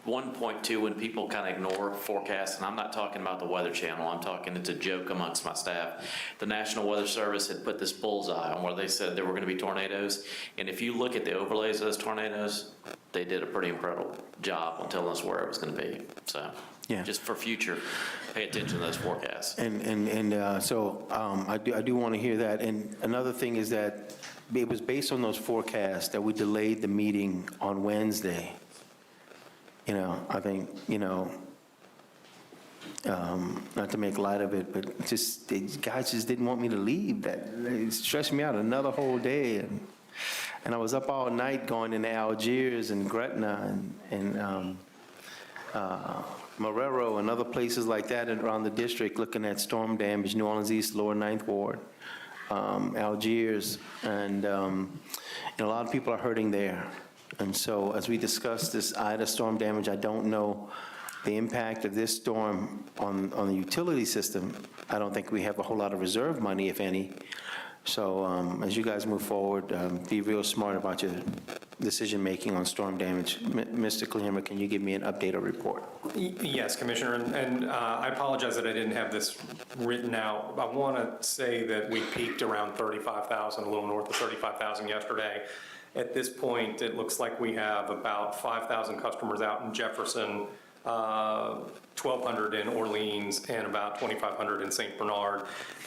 G: 1.2, when people kind of ignore forecasts, and I'm not talking about the Weather Channel, I'm talking, it's a joke amongst my staff. The National Weather Service had put this bullseye on where they said there were going to be tornadoes. And if you look at the overlays of those tornadoes, they did a pretty incredible job on telling us where it was going to be. So
B: Yeah.
G: just for future, pay attention to those forecasts.
B: So I do want to hear that. And another thing is that it was based on those forecasts that we delayed the meeting on Wednesday. You know, I think, you know, not to make light of it, but just, the guys just didn't want me to leave. It stressed me out another whole day. And I was up all night going into Algiers and Gretna and Marrero and other places like that around the district, looking at storm damage, New Orleans East, Lower Ninth Ward, Algiers, and a lot of people are hurting there. And so as we discuss this Ida storm damage, I don't know the impact of this storm on the utility system. I don't think we have a whole lot of reserve money, if any. So as you guys move forward, be real smart about your decision-making on storm damage. Mr. Klima, can you give me an update or report?
L: Yes, Commissioner, and I apologize that I didn't have this written out. I want to say that we peaked around 35,000, a little north of 35,000 yesterday. At this point, it looks like we have about 5,000 customers out in Jefferson, 1,200 in Orleans, and about 2,500 in St. Bernard.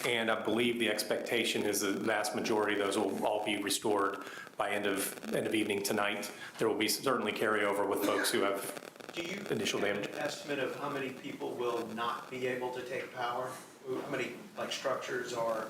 L: And I believe the expectation is the vast majority of those will all be restored by end of evening tonight. There will be certainly carryover with folks who have initial damage.
E: Do you have an estimate of how many people will not be able to take power? How many, structures are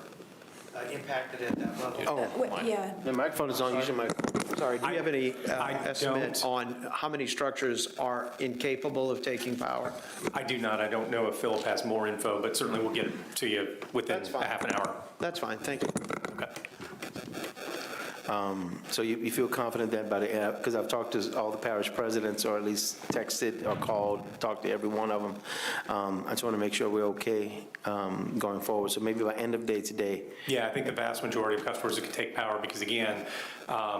E: impacted at that level?
D: Yeah.
B: The microphone is on, use your microphone.
E: Sorry, do you have any
L: I
E: estimate
L: don't.
E: on how many structures are incapable of taking power?
L: I do not. I don't know if Philip has more info, but certainly we'll get it to you within
E: That's fine.
L: a half an hour.
E: That's fine, thank you.
L: Okay.
B: So you feel confident that by the, because I've talked to all the parish presidents, or at least texted or called, talked to every one of them. I just want to make sure we're okay going forward. So maybe by end of day today.
L: Yeah, I think the vast majority of customers can take power because, again,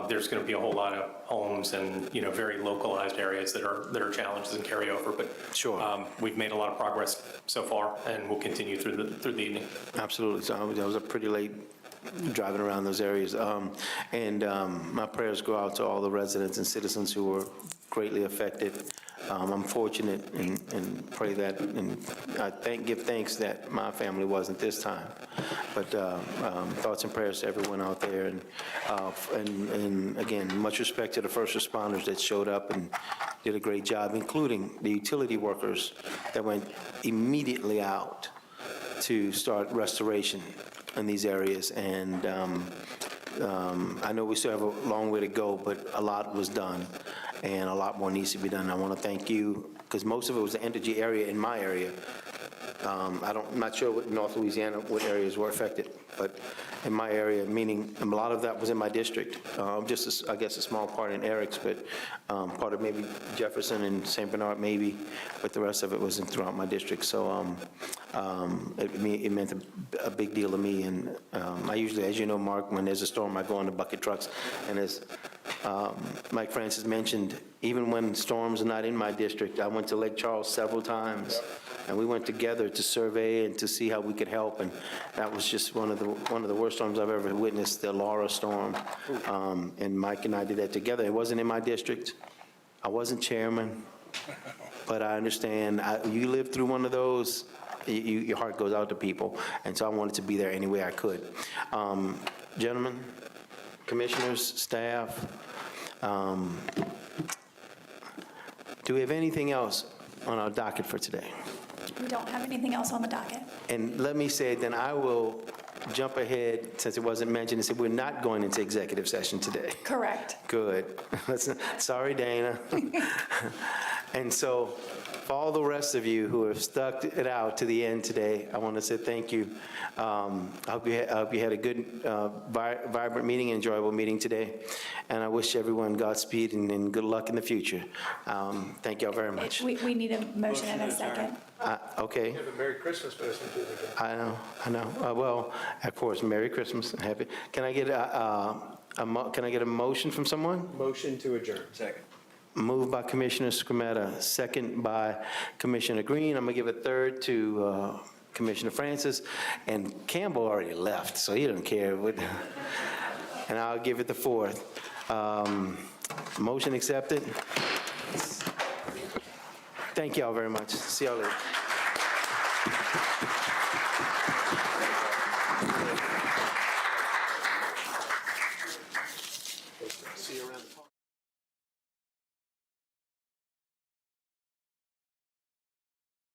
L: there's going to be a whole lot of homes and, very localized areas that are challenges and carryover. But
B: Sure.
L: We've made a lot of progress so far, and we'll continue through the evening.
B: Absolutely. So that was a pretty late driving around those areas. My prayers go out to all the residents and citizens who were greatly affected. I'm fortunate and pray that, and I give thanks that my family wasn't this time. But thoughts and prayers to everyone out there. And again, much respect to the first responders that showed up and did a great job, including the utility workers that went immediately out to start restoration in these areas. And I know we still have a long way to go, but a lot was done, and a lot more needs to be done. I want to thank you, because most of it was the Entergy area in my area. I'm not sure what North Louisiana, what areas were affected, but in my area, meaning a lot of that was in my district. Just, I guess, a small part in Eric's, but part of maybe Jefferson and St. Bernard maybe, but the rest of it was throughout my district. So it meant a big deal to me. And I usually, as you know, Mark, when there's a storm, I go on the bucket trucks. And as Mike Francis mentioned, even when storms are not in my district, I went to Lake Charles several times. And we went together to survey and to see how we could help, and that was just one of the worst storms I've ever witnessed, the Laura storm. And Mike and I did that together. It wasn't in my district. I wasn't chairman, but I understand. You lived through one of those, your heart goes out to people, and so I wanted to be there any way I could. Gentlemen, commissioners, staff, do we have anything else on our docket for today?
D: We don't have anything else on the docket.
B: And let me say, then I will jump ahead, since it wasn't mentioned, and say we're not going into executive session today.
D: Correct.
B: Good. Sorry, Dana. And so, for all the rest of you who have stuck it out to the end today, I want to say thank you. I hope you had a good, vibrant meeting, enjoyable meeting today. And I wish everyone Godspeed and good luck in the future. Thank you all very much.
D: We need a motion in a second.
B: Okay.
E: Have a Merry Christmas to us.
B: I know. Well, of course, Merry Christmas. Happy. Can I get a motion from someone?
E: Motion to adjourn. Second.
B: Moved by Commissioner Scrumetta, second by Commissioner Green. I'm going to give a third to Commissioner Francis. And Campbell already left, so he doesn't care. And I'll give it the fourth. Motion accepted. Thank you all very much. See y'all later.